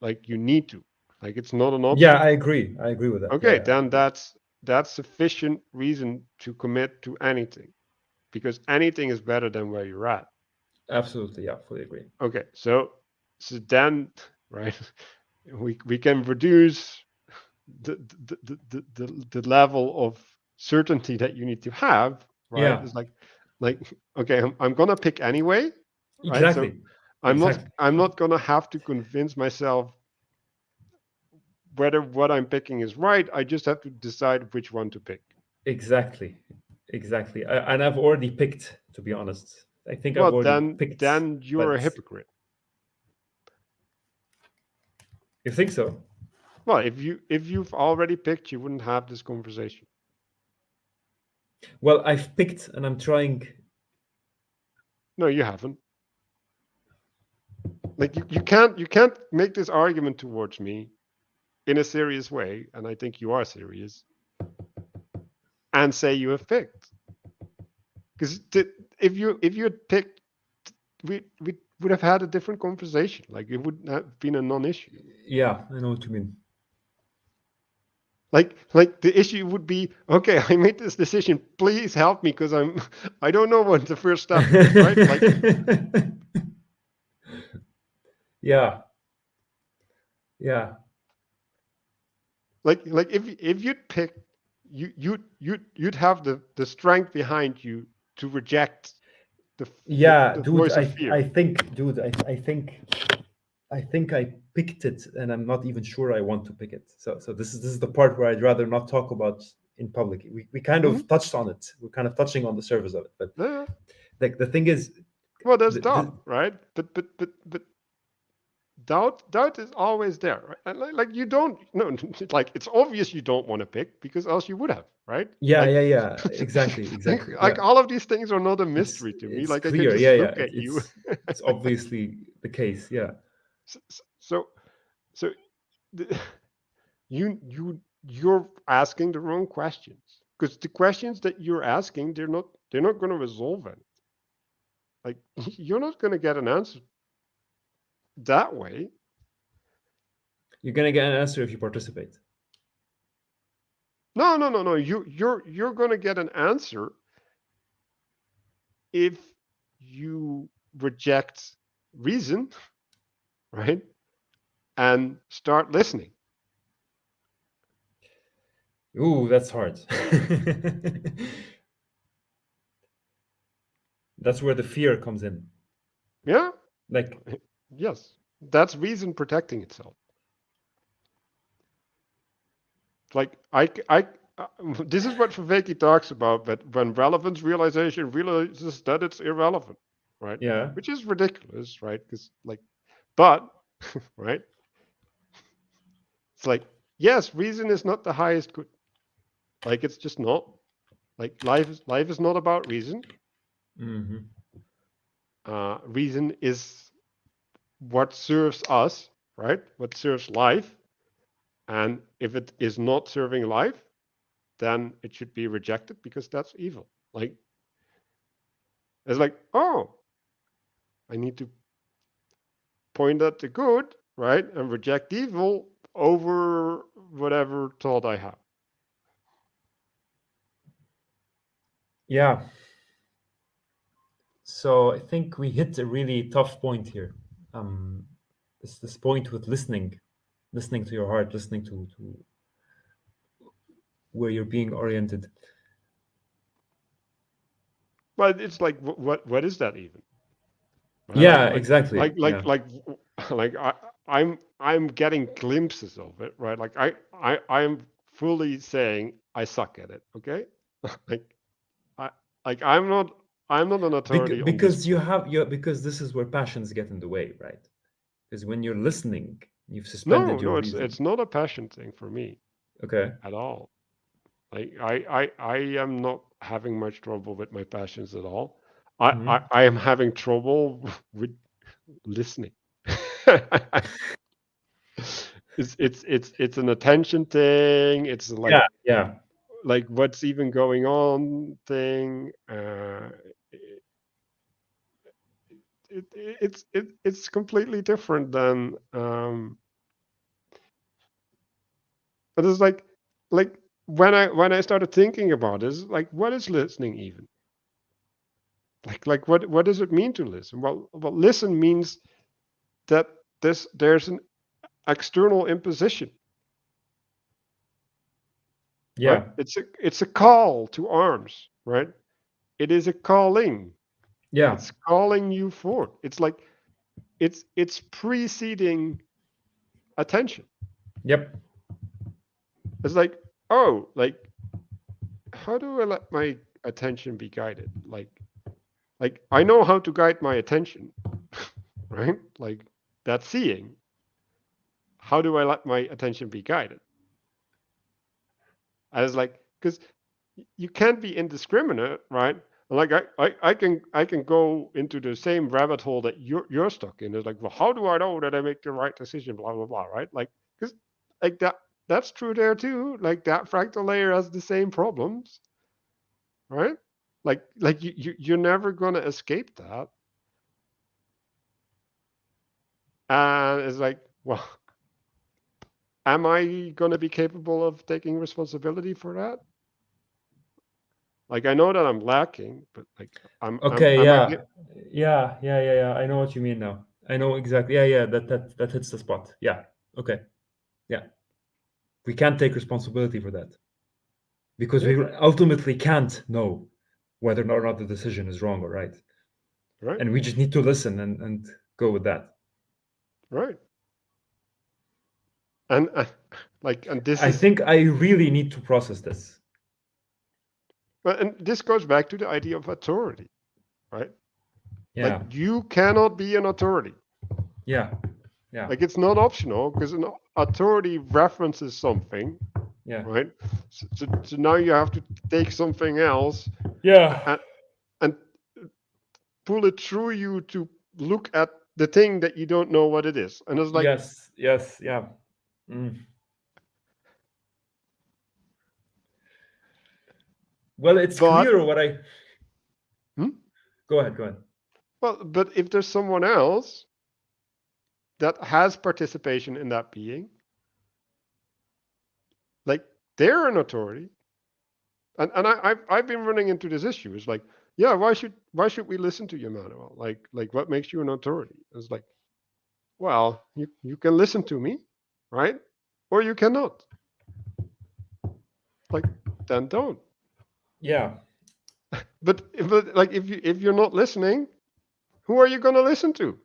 Like, you need to. Like, it's not an Yeah, option. I agree. I agree with that. Yeah, Okay, yeah, I then agree. that's sufficient reason to commit to anything, because anything is better than where you're at. Absolutely. Yeah, fully agree. Okay, so then, right, we can reduce the level of certainty that you need to have, right? Yeah, It's like okay, I'm gonna pick anyway, right? So exactly. Exactly. I'm not gonna have to convince myself whether what I'm picking is right. I just have to decide which one to pick. Exactly. Exactly. And I've already picked, to be honest. I think I've Well, already picked, then you're a but hypocrite. you think so? Well, if you've already picked, you wouldn't have this conversation. Well, I've picked and I'm trying. No, you haven't. Like you can't make this argument towards me in a serious way, and I think you are serious, and say you have picked. Because if you had picked, we would have had a different conversation. Like it would have been a non-issue. Yeah, I know what you mean. Like the issue would be, okay, I made this decision. Please help me because I don't know what the first step is, right? Like Yeah, yeah, like if you'd pick, you'd have the strength behind you to reject yeah, the dude. voice of I fear. think, dude. I think I picked it, and I'm not even sure I want to pick it. So this is the part where I'd rather not talk about in public. We kind Mhm. of touched on it. We're kind of touching on the surface of it, but Yeah. like the thing is, Well, there's the doubt, right? But doubt is always there, right? And like you don't no, like it's obvious you don't want to pick because else you would have, right? yeah, Like yeah, yeah, exactly, exactly. like Yeah, all of these things are not a mystery to me. it's Like I can clear. just Yeah, yeah. look at you. It's obviously the case. Yeah, So so the, you're asking the wrong questions because the questions that you're asking they're not going to resolve it. Like you're not going to get an answer that way. you're gonna get an answer if you participate. No. You're going to get an answer if you reject reason, right? And start listening. Ooh, that's hard. That's where the fear comes in. Yeah? Like, Yes. That's reason protecting itself. Like this is what Faveki talks about, that when relevance realization realizes that it's irrelevant, right? yeah, Which is ridiculous, right? Because like, but right, it's like yes, reason is not the highest good. Like it's just not. Like life is not about reason. hmm, Reason is what serves us, right? What serves life, and if it is not serving life, then it should be rejected because that's evil. Like it's like, oh, I need to point at the good, right, and reject evil over whatever thought I have. yeah. So I think we hit a really tough point here. This point with listening to your heart, listening to where you're being oriented. But it's like, what is that even? Right? Yeah, exactly. Like, Yeah, like, like, like I'm getting glimpses of it, right? Like I'm fully saying I suck at it. Okay, like I, like I'm not an authority on this because you point. have your because this is where passions get in the way, right? Because when you're listening, you've suspended your No, reason. it's not a passion thing for me Okay. at all. Like I am not having much trouble with my passions at all. Mhm. I am having trouble with listening. It's an attention thing. It's Yeah, yeah, like what's even going on thing. It's completely different than but it's like when I started thinking about this, like what is listening even? Like what does it mean to listen? Well listen means that there's an external imposition. right? Yeah. It's a call to arms, right? It is a calling. Yeah. It's calling you forth. It's like it's preceding attention. Yep. It's like, oh, like how do I let my attention be guided? Like I know how to guide my attention, right? Like that's seeing. How do I let my attention be guided? I was like, because you can't be indiscriminate, right? Like I can go into the same rabbit hole that you're stuck in. It's like, well, how do I know that I make the right decision? Blah blah blah, right? Like, because like that's true there too. Like that fractal layer has the same problems, right? Like you're never gonna escape that. And it's like, well, am I gonna be capable of taking responsibility for that? Like I know that I'm lacking, but like Okay. am I Yeah. Yeah. I know what you mean now. I know exactly. Yeah. That hits the spot. Yeah. Okay. Yeah. We can't take responsibility for that because yeah, we ultimately can't know whether or not the decision is wrong or right, right, and we just need to listen and go with that. right. And like and this I is think I really need to process this. and this goes back to the idea of authority, right? Like Yeah. you cannot be an authority. Yeah. Yeah. Like it's not optional because an authority references something, Yeah. right? So now you have to take something else Yeah. and pull it through you to look at the thing that you don't know what it is. And it's like, Yes. Yes. Yeah. Mm. Well, it's but clear what I. hmm? Go ahead. Go ahead. Well, but if there's someone else that has participation in that being, like they're an authority. And I've been running into this issue. It's like, yeah, why should we listen to you, Manuel? Like what makes you an authority? It's like, well, you can listen to me, right? Or you cannot. Like then don't. Yeah. But like if you're not listening, who are you gonna listen to?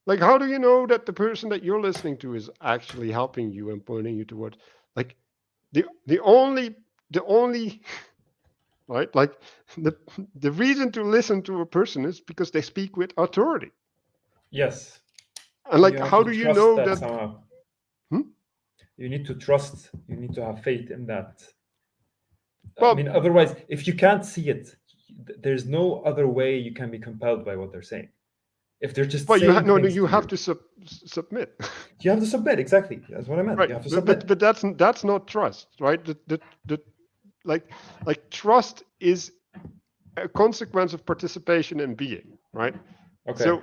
Like how do you know that the person that you're listening to is actually helping you and pointing you towards like the only right? Like the the reason to listen to a person is because they speak with authority. Yes. And You like, have how to do you trust know that that? somehow. Hmm? You need to trust. You need to have faith in that. I mean, Well, otherwise, if you can't see it, there's no other way you can be compelled by what they're saying. If they're just well, saying no, things you to have you, to submit, you have to submit. Exactly. That's what I meant. right? You have to But submit. but that's not trust, right? The like trust is a consequence of participation in being, right? Okay. So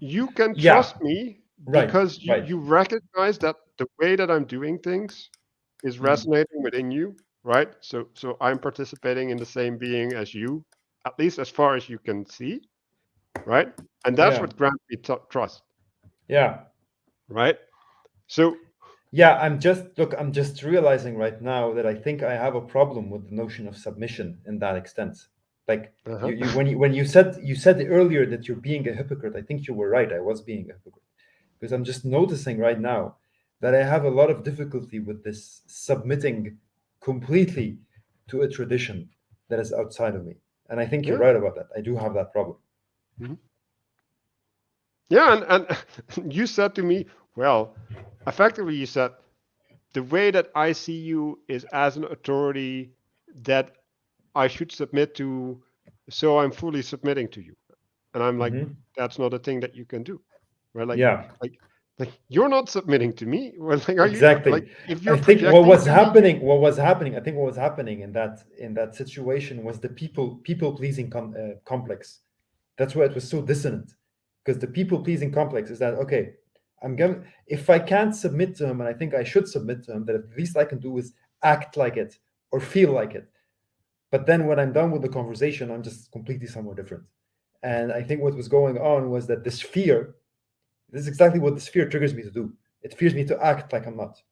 you can Yeah. trust me Right. because you Right. you recognize that the way that I'm doing things is Mm. resonating within you, right? So I'm participating in the same being as you, at least as far as you can see, right? And that's Yeah. what grants me trust, Yeah. right? So Yeah. I'm just realizing right now that I think I have a problem with the notion of submission in that extent. Like uh-huh. when you said earlier that you're being a hypocrite, I think you were right. I was being a hypocrite because I'm just noticing right now that I have a lot of difficulty with this submitting completely to a tradition that is outside of me. And I think you're Yeah, right about that. I do have that problem. mhm. Yeah, and you said to me, well, effectively you said the way that I see you is as an authority that I should submit to, so I'm fully submitting to you. And I'm like, Hmm. that's not a thing that you can do, right? Yeah. Like, like you're not submitting to me. Well, like, are you like Exactly. if I you're think what projecting was to me, happening, what was happening, I think what was happening in that situation was the people pleasing complex. That's why it was so dissonant, because the people pleasing complex is that okay, I'm going if I can't submit to him, and I think I should submit to him, that at least I can do is act like it or feel like it. But then when I'm done with the conversation, I'm just completely somewhere different. And I think what was going on was that this fear, this is exactly what this fear triggers me to do. It fears me to act like I'm not.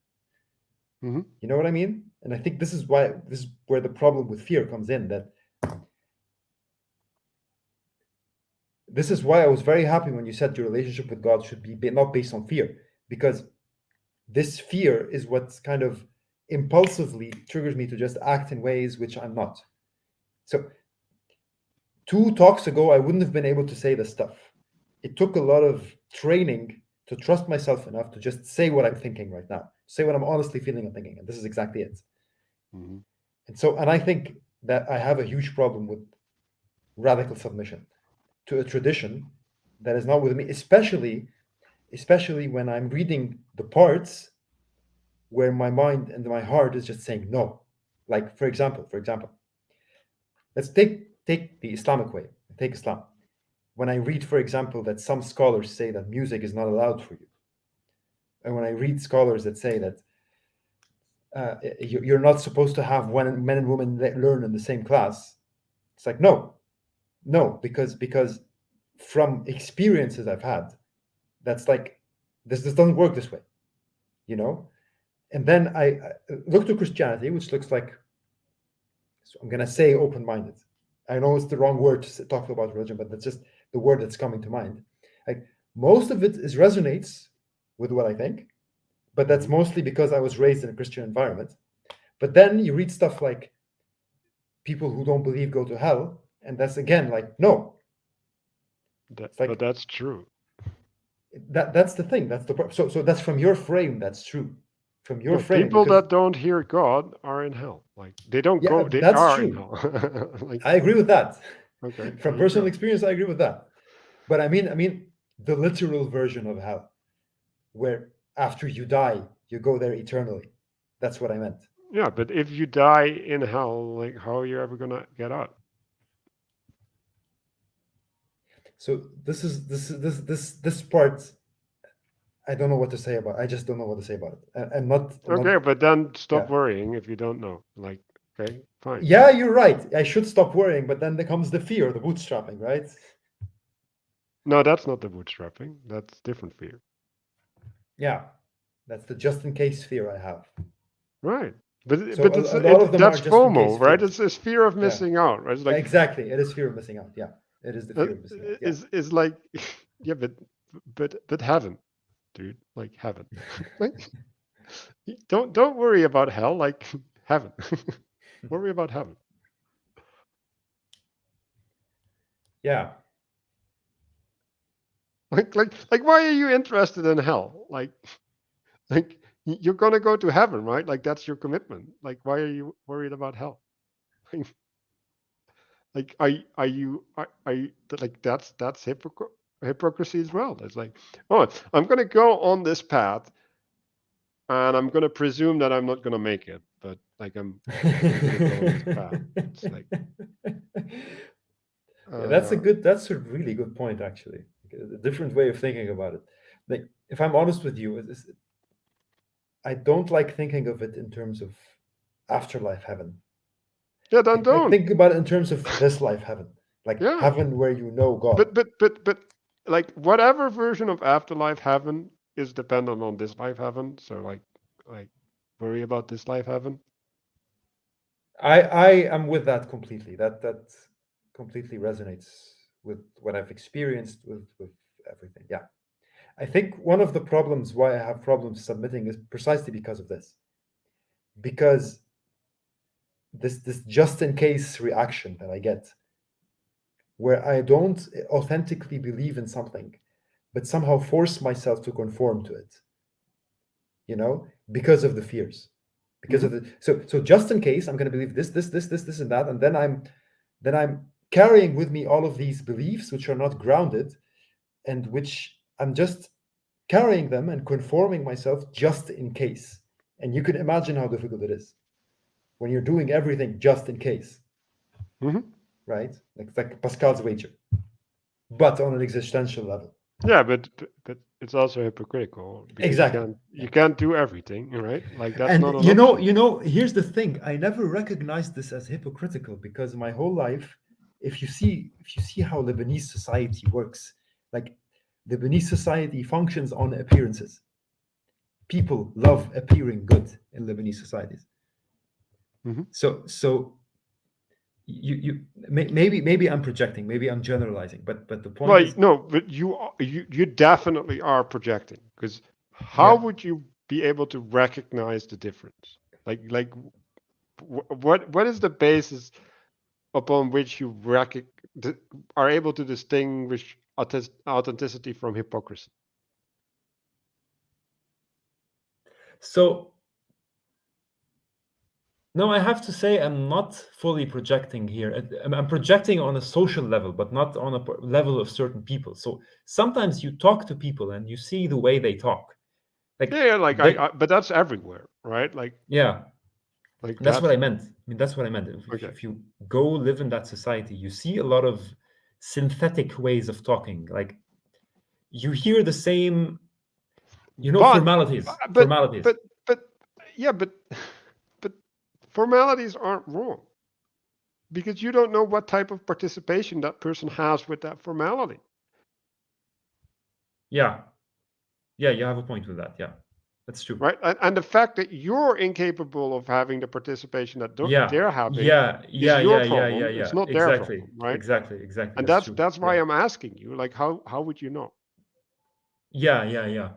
Hmm. You know what I mean? And I think this is where the problem with fear comes in. That this is why I was very happy when you said your relationship with God should be not based on fear, because this fear is what kind of impulsively triggers me to just act in ways which I'm not. So 2 talks ago, I wouldn't have been able to say this stuff. It took a lot of training to trust myself enough to just say what I'm thinking right now, say what I'm honestly feeling and thinking, and this is exactly it. Hmm. And I think that I have a huge problem with radical submission to a tradition that is not with me, especially when I'm reading the parts where my mind and my heart is just saying no. Like for example, let's take the Islamic way, take Islam. When I read, for example, that some scholars say that music is not allowed for you, and when I read scholars that say that you're not supposed to have men and women learn in the same class, it's like no, because from experiences I've had, that's like this doesn't work this way, you know. And then I look to Christianity, which looks like, so I'm gonna say open-minded. I know it's the wrong word to talk about religion, but that's just the word that's coming to mind. Like most of it is resonates with what I think, but that's Hmm. mostly because I was raised in a Christian environment. But then you read stuff like people who don't believe go to hell, and that's again like no. It's But like that's true. that's the thing. That's the so that's from your frame. That's true, from your No, framing, people because that don't hear God are in hell. Like they don't yeah, go, they that's are in true. hell. Like, I agree with that. okay, From there you personal go. experience, I agree with that. But I mean the literal version of hell, where after you die, you go there eternally. That's what I meant. Yeah, but if you die in hell, like how are you ever gonna get out? So this part, I don't know what to say about. I just don't know what to say about it. I'm not. I'm not. Okay, but then stop Yeah. worrying if you don't know. Like, okay, fine. Yeah, you're right. I should stop worrying, but then there comes the fear, the bootstrapping, right? No, that's not the bootstrapping. That's different fear. Yeah, that's the just in case fear I have. Right. But So it's a lot of them are that's just in case FOMO, right? fears. It's fear of Yeah, missing out, right? It's like exactly. It is fear of missing out. Yeah, it is the uh, fear of missing out. Yeah. is like yeah, but heaven, dude, like heaven. Like don't worry about hell, like heaven. Worry about heaven. Yeah. Like why are you interested in hell? Like you're gonna go to heaven, right? Like that's your commitment. Like why are you worried about hell? Like are you like that's hypocrisy as well. It's like, oh, I'm gonna go on this path and I'm gonna presume that I'm not gonna make it, but like I'm gonna go on this path. It's like Yeah, uh that's a really good point, actually. A different way of thinking about it. Like, if I'm honest with you, I don't like thinking of it in terms of afterlife heaven. yeah, I then like don't. think about it in terms of this life heaven, like Yeah. heaven where you know God. But like whatever version of afterlife heaven is dependent on this life heaven. So like worry about this life heaven. I am with that completely. That completely resonates with what I've experienced with everything. Yeah. I think one of the problems why I have problems submitting is precisely because of this. Because this just in case reaction that I get, where I don't authentically believe in something, but somehow force myself to conform to it, because of the fears, because Hmm. of the so just in case I'm going to believe this and that, and then I'm carrying with me all of these beliefs which are not grounded, and which I'm just carrying them and conforming myself just in case. And you can imagine how difficult it is when you're doing everything just in case, Hmm. right? Like it's like Pascal's wager, but on an existential level. Yeah, but it's also hypocritical because Exactly. you Yeah. can't do everything, right? Like that's And not an option. here's the thing. I never recognized this as hypocritical because my whole life, if you see how Lebanese society works, like Lebanese society functions on appearances. people love appearing good in Lebanese societies. Mhm. So maybe I'm projecting, maybe I'm generalizing, but the point Well, is, no, but you definitely are projecting, because how yeah. would you be able to recognize the difference? Like what is the basis upon which you are able to distinguish authenticity from hypocrisy? So no, I have to say I'm not fully projecting here. I'm projecting on a social level, but not on a level of certain people. So sometimes you talk to people and you see the way they talk. Like Yeah, like they, but that's everywhere, right? yeah, Like that's what that's I meant. I mean, that's what I meant. okay. If you go live in that society, you see a lot of synthetic ways of talking. Like you hear the same, But formalities, but formalities. but yeah, but formalities aren't wrong, because you don't know what type of participation that person has with that formality, Yeah, yeah, you have a point with that. Yeah, that's true. right? And the fact that you're incapable of having the participation that Yeah, they're having yeah, is yeah, your yeah, yeah, yeah, problem. It's yeah. not their Exactly, problem, right? exactly, exactly. And That's true. that's why Yeah, I'm asking you, like, how would you know? yeah, yeah, yeah.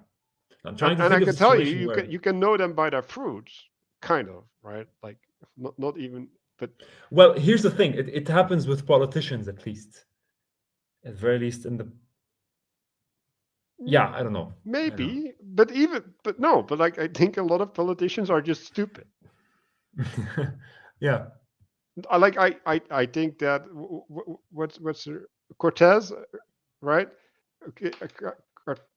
I'm And trying to and I think of a can tell you, situation where, you can know them by their fruits, kind of, right? Like not even, but well, here's the thing. It happens with politicians, at very least in the, mm, yeah, I don't know. I don't maybe, but no, but like I think a lot of politicians are just stupid. know. Yeah. I think that what's Cortez, right? Okay,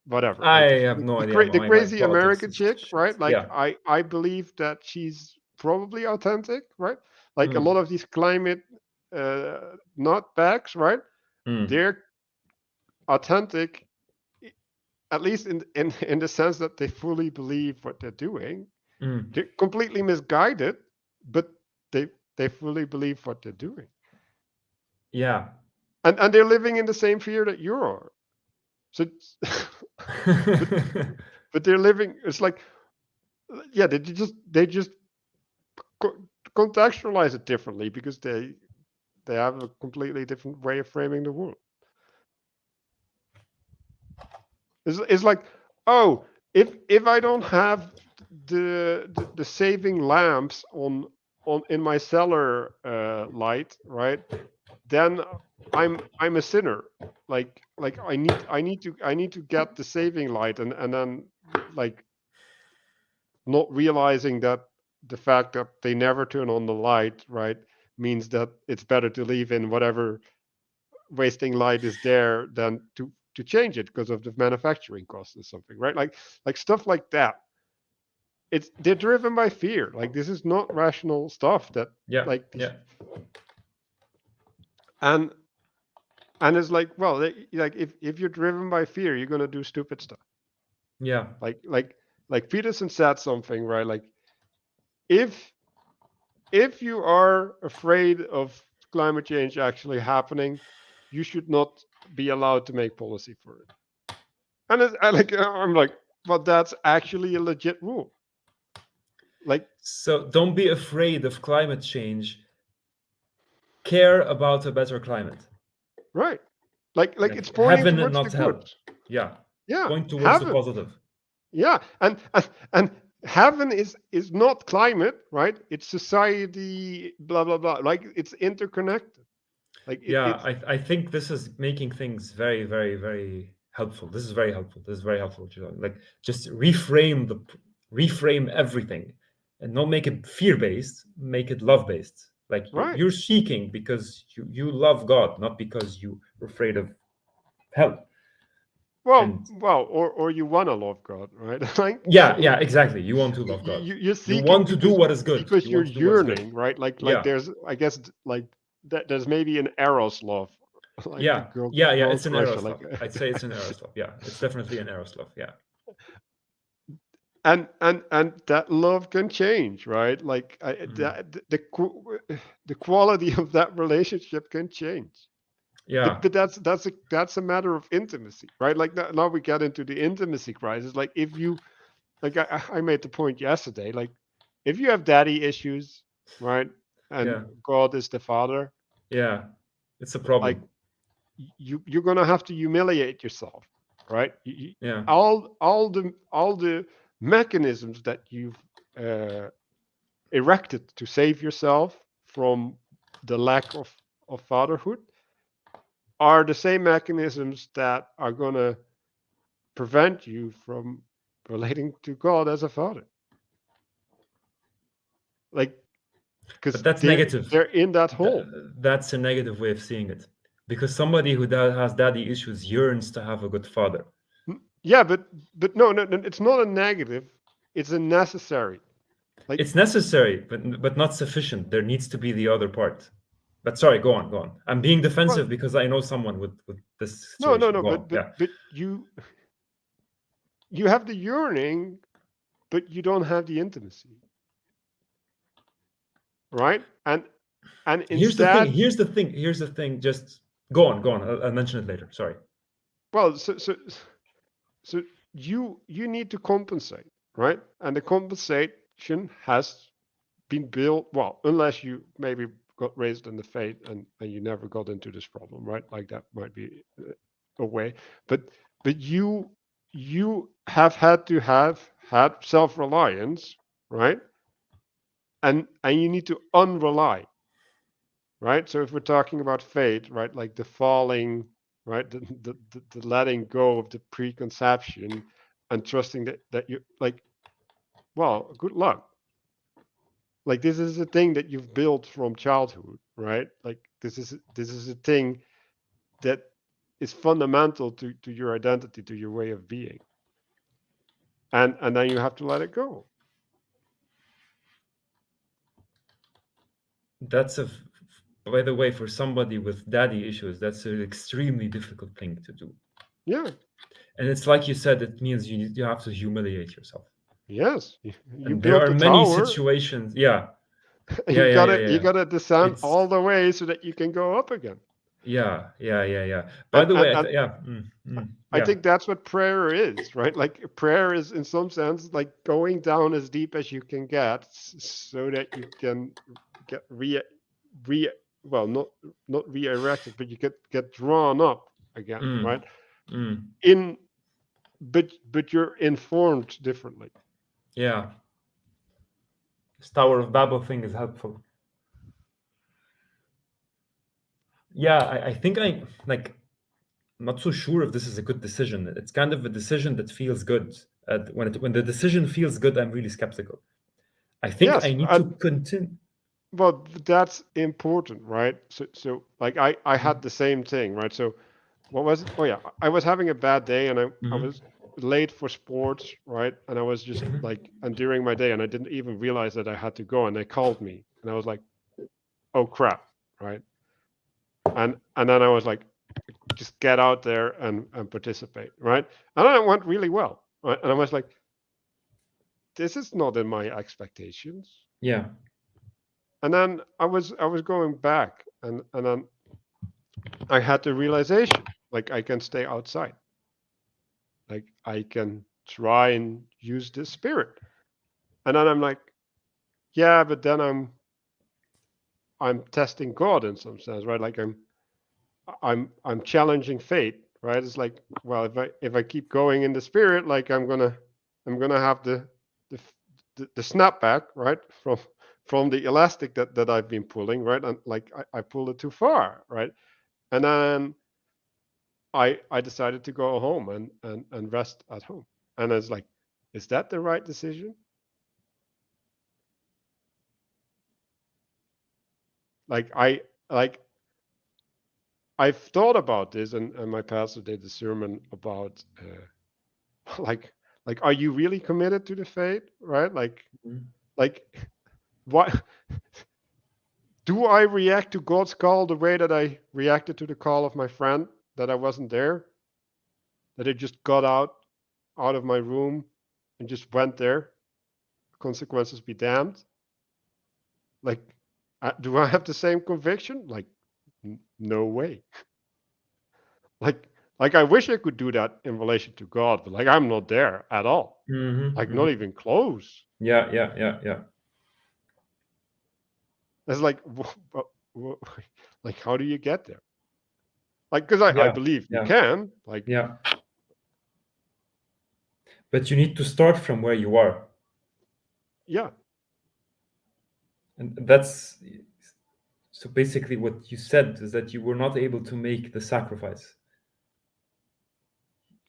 whatever. I Like have no idea. the My crazy politics American is chick, shit. right? Like Yeah. I believe that she's probably authentic, right? Like a Mm, lot of these climate nutbags, right? mm, They're authentic, at least in the sense that they fully believe what they're doing. mm. They're completely misguided, but they they fully believe what they're doing, Yeah. and they're living in the same fear that you are. So, but but they're living. It's like, yeah, they just contextualize it differently, because they have a completely different way of framing the world. It's like, oh, if I don't have the saving lamps on in my cellar light, right? Then I'm a sinner. Like I need to get the saving light, and then, like, not realizing that the fact that they never turn on the light, right, means that it's better to leave in whatever wasting light is there than to change it because of the manufacturing cost or something, right? Like stuff like that. They're driven by fear. Like, this is not rational stuff that, Yeah. like, these. Yeah. And it's like, well, like, if you're driven by fear, you're gonna do stupid stuff. Yeah. Like Peterson said something, right? Like, if if you are afraid of climate change actually happening, you should not be allowed to make policy for it. And I'm like, but that's actually a legit rule. Like, So don't be afraid of climate change. Care about a better climate. right? Like it's Like pointing heaven and towards the not good. hell. Yeah. Yeah, Point towards the heaven. positive. Yeah, and heaven is not climate, right? It's society, blah blah blah. Like, it's interconnected. Like Yeah, it's I think this is making things very, very, very helpful. This is very helpful. This is very helpful. What you're doing. Like just reframe everything, and not make it fear-based, make it love-based. Like right. you're seeking because you love God, not because you're afraid of hell. And Or you want to love God, right? Like, yeah, yeah, exactly. You want to love God. you're You seeking want to do because what is good. You you're want to do what is good. yearning, right? Like Yeah, there's, I guess, like, that there's maybe an eros love, like the yeah, girl yeah, yeah. girl It's an crusher, eros like, love. I'd say it's an eros love. Yeah, it's definitely an eros love. Yeah, and that love can change, right? Like, mm. the quality of that relationship can change. Yeah, But that's a matter of intimacy, right? Like, now we get into the intimacy crisis. Like, if you like I made the point yesterday. Like, if you have daddy issues, right, and Yeah, God is the father, yeah, it's a like problem. you're gonna have to humiliate yourself, right? Yeah, All the mechanisms that you've uh, erected to save yourself from the lack of fatherhood are the same mechanisms that are gonna prevent you from relating to God as a father. Like, but because that's they're negative. they're in that hole. That's a negative way of seeing it, because somebody who has daddy issues yearns to have a good father. Yeah, but no, it's not a negative. It's a necessary. Like, It's necessary, but not sufficient. There needs to be the other part. But sorry, go on, go on. I'm being well, defensive because I know someone with this no, no, situation. no, Go on. Yeah, but you have the yearning, but you don't have the intimacy, right? And here's the thing. instead, Here's the thing. Here's the thing. Just go on, go on. I'll mention it later. Sorry. well, so you need to compensate, right? And the compensation has been built, well, unless you maybe got raised in the faith and you never got into this problem, right? Like, that might be a way. But you have had to have had self-reliance, right? And you need to unrely, right? So if we're talking about faith, right, like the falling, right, the letting go of the preconception and trusting that you, like, well, good luck. Like, this is a thing that you've built from childhood, right? Like, this is a thing that is fundamental to your identity, to your way of being, and then you have to let it go. That's a. By the way, for somebody with daddy issues, that's an extremely difficult thing to do. Yeah. And it's like you said, it means you have to humiliate yourself. Yes. You And there built are the many tower. situations. Yeah, You yeah, yeah, yeah, gotta yeah, you yeah. gotta descend It's all the way so that you can go up again. yeah, yeah, yeah, yeah. By And the and, way, and yeah, I yeah, think that's what prayer is, right? Like, prayer is, in some sense, like going down as deep as you can get, so that you can get re well, not re-erected, but you get drawn up again, mm, right? mm, In but you're informed differently. yeah. This Tower of Babel thing is helpful. Yeah, I think I like. I'm not so sure if this is a good decision. It's kind of a decision that feels good. When the decision feels good, I'm really skeptical. I think Yes, I need to continue. well, that's important, right? So like, I had the same thing, right? So what was it? Oh yeah, I was having a bad day, and I Hmm. was late for sports, right? And I was just Hmm. like, and during my day, and I didn't even realize that I had to go, and they called me, and I was like, oh crap, right? And then I was like, just get out there and participate, right? And then it went really well, right? And I was like, this is not in my expectations. Yeah, And then I was going back, and then I had the realization, like, I can stay outside, like, I can try and use this spirit. And then I'm like, yeah, but then I'm testing God in some sense, right? Like, I'm challenging fate, right? It's like, well, if I keep going in the spirit, like, I'm gonna have the the snapback, right, from the elastic that I've been pulling, right? And like, I pulled it too far, right? And then I decided to go home and rest at home. And I was like, is that the right decision? Like, like I've thought about this, and my pastor did a sermon about like like, are you really committed to the faith, right? Like, what do I react to God's call the way that I reacted to the call of my friend, that I wasn't there, that I just got out of my room and just went there, consequences be damned? Like, do I have the same conviction? Like, no way. Like Like I wish I could do that in relation to God, but like I'm not there at all. Like not Mhm. even close. Yeah. It's like, like how do you get there? Like because I Yeah. believe you Yeah. can. Like Yeah. But you need to start from where you are. yeah, And that's so basically what you said is that you were not able to make the sacrifice.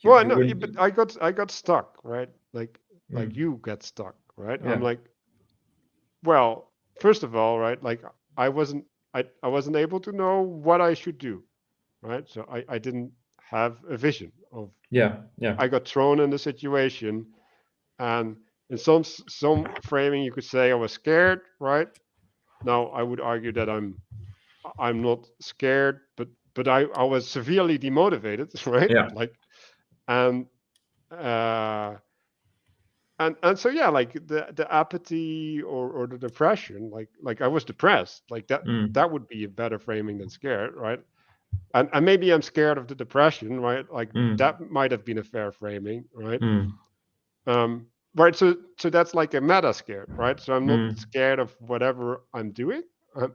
well You no, were, but I got stuck, right? Like mm, you get stuck, right? I'm yeah. like, well, first of all, right? Like I wasn't able to know what I should do, right? So I didn't have a vision of. Yeah. Yeah. I got thrown in the situation, and in some framing, you could say I was scared, right? Now I would argue that I'm not scared, but I was severely demotivated, right? Yeah. Like and uh, and so yeah, like the apathy or the depression, like I was depressed, like Mm, that would be a better framing than scared, right? And maybe I'm scared of the depression, right? Like mm, that might have been a fair framing, right? mm, Um, right. So that's like a meta scared, right? So I'm not mm, scared of whatever I'm doing.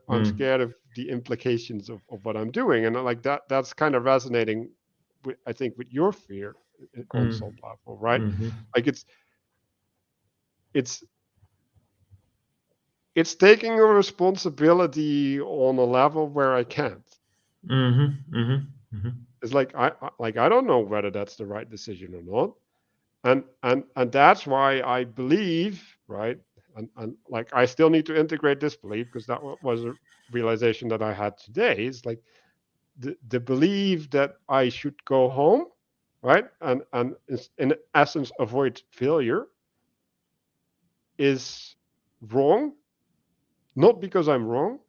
I'm mm, scared of the implications of what I'm doing, and like that's kind of resonating with, I think, with your fear on mm, some level, right? mhm, Like it's it's taking a responsibility on a level where I can't. mhm, mhm, mhm. It's like I don't know whether that's the right decision or not, and that's why I believe, right? And like I still need to integrate this belief because that was a realization that I had today. Is like the belief that I should go home, right? And in essence avoid failure is wrong, not because I'm wrong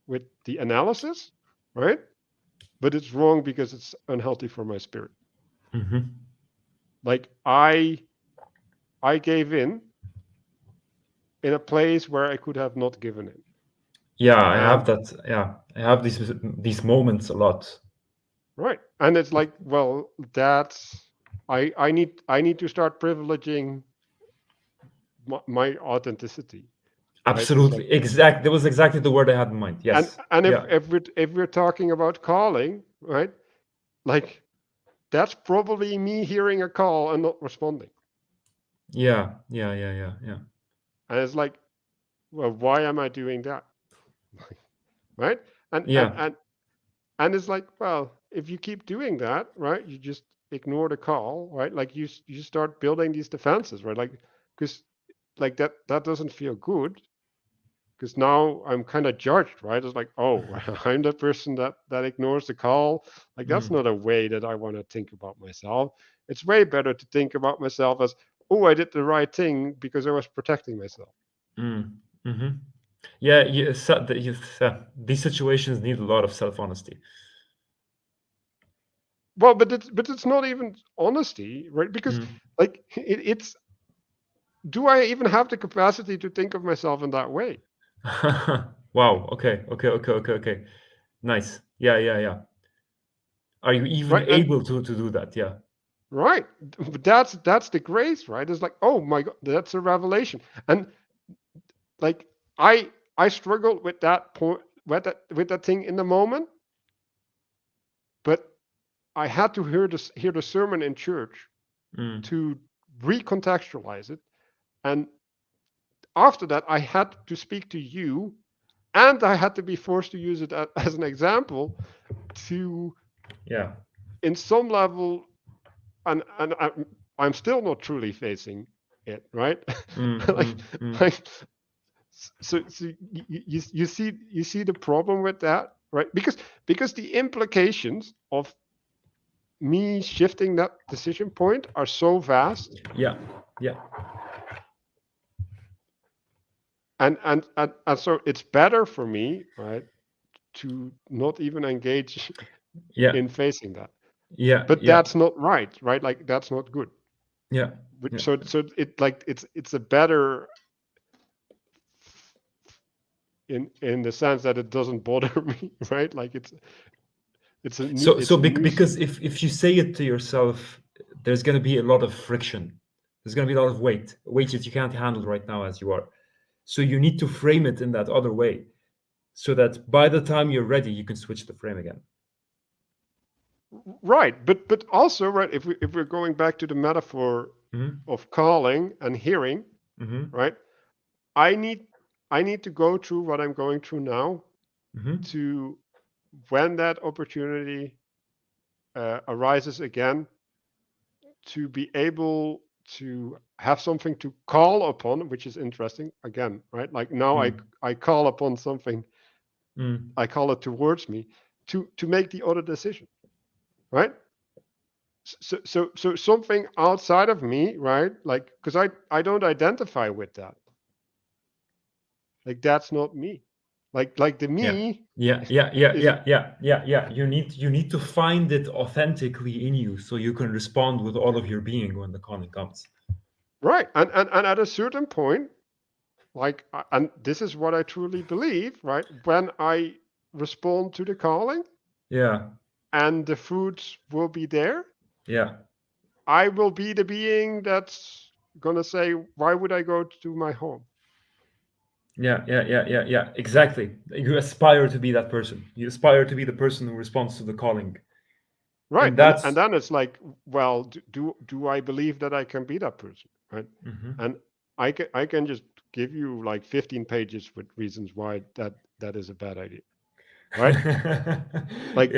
with the analysis, right? But it's wrong because it's unhealthy for my spirit. Mhm. Like I gave in a place where I could have not given in. Yeah, I And have that. Yeah, I have these moments a lot. right. And it's like, well, that's I need to start privileging my authenticity, right? It's like Absolutely, exact. That was exactly the word I had in mind. Yes. and Yeah. if we're talking about calling, right? Like that's probably me hearing a call and not responding. Yeah. And it's like, well, why am I doing that? Right? And and Yeah. and and it's like, well, if you keep doing that, right, you just ignore the call, right? Like you start building these defenses, right? Like because like that doesn't feel good because now I'm kind of judged, right? It's like, oh, I'm the person that ignores the call. Like that's Mm, not a way that I want to think about myself. It's way better to think about myself as, oh, I did the right thing because I was protecting myself. mm, mhm. Yeah, these situations need a lot of self-honesty. Well, but it's not even honesty, right? Because Mm. like it's do I even have the capacity to think of myself in that way? Wow. Okay. Nice. Yeah. Are you even Right? And able to do that? Yeah. right. But that's the grace, right? It's like, oh my God, that's a revelation. And like I struggled with that point with that thing in the moment, but I had to hear the sermon in church Mm, to recontextualize it. And after that, I had to speak to you, and I had to be forced to use it as an example to, yeah. in some level, and I'm still not truly facing it, right? Mm, like, mm, mm. like so you see the problem with that, right? Because the implications of me shifting that decision point are so vast, Yeah. Yeah. and so it's better for me, right, to not even engage Yeah. in facing that. Yeah. But Yeah. that's not right? Like that's not good. Yeah. Yeah. So it like it's a better in the sense that it doesn't bother me, right? Like Because if you say it to yourself, there's going to be a lot of friction. There's going to be a lot of weight that you can't handle right now as you are. So you need to frame it in that other way, so that by the time you're ready, you can switch the frame again. Right, but also, right, if we're going back to the metaphor of calling and hearing, right, I need to go through what I'm going through now to, when that opportunity arises again, to be able to have something to call upon, which is interesting again, right? Like now I call upon something, I call it towards me to make the other decision, right? So something outside of me, right? Like, because I don't identify with that. Like, that's not me. Like the me. Yeah. You need to find it authentically in you, so you can respond with all of your being when the calling comes. Right, and at a certain point, like, and this is what I truly believe, right? When I respond to the calling, and the fruits will be there, I will be the being that's gonna say, why would I go to my home? Yeah. Exactly. You aspire to be that person. You aspire to be the person who responds to the calling. Right, and then it's like, well, do I believe that I can be that person, right? And I can just give you like 15 pages with reasons why that is a bad idea, right? like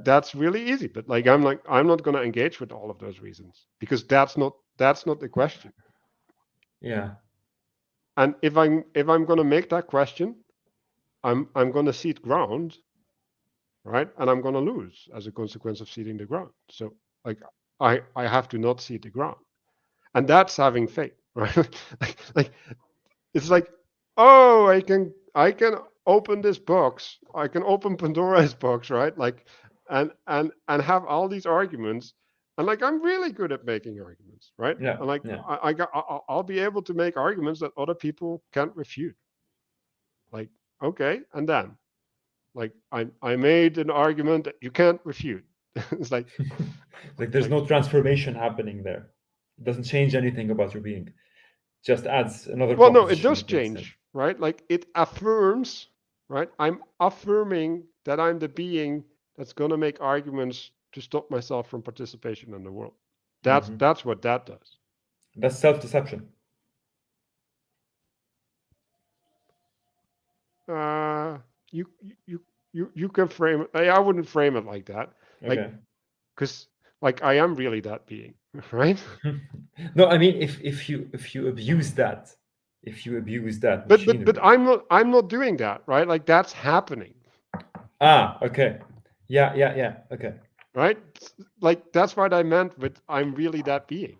that's really easy, but like I'm not going to engage with all of those reasons, because that's not the question. Yeah. And if I'm going to make that question, I'm going to cede ground, right? And I'm going to lose as a consequence of ceding the ground. So like I have to not cede the ground, and that's having faith, right? like it's like, oh, I can open this box, I can open Pandora's box, right? Like, and have all these arguments, and like I'm really good at making arguments, right? Yeah. And like I'll be able to make arguments that other people can't refute. Like, okay, and then like I made an argument that you can't refute. It's like like there's no transformation happening there. It doesn't change anything about your being. Just adds another well, no, it proposition does against it. change, right? Like it affirms, right? I'm affirming that I'm the being that's going to make arguments to stop myself from participation in the world. That's what that does. That's self-deception. You can frame it. I wouldn't frame it like that. Like, Okay. because like I am really that being, right? No, I mean if you abuse that, But machinery. I'm not doing that, right? Like that's happening. Okay. Yeah. Okay. Right? Like that's what I meant with I'm really that being,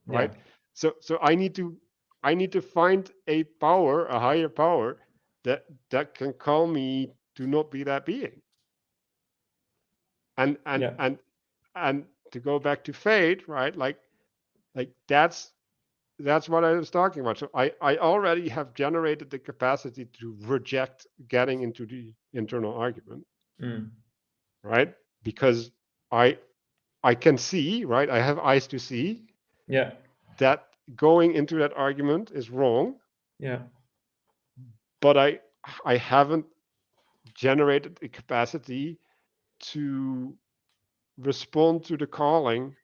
right? Yeah. So I need to find a power, a higher power that can call me to not be that being. And to go back to fate, right? Like that's what I was talking about. So I already have generated the capacity to reject getting into the internal argument, right? Because I can see, right? I have eyes to see. Yeah. That going into that argument is wrong. Yeah. But I haven't generated the capacity to respond to the calling,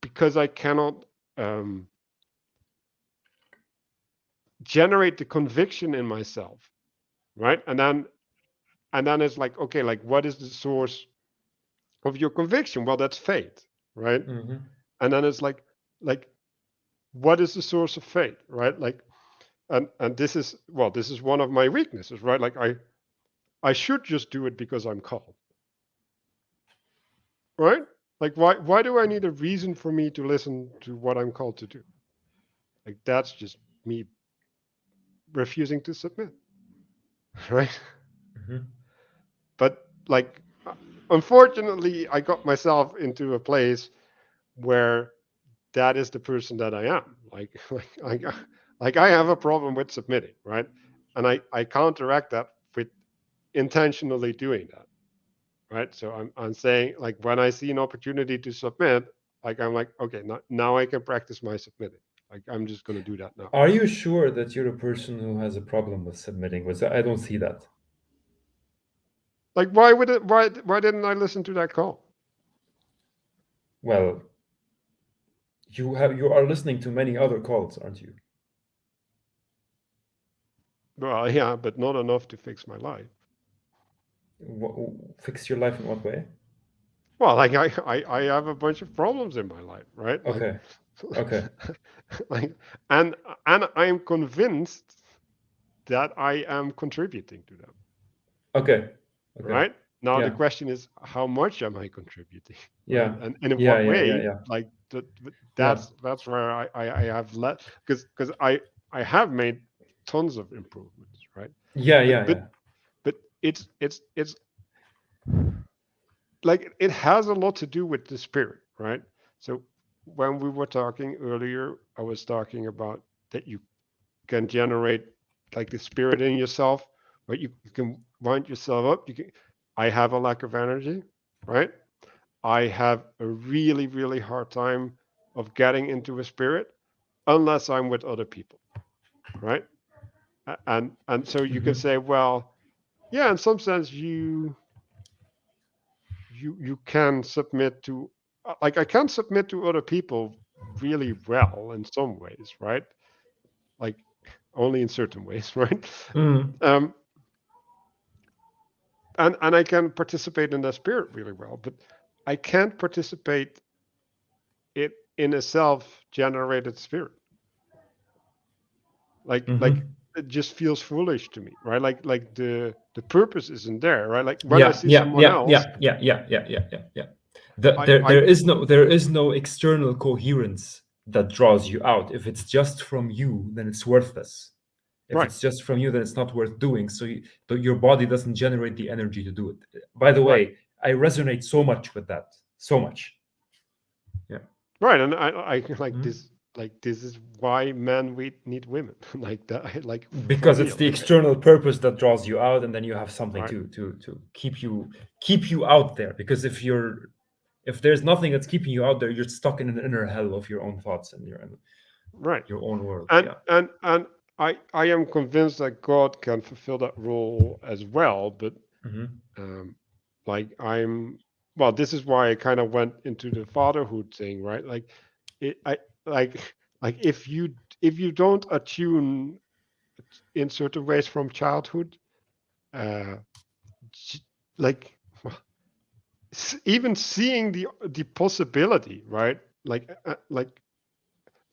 because I cannot generate the conviction in myself, right? And then it's like, okay, like what is the source of your conviction? Well, that's faith, right? And then it's like what is the source of faith, right? Like, and this is one of my weaknesses, right? Like I should just do it because I'm called, right? Like why do I need a reason for me to listen to what I'm called to do? Like that's just me refusing to submit, right? But like, unfortunately, I got myself into a place where that is the person that I am. Like I have a problem with submitting, right? And I counteract that with intentionally doing that, right? So I'm saying, like, when I see an opportunity to submit, like, I'm like, okay, now I can practice my submitting. Like, I'm just going to do that now. Are you sure that you're a person who has a problem with submitting? Was I don't see that. Like, why didn't I listen to that call? Well, you are listening to many other calls, aren't you? Well, yeah, but not enough to fix my life. Fix your life in what way? Well, like, I have a bunch of problems in my life, right? Like, Okay. Okay. like, and I am convinced that I am contributing to them, Okay. Okay. right? Now the Yeah. question is, how much am I contributing, right? Yeah. And in Yeah. what Yeah. Yeah. way? Yeah. Like, Yeah. that's where I have let, because I have made tons of improvements, right? Yeah. But Yeah. but Yeah. but it's like, it has a lot to do with the spirit, right? So when we were talking earlier, I was talking about that you can generate, like, the spirit in yourself, right? You can wind yourself up. I have a lack of energy, right? I have a really, really hard time of getting into a spirit unless I'm with other people, right? And so you can Mm-hmm. say, well, yeah, in some sense you can submit to, like, I can submit to other people really well in some ways, right? Like, only in certain ways, right? Mm. um and I can participate in the spirit really well, but I can't participate it in a self-generated spirit. Like Mm-hmm. it just feels foolish to me, right? Like the purpose isn't there, right? Like, when I Yeah. see Yeah. someone Yeah. else, Yeah. Yeah. Yeah. Yeah. Yeah. Yeah. Yeah. I There I is no external coherence that draws you out. If it's just from you, then it's worthless. If right, it's just from you, then it's not worth doing. So your body doesn't generate the energy to do it. By the right. way, I resonate so much with that. So much. Yeah. Right, and I like Mhm. this. Like, this is why men we need women, like that. Like, for Because it's real. the Like, external purpose that draws you out, and then you have something right, to keep you out there. Because if there's nothing that's keeping you out there, you're stuck in an inner hell of your own thoughts and right, your own world. and Yeah. and and I am convinced that God can fulfill that role as well. But Hmm. um, like, well, this is why I kind of went into the fatherhood thing, right? Like, I like like if you don't attune in certain ways from childhood, uh, like, even seeing the possibility, right? Like,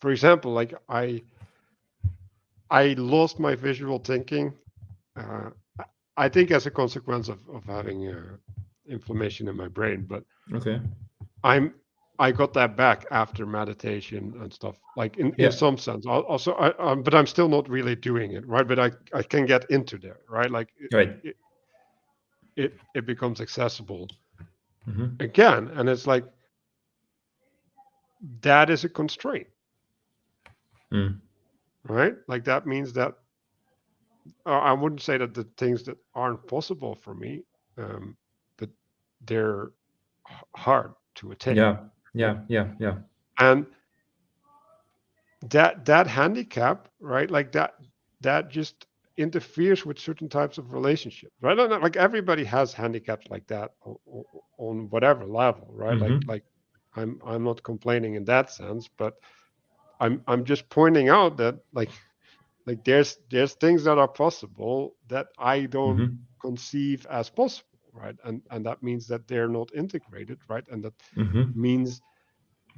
for example, like, I lost my visual thinking, uh, I think, as a consequence of having inflammation in my brain. But Okay. i'm I got that back after meditation and stuff, like, in Yeah. some sense. Also, but I'm still not really doing it, right? But I can get into there, right? Like, Right. it it becomes accessible Hmm. again, and it's like, that is a constraint, Mm. right? Like, that means that, I wouldn't say that the things that aren't possible for me, um, but they're hard to attain, Yeah. right? Yeah. Yeah. Yeah. And that handicap, right? Like, that just interferes with certain types of relationships, right? And, like, everybody has handicaps like that on whatever level, right? Hmm. Like, I'm not complaining in that sense, but I'm just pointing out that, like there's things that are possible that I don't Hmm. conceive as possible, right? And that means that they're not integrated, right? And that Hmm. means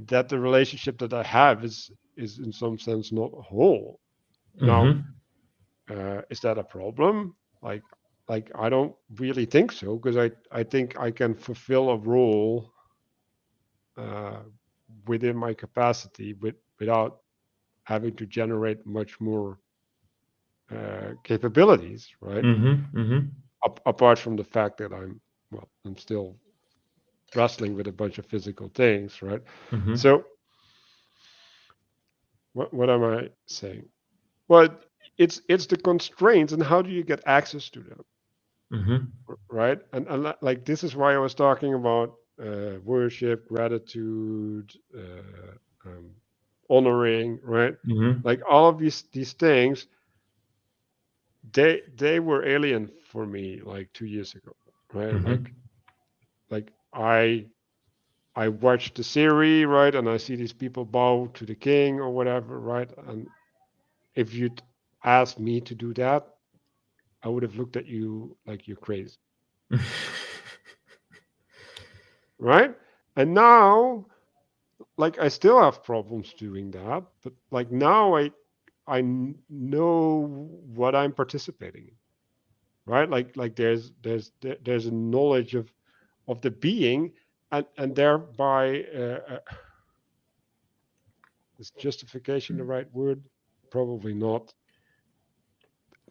that the relationship that I have is in some sense not whole. Now, Hmm. is that a problem? Like I don't really think so, because I think I can fulfill a role uh, within my capacity without having to generate much more capabilities, right? Hmm. Hmm. Apart from the fact that I'm still wrestling with a bunch of physical things, right? Hmm. So what am I saying? Well, it's the constraints, and how do you get access to them, right? And like this is why I was talking about worship, gratitude, honoring, right? Like all of these things, they were alien for me like 2 years ago, right? Like I watched the series, right, and I see these people bow to the king or whatever, right? And if you'd asked me to do that, I would have looked at you like you're crazy, right? And now, like, I still have problems doing that, but like now I know what I'm participating in, right? Like there's a knowledge of the being, and thereby is justification the right word? Probably not.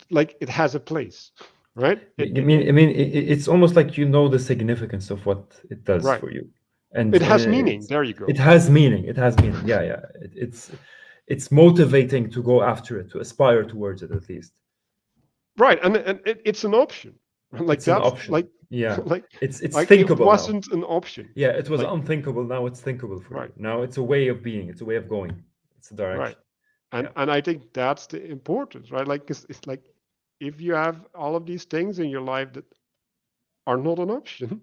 Like it has a place, right? It's almost like you know the significance of what it does Right. for you, and It has meaning. There you it go. has meaning. It has meaning. Yeah, yeah. It's motivating to go after it, to aspire towards it at least. Right, and it's an option. Like It's an that's option. Yeah, like it's like it thinkable now. wasn't an option. Yeah, it was Like unthinkable. Now it's thinkable for you. right, Now it's a way of being. It's a way of going. It's a right, direction. Yeah. and I think that's the importance, right? Like it's like if you have all of these things in your life that are not an option,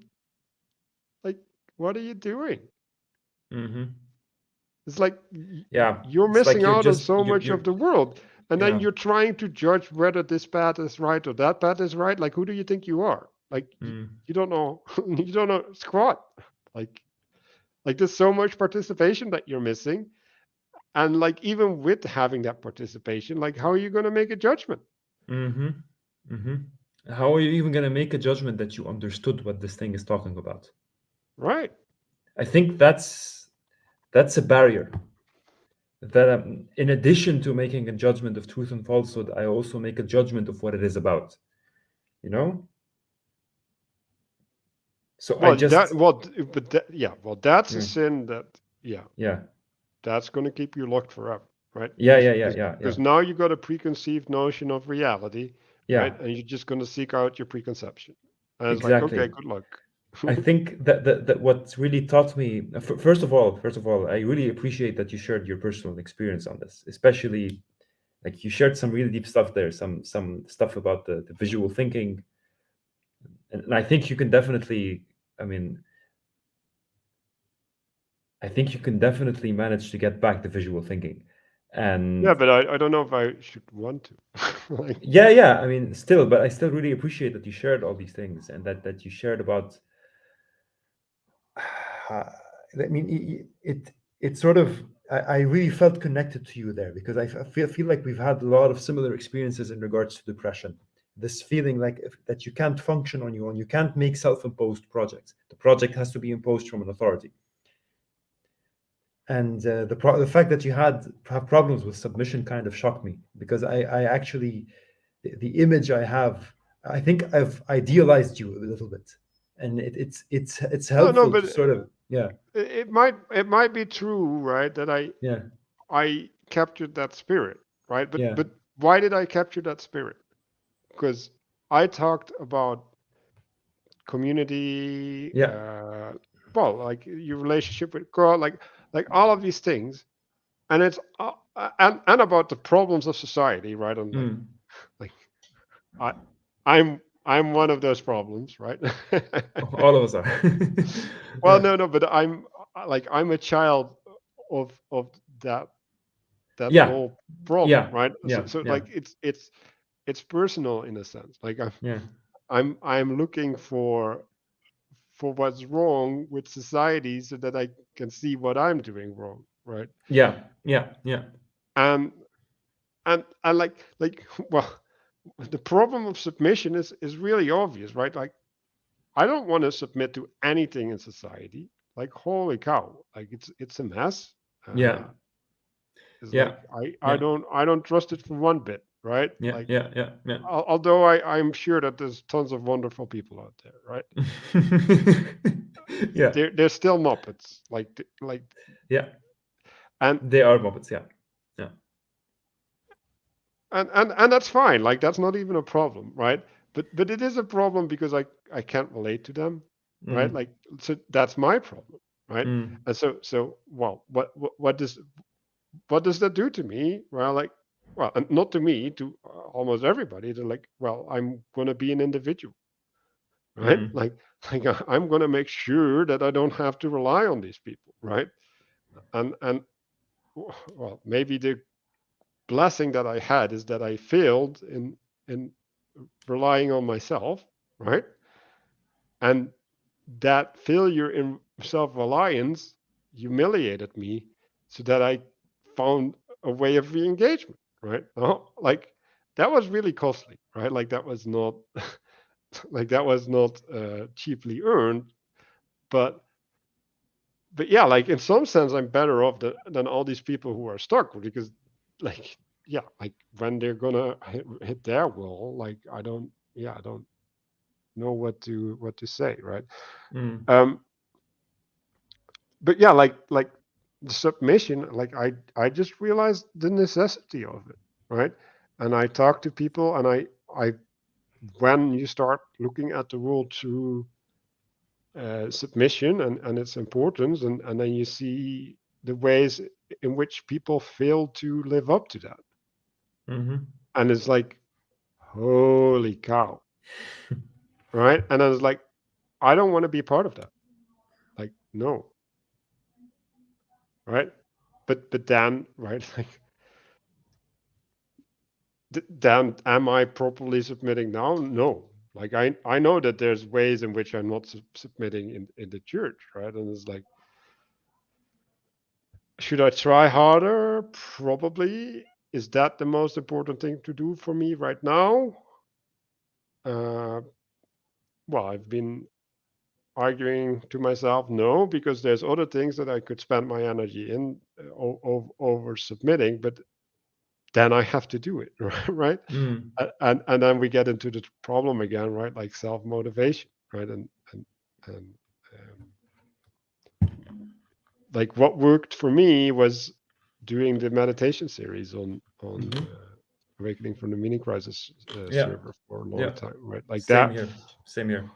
like what are you doing? Mm-hmm. It's like Yeah. you're It's like missing you're out on just so much of the world, and then yeah. you're trying to judge whether this path is right or that path is right. Like, who do you think you are? Like, Mm. you don't know, you don't know squat. Like, like there's so much participation that you're missing, and like even with having that participation, like how are you going to make a judgment? Mm-hmm. Mm-hmm. How are you even going to make a judgment that you understood what this thing is talking about? Right? I think that's a barrier. That in addition to making a judgment of truth and falsehood, I also make a judgment of what it is about. You know. So I Well, that just well, but that, yeah, well, that's a yeah sin that yeah, yeah that's going to keep you locked forever, right? yeah yeah yeah yeah yeah Because now you got a preconceived notion of reality, yeah right? And you're just going to seek out your preconception. And it's like, okay, exactly. good luck. I think that what really taught me, first of all, I really appreciate that you shared your personal experience on this, especially like you shared some really deep stuff there, some stuff about the visual thinking, and I think you can definitely, I mean, I think you can definitely manage to get back the visual thinking, Yeah, and but I don't know if I should want to. Like, yeah, yeah, I mean, still, but I still really appreciate that you shared all these things and that you shared about I mean, it sort of I really felt connected to you there because I feel like we've had a lot of similar experiences in regards to depression. This feeling like that you can't function on your own, you can't make self-imposed projects. The project has to be imposed from an authority. And the fact that you have problems with submission kind of shocked me because I actually the image I have, I think I've idealized you a little bit, and it's no, no, helpful but to sort of yeah it might be true, right? That yeah I captured that spirit, right? But yeah but why did I capture that spirit? Because I talked about community, yeah well, like your relationship with God, like all of these things, and it's and about the problems of society, right? And mm. like I I'm one of those problems, right? All of us are Well, yeah no, no, but I'm a child of that yeah whole problem, yeah right? yeah So yeah like it's personal in a sense. Like yeah I'm looking for what's wrong with society so that I can see what I'm doing wrong, right? yeah yeah yeah And and like well, the problem of submission is really obvious, right? Like I don't want to submit to anything in society. Like holy cow, like it's a mess. yeah It's yeah like yeah I don't trust it for one bit, right? yeah Like yeah yeah yeah although I'm sure that there's tons of wonderful people out there, right? yeah They're still muppets, like yeah and they are Muppets, yeah yeah and that's fine. Like that's not even a problem, right? but it is a problem because I can't relate to them, right? Mm, Like, so that's my problem, right? mm, And so well, what does that do to me? Well, like, well, and not to me, to almost everybody. They're like, well, I'm gonna be an individual, right? mm, Like I'm gonna make sure that I don't have to rely on these people, right? And well, maybe the blessing that I had is that I failed in relying on myself, right? And that failure in self-reliance humiliated me so that I found a way of re-engagement, right? Like that was really costly, right? Like that was not like that was not cheaply earned, but yeah, like in some sense I'm better off than all these people who are stuck because like yeah, like when they're gonna hit their wall, like I don't know what to say, right? mm, Um, but yeah, like the submission, like I just realized the necessity of it, right? And I talk to people, and I when you start looking at the world through submission and its importance, and then you see the ways in which people fail to live up to that, mhm. and it's like holy cow, right? And I was like, I don't want to be part of that. Like no, right? But then right, like then am I properly submitting now? No. Like I know that there's ways in which I'm not submitting in the church, right? And it's like, should I try harder? Probably. Is that the most important thing to do for me right now? Uh, well, I've been arguing to myself, no, because there's other things that I could spend my energy in over submitting, but then I have to do it, right? Mm. And then we get into the problem again, right? Like self motivation, right? And like what worked for me was doing the meditation series on Mhm. awakening from the meaning crisis Yeah, server for a long yeah. time, right? Like Same here. Same here.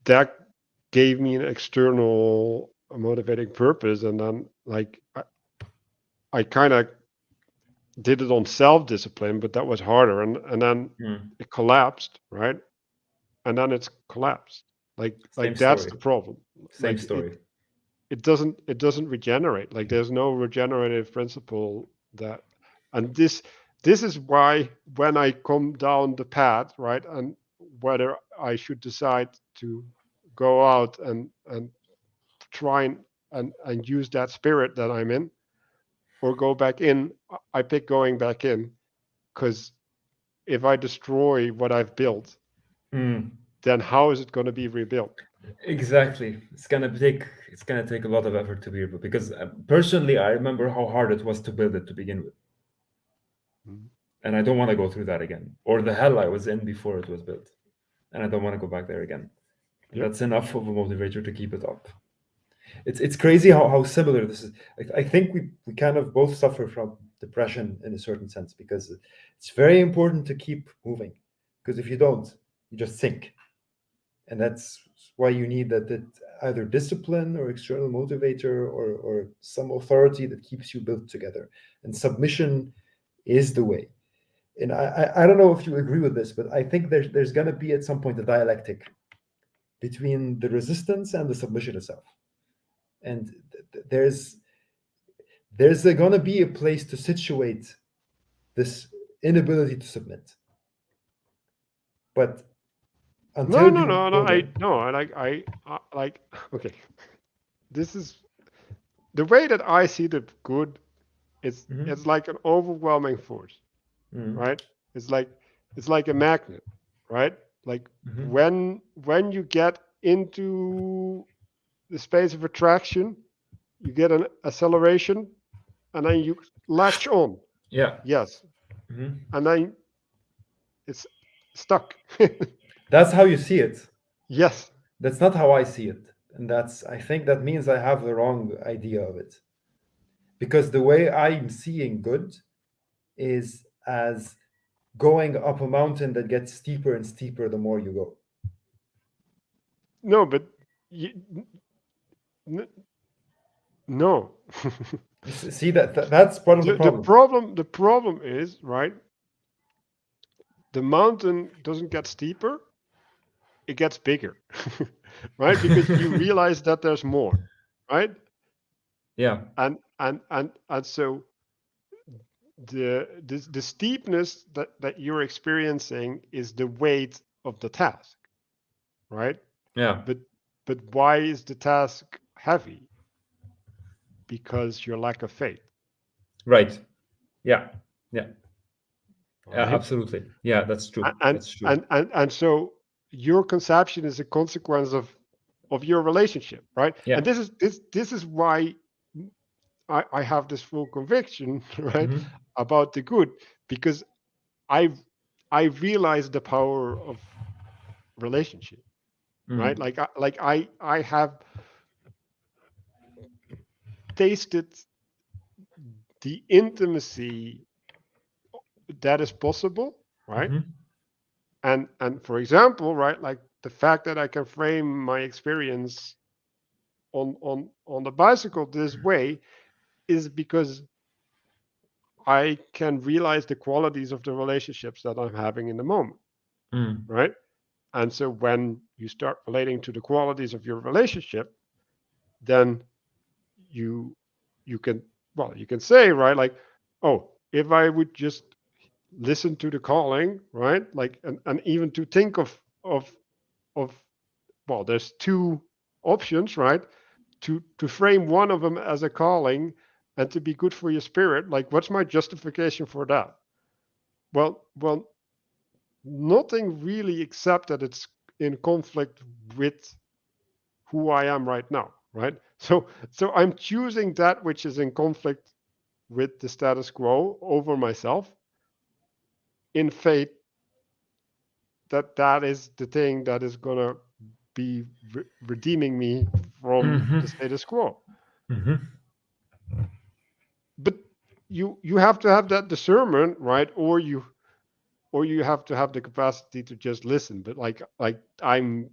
that gave me an external motivating purpose, and then like I kind of did it on self discipline, but that was harder, and then Mm. it collapsed, right? And then it's collapsed. Same That's the story. problem. Same Like story. it doesn't regenerate. Like there's no regenerative principle that, and this is why when I come down the path, right, and whether I should decide to go out and try and use that spirit that I'm in or go back in, I pick going back in because if I destroy what I've built, Mm. then how is it going to be rebuilt? Exactly. It's gonna take a lot of effort to be able because personally, I remember how hard it was to build it to begin with, Mhm. and I don't want to go through that again, or the hell I was in before it was built, and I don't want to go back there again. And Yep. that's enough of a motivator to keep it up. It's crazy how similar this is. I think we kind of both suffer from depression in a certain sense because it's very important to keep moving. Because if you don't, you just sink, and that's why you need that either discipline or external motivator or some authority that keeps you built together. And submission is the way. And I don't know if you agree with this, but I think there's gonna be at some point a dialectic between the resistance and the submission itself. And there's going to be a place to situate this inability to submit. But No, until no, you no, no. go there, I like. Okay, this is the way that I see the good. It's mm-hmm, like an overwhelming force, mm-hmm, right? It's like it's like a magnet, right? Like mm-hmm, when you get into the space of attraction, you get an acceleration, and then you latch on. yeah, Yes, mm-hmm. and then it's stuck. That's how you see it. Yes. That's not how I see it. And I think that means I have the wrong idea of it. Because the way I'm seeing good is as going up a mountain that gets steeper and steeper the more you go. No, but you, n- no. See that's part of the the problem. the problem is, right, the mountain doesn't get steeper, it gets bigger. Right, because you realize that there's more, right? Yeah. And so the steepness that you're experiencing is the weight of the task, right? Yeah. But why is the task heavy? Because your lack of faith, Right. Yeah. Yeah. right? Absolutely. Yeah, that's true. and That's true. and so your conception is a consequence of your relationship, right? Yeah. And this is why I have this full conviction, right, Mhm. about the good, because I I realize the power of relationship, right? Mm. I have tasted the intimacy that is possible, right? Mhm. And for example, right, like the fact that I can frame my experience on the bicycle this way is because I can realize the qualities of the relationships that I'm having in the moment, Mm. right? And so when you start relating to the qualities of your relationship, then you you can, well, you can say, right, like, oh, if I would just listen to the calling, right, like, and even to think of well, there's two options, right, to frame one of them as a calling and to be good for your spirit. Like, what's my justification for that? Well, nothing really, except that it's in conflict with who I am right now, right? So I'm choosing that which is in conflict with the status quo over myself, in faith that that is the thing that is gonna be redeeming me from Mhm. the status quo. Mhm. But you have to have that discernment, right? Or you have to have the capacity to just listen. But like I'm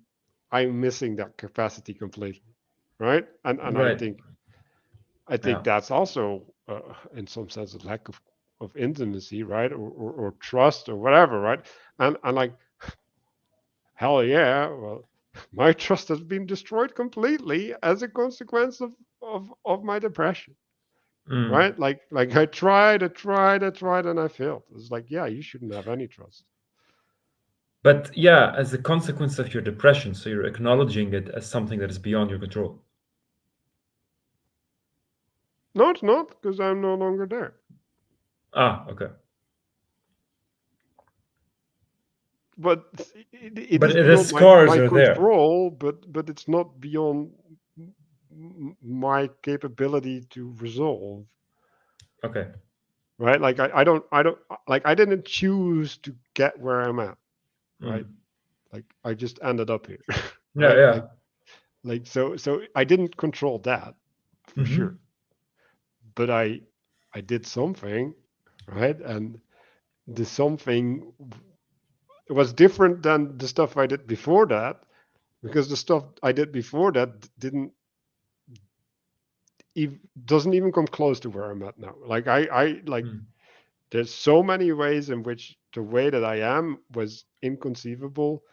missing that capacity completely, right? And Right. I Yeah. think that's also in some sense a lack of intimacy, right? Or trust or whatever, right? And like, hell yeah, well, my trust has been destroyed completely as a consequence of my depression, Mm. right? Like I tried, and I failed. It's like, yeah, you shouldn't have any trust. But yeah, as a consequence of your depression, so you're acknowledging it as something that is beyond your control. No, it's not, because I'm no longer there. Ah, okay. But it But is the beyond scars my are there. control, but it's not beyond my capability to resolve, Okay. right? Like I don't like, I didn't choose to get where I'm at, right? Mm. Like I just ended up here, Yeah, right? yeah. Like so I didn't control that for sure, Mm-hmm. but I did something, right? And the something was different than the stuff I did before that, because the stuff I did before that didn't doesn't even come close to where I'm at now. Like I like, Mm. there's so many ways in which the way that I am was inconceivable.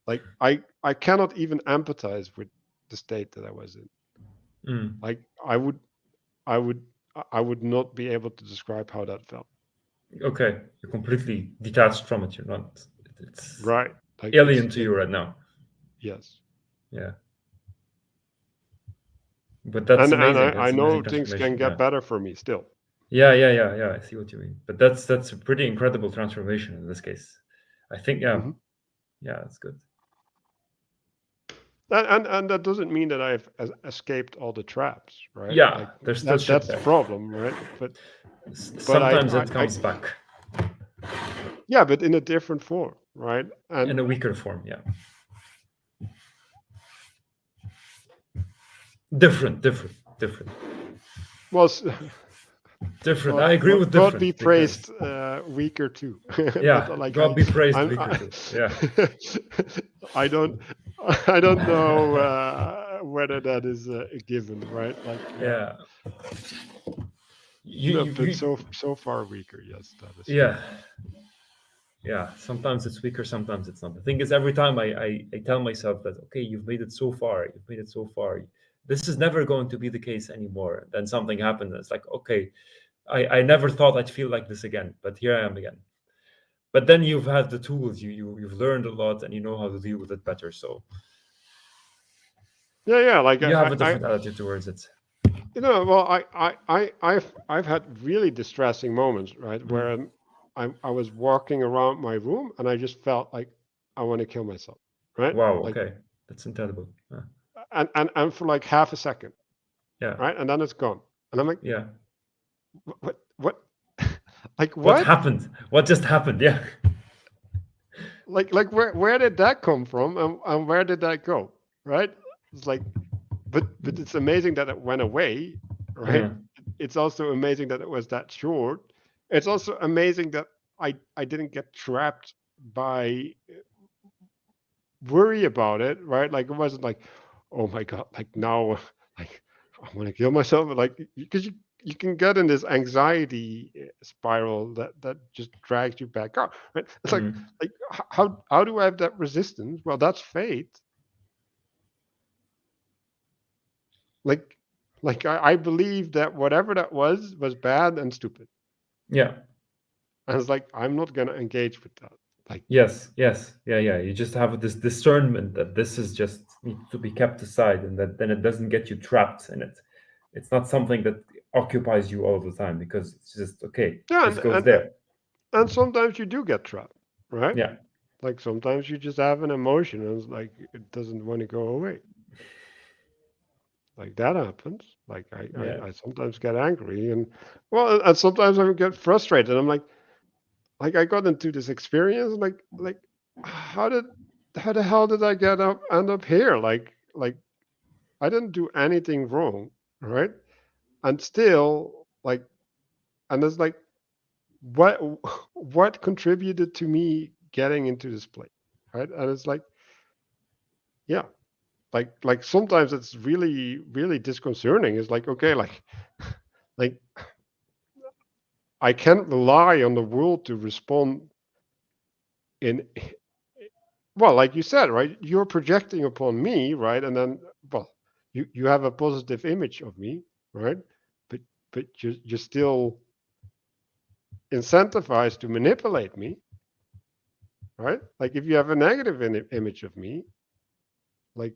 Like I cannot even empathize with the state that I was in. Mm. Like I would I would not be able to describe how that felt. Okay. You're completely detached from it. You're not. It's Right? Like alien to it, you right now. yes. Yeah. But that's And amazing. I That's know amazing things can transformation. get Yeah. better for me still. Yeah, yeah, yeah, yeah. I see what you mean. But that's a pretty incredible transformation in this case. I think, yeah, Hmm. yeah, that's good. And that doesn't mean that I've escaped all the traps, right? Yeah, Like there's still shit that's the there. problem, right? But Sometimes it I comes back yeah, but in a different form, right? And in a weaker form. Yeah, different. well, Different. God, I agree with God different be because praised, weaker too. yeah, But like God be praised, I'm, weaker too. Yeah, I don't, I don't know whether that is a given, right? Like, yeah. no, but You so far weaker. Yes, that is true. yeah, yeah. Sometimes it's weaker, sometimes it's not. The thing is, every time I tell myself that okay, you've made it so far, you've made it so far. This is never going to be the case anymore. Then something happens. And it's like okay, I never thought I'd feel like this again, but here I am again. But then you've had the tools, you've learned a lot, and you know how to deal with it better. So Yeah. Like you have a different attitude towards it. well, I've had really distressing moments, right, where I was walking around my room and I just felt like I want to kill myself, right? Wow. Like, Okay, that's incredible. and for like half a second, Yeah. right, and then it's gone, and I'm like, Yeah. what, like What what, happened? What just happened? Yeah. like where did that come from, and where did that go, right? It's like, but it's amazing that it went away, right? Uh, It's also amazing that it was that short. It's also amazing that I didn't get trapped by worry about it, right? Like it wasn't like, oh my god, like now, like I want to kill myself, like because you can get in this anxiety spiral that just drags you back up, right? It's mm, like how do I have that resistance? Well, that's fate. Like I believe that whatever that was bad and stupid. yeah. And it's like I'm not gonna engage with that. Like Yes. Yes. Yeah. Yeah. You just have this discernment that this is just needs to be kept aside, and that then it doesn't get you trapped in it. It's not something that occupies you all the time because it's just okay. yeah, This goes there. and sometimes you do get trapped, right? Yeah. Like sometimes you just have an emotion and it's like it doesn't want to go away. Like that happens. Like Yeah. I sometimes get angry and well and sometimes I get frustrated. I'm like I got into this experience like how did how the hell did I end up here? Like I didn't do anything wrong, right? And still like and it's like what what contributed to me getting into this place, right? And it's like yeah, like sometimes it's really disconcerting. It's like okay, like I can't rely on the world to respond in well, like you said, right? You're projecting upon me, right? And then well, you have a positive image of me, right? But you're still incentivized to manipulate me, right? Like if you have a negative image of me, like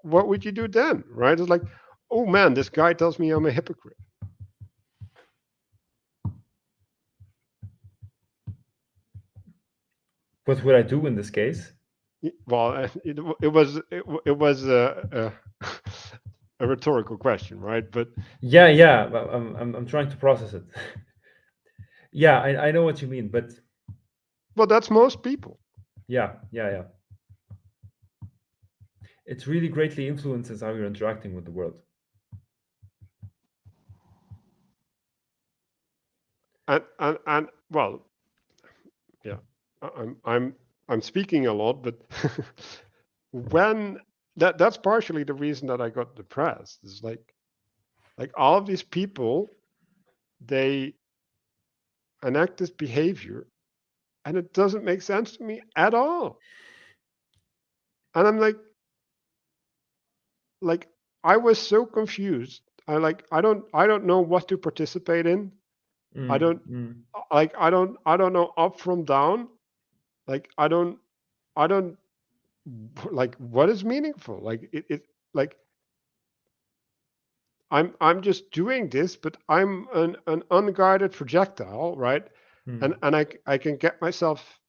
what would you do then, right? It's like, oh man, this guy tells me I'm a hypocrite. What would I do in this case? Well, it was a rhetorical question, right? But Yeah. Yeah. I'm trying to process it. Yeah. I know what you mean, but well, that's most people. yeah. Yeah. Yeah. It really greatly influences how you're interacting with the world. And well, yeah, I'm speaking a lot, but when that's partially the reason that I got depressed. Is like all of these people, they enact this behavior, and it doesn't make sense to me at all. And I'm like I was so confused. I don't know what to participate in. I Mm, don't mm. I don't know up from down. Like I don't like what is meaningful. Like it like I'm just doing this, but I'm an unguided projectile, right? Mm, And I can get myself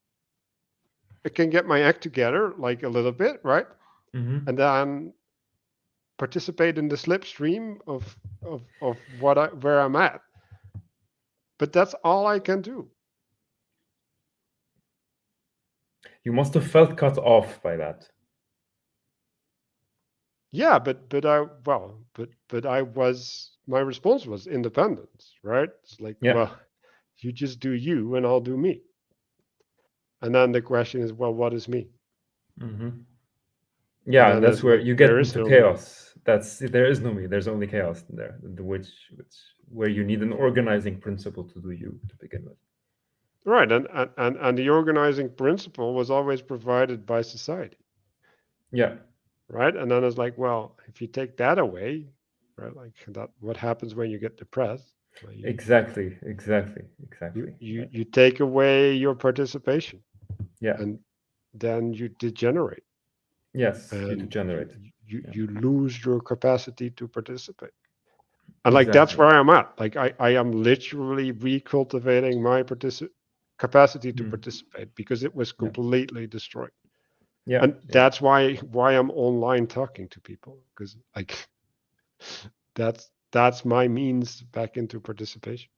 I can get my act together like a little bit, right? hmm. And then participate in the slipstream of what I where I'm at. But that's all I can do. You must have felt cut off by that. Yeah, but I was my response was independence, right? It's like, Yeah. well, you just do you and I'll do me. And then the question is, well, what is me? Hmm. And Yeah, and then that's it's where like you there get is into no me. chaos. There is no me. There's only chaos in there, which where you need an organizing principle to do you to begin with. Right. And the organizing principle was always provided by society. Yeah, Right. And then it's like, well, if you take that away, right, like that what happens when you get depressed? Well, exactly, you, exactly. you you take away your participation Yeah. and then you degenerate Yes, you and degenerate. Yeah, you lose your capacity to participate. And like that's exactly. where I'm at. Like I am literally recultivating my capacity to Mm. participate because it was Yeah, completely destroyed. yeah, And yeah. that's why I'm online talking to people because like that's my means back into participation.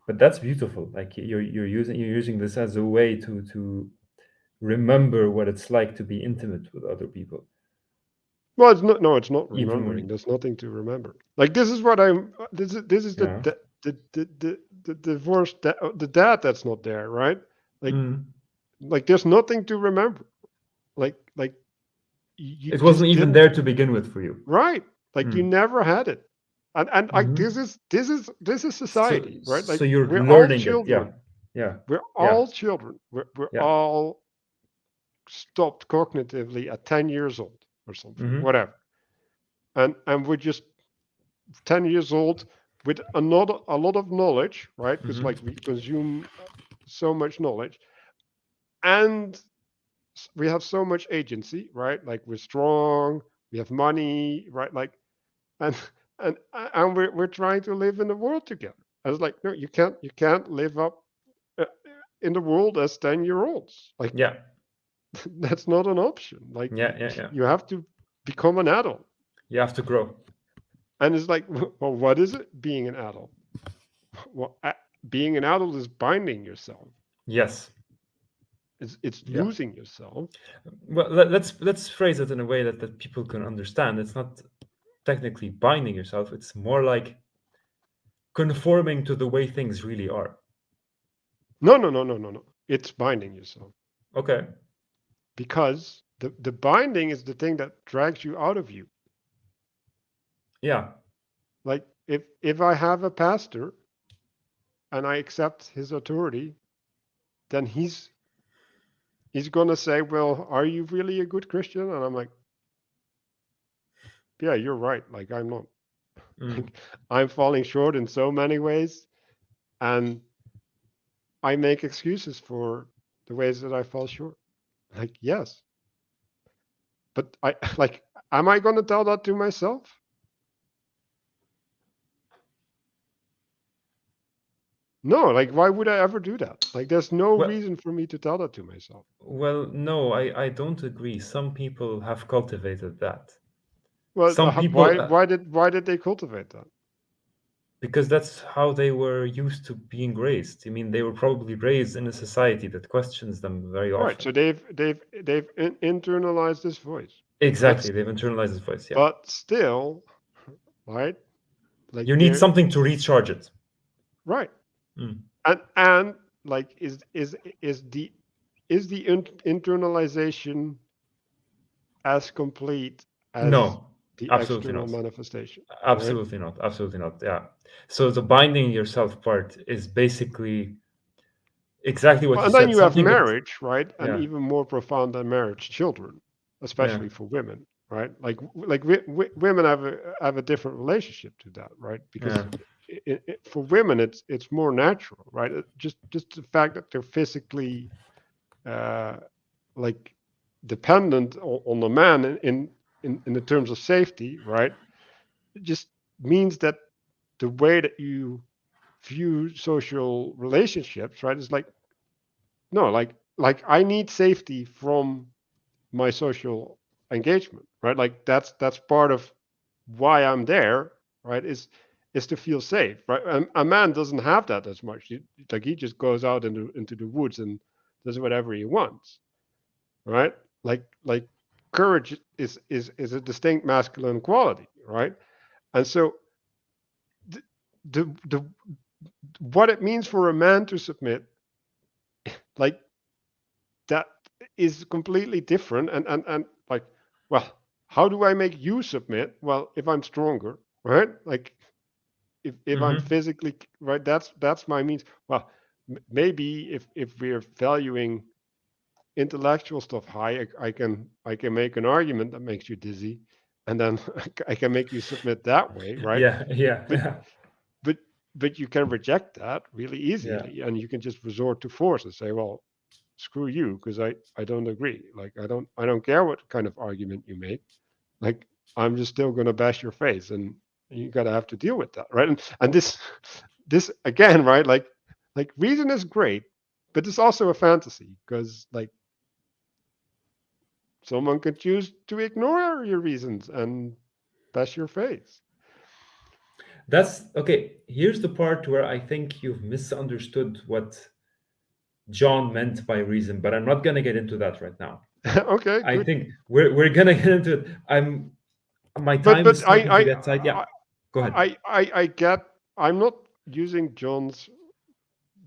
But that's beautiful. Like you're using this as a way to remember what it's like to be intimate with other people, Well, it's not. No, it's not even remembering. when There's nothing to remember. Like this is what I'm. This is yeah. the divorce the dad that's not there, right? Like Mm. there's nothing to remember. Like you It wasn't just even didn't there to begin with for you. right. Like you Mm. never had it. And like Hmm. this is So society, right? Like so you're we're all learning it. Yeah, children. yeah, We're yeah, all children. We're yeah. all stopped cognitively at 10 years old or something, Hmm. whatever. And we're just 10 years old with a lot of knowledge, right? Because Hmm. like we consume so much knowledge and we have so much agency, right? Like we're strong, we have money, right? Like and and we're trying to live in the world together. I was like, no, you can't live up uh, in the world as 10-year-olds. Like Yeah, that's not an option. Like yeah, yeah, yeah. you have to become an adult. You have to grow. And it's like, well, what is it being an adult? Well, being an adult is binding yourself. Yes. It's Yeah. losing yourself. Well, let's phrase it in a way that people can understand. It's not technically binding yourself. It's more like conforming to the way things really are. No, no, no, no, no, no. It's binding yourself Okay. because the binding is the thing that drags you out of you. Yeah. Like if I have a pastor and I accept his authority, then he's gonna say, well, are you really a good Christian? And I'm like, yeah, you're right. Like I'm not. Mm. Like I'm falling short in so many ways, and I make excuses for the ways that I fall short. Like yes, but I like, am I gonna tell that to myself? No. Like why would I ever do that? Like there's no Well, reason for me to tell that to myself. no, I don't agree. Some people have cultivated that. Well, Some people, why did they cultivate that? because that's how they were used to being raised. I mean, they were probably raised in a society that questions them very Right. often. So they've internalized this voice, but Exactly, they've internalized this voice. Yeah, but still, right? Like you need they're something to recharge it. right, Mm. and like is the internalization as complete as No, the absolutely external not. manifestation, right? Absolutely not. Absolutely not. Yeah. So the binding yourself part is basically exactly what Well, you and then said. you have Something that, marriage, right? And yeah, even more profound than marriage, children, yeah, especially for women, right? Like women have a different relationship to that, right? Because yeah. for women, it's more natural, right? Just the fact that they're physically uh, like dependent on the man in the terms of safety, right? It just means that the way that you view social relationships, right, is like no, like I need safety from my social engagement, right? Like that's part of why I'm there, right? Is to feel safe, right? A man doesn't have that as much. Like he just goes out into the woods and does whatever he wants, right? Like courage is a distinct masculine quality, right? And so the, the what it means for a man to submit, like that, is completely different. And like, well, how do I make you submit? Well, if I'm stronger, right? Like if I'm Mm-hmm. physically right, that's my means. Well, maybe if we're valuing intellectual stuff high, I can make an argument that makes you dizzy, and then I can make you submit that way, right? Yeah, yeah, But yeah, but but you can reject that really yeah. easily, and you can just resort to force and say, well, screw you, because I don't agree. Like I don't care what kind of argument you make. Like I'm just still gonna bash your face, and you gotta have to deal with that, right? And this again, right? Like reason is great, but it's also a fantasy, because like someone could choose to ignore your reasons and bash your face. That's okay. Here's the part where I think you've misunderstood what John meant by reason, but I'm not gonna get into that right now. Okay, I good. think we're gonna get into it. My But time is but starting to get tight. Yeah, I go ahead. I get. I'm not using John's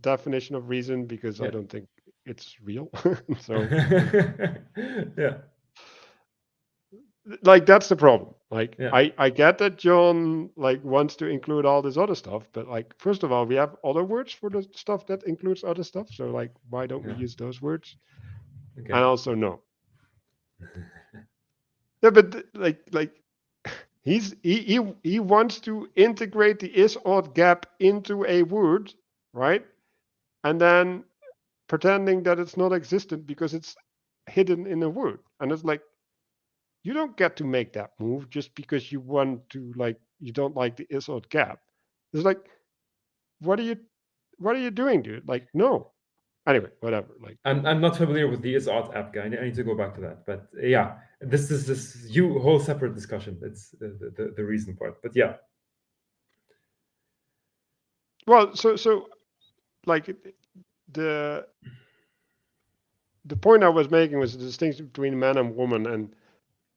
definition of reason because I Yeah. don't think it's real. So Yeah, like that's the problem. Like yeah, I get that John like wants to include all this other stuff, but like first of all, we have other words for the stuff that includes other stuff. So like why don't we yeah. use those words? And Okay. also no. Yeah, but like he wants to integrate the is odd gap into a word, right? And then pretending that it's not existent because it's hidden in a word. And it's like you don't get to make that move just because you want to, like, you don't like the is odd gap. It's like, what are you what are you doing, dude? Like, no. Anyway, whatever. Like, I'm not familiar with the is art app guy. I need to go back to that. But yeah, this is this you whole separate discussion. It's the reason part. But yeah, well, so like the the point I was making was the distinction between man and woman, and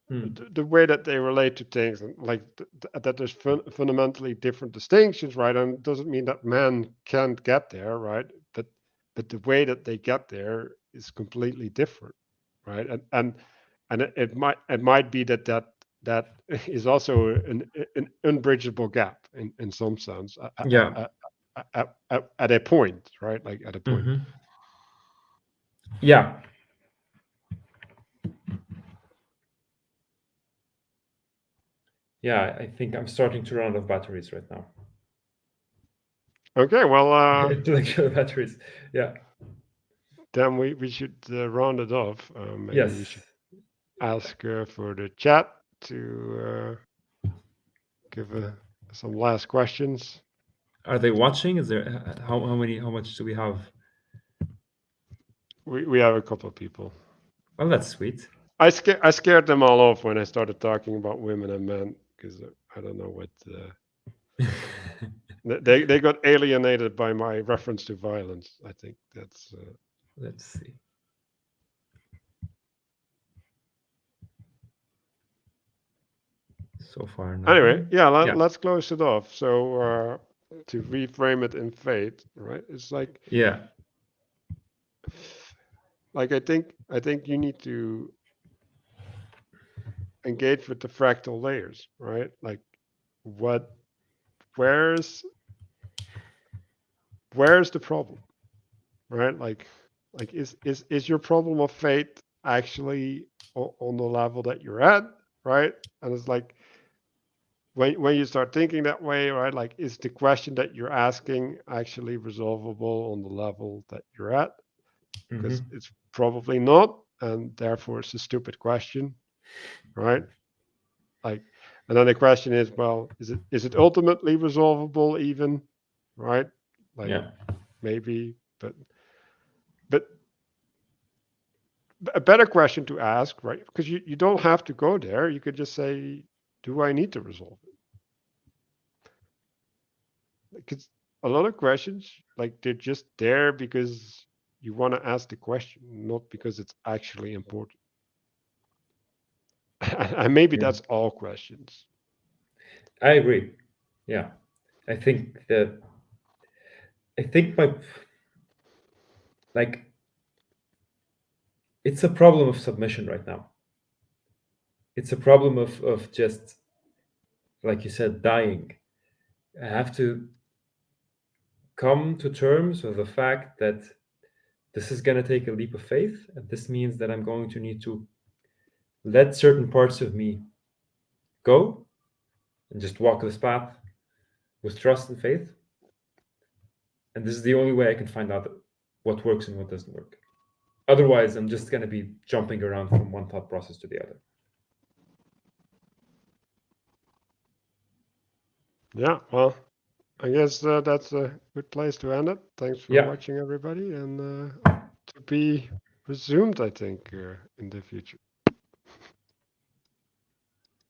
hmm. the way that they relate to things, and like that there's fundamentally different distinctions, right? And it doesn't mean that man can't get there, right? But the way that they get there is completely different, right? And it might be that is also an unbridgeable gap in some sense Yeah. at a point, right? Like at a point. Hmm. Yeah. Yeah. I think I'm starting to run out of batteries right now. Okay, well, Intellectual batteries. Yeah. then we should round it off. Maybe we should Yes. ask for the chat to give some last questions. Are they watching? Is there how many? How much do we have? We have a couple of people. Well, that's sweet. I scared them all off when I started talking about women and men, because I don't know what they got alienated by my reference to violence. I think that's Let's see. So far, anyway. nothing. Yeah, Yeah. let's close it off. So to reframe it in fate, right? It's Yeah. like I think you need to engage with the fractal layers, right? Like what where's where's the problem, right? Like is your problem of fate actually on the level that you're at, right? And it's like when you start thinking that way, right? Like is the question that you're asking actually resolvable on the level that you're at? Hmm. Because it's probably not, and therefore it's a stupid question, right? Like, and then the question is, well, is it ultimately resolvable even, right? Like Yeah. maybe, but a better question to ask, right? Because you don't have to go there. You could just say, do I need to resolve it? Because a lot of questions, like they're just there because you want to ask the question, not because it's actually important. And maybe Yeah. that's all questions. I agree. Yeah. I think my, like, it's a problem of submission right now. It's a problem of just, like you said, dying. I have to come to terms with the fact that this is going to take a leap of faith, and this means that I'm going to need to let certain parts of me go and just walk this path with trust and faith. And this is the only way I can find out what works and what doesn't work. Otherwise, I'm just going to be jumping around from one thought process to the other. Yeah, well, I guess that's a good place to end it. Thanks for Yeah. watching, everybody, and to be resumed, I think, in the future.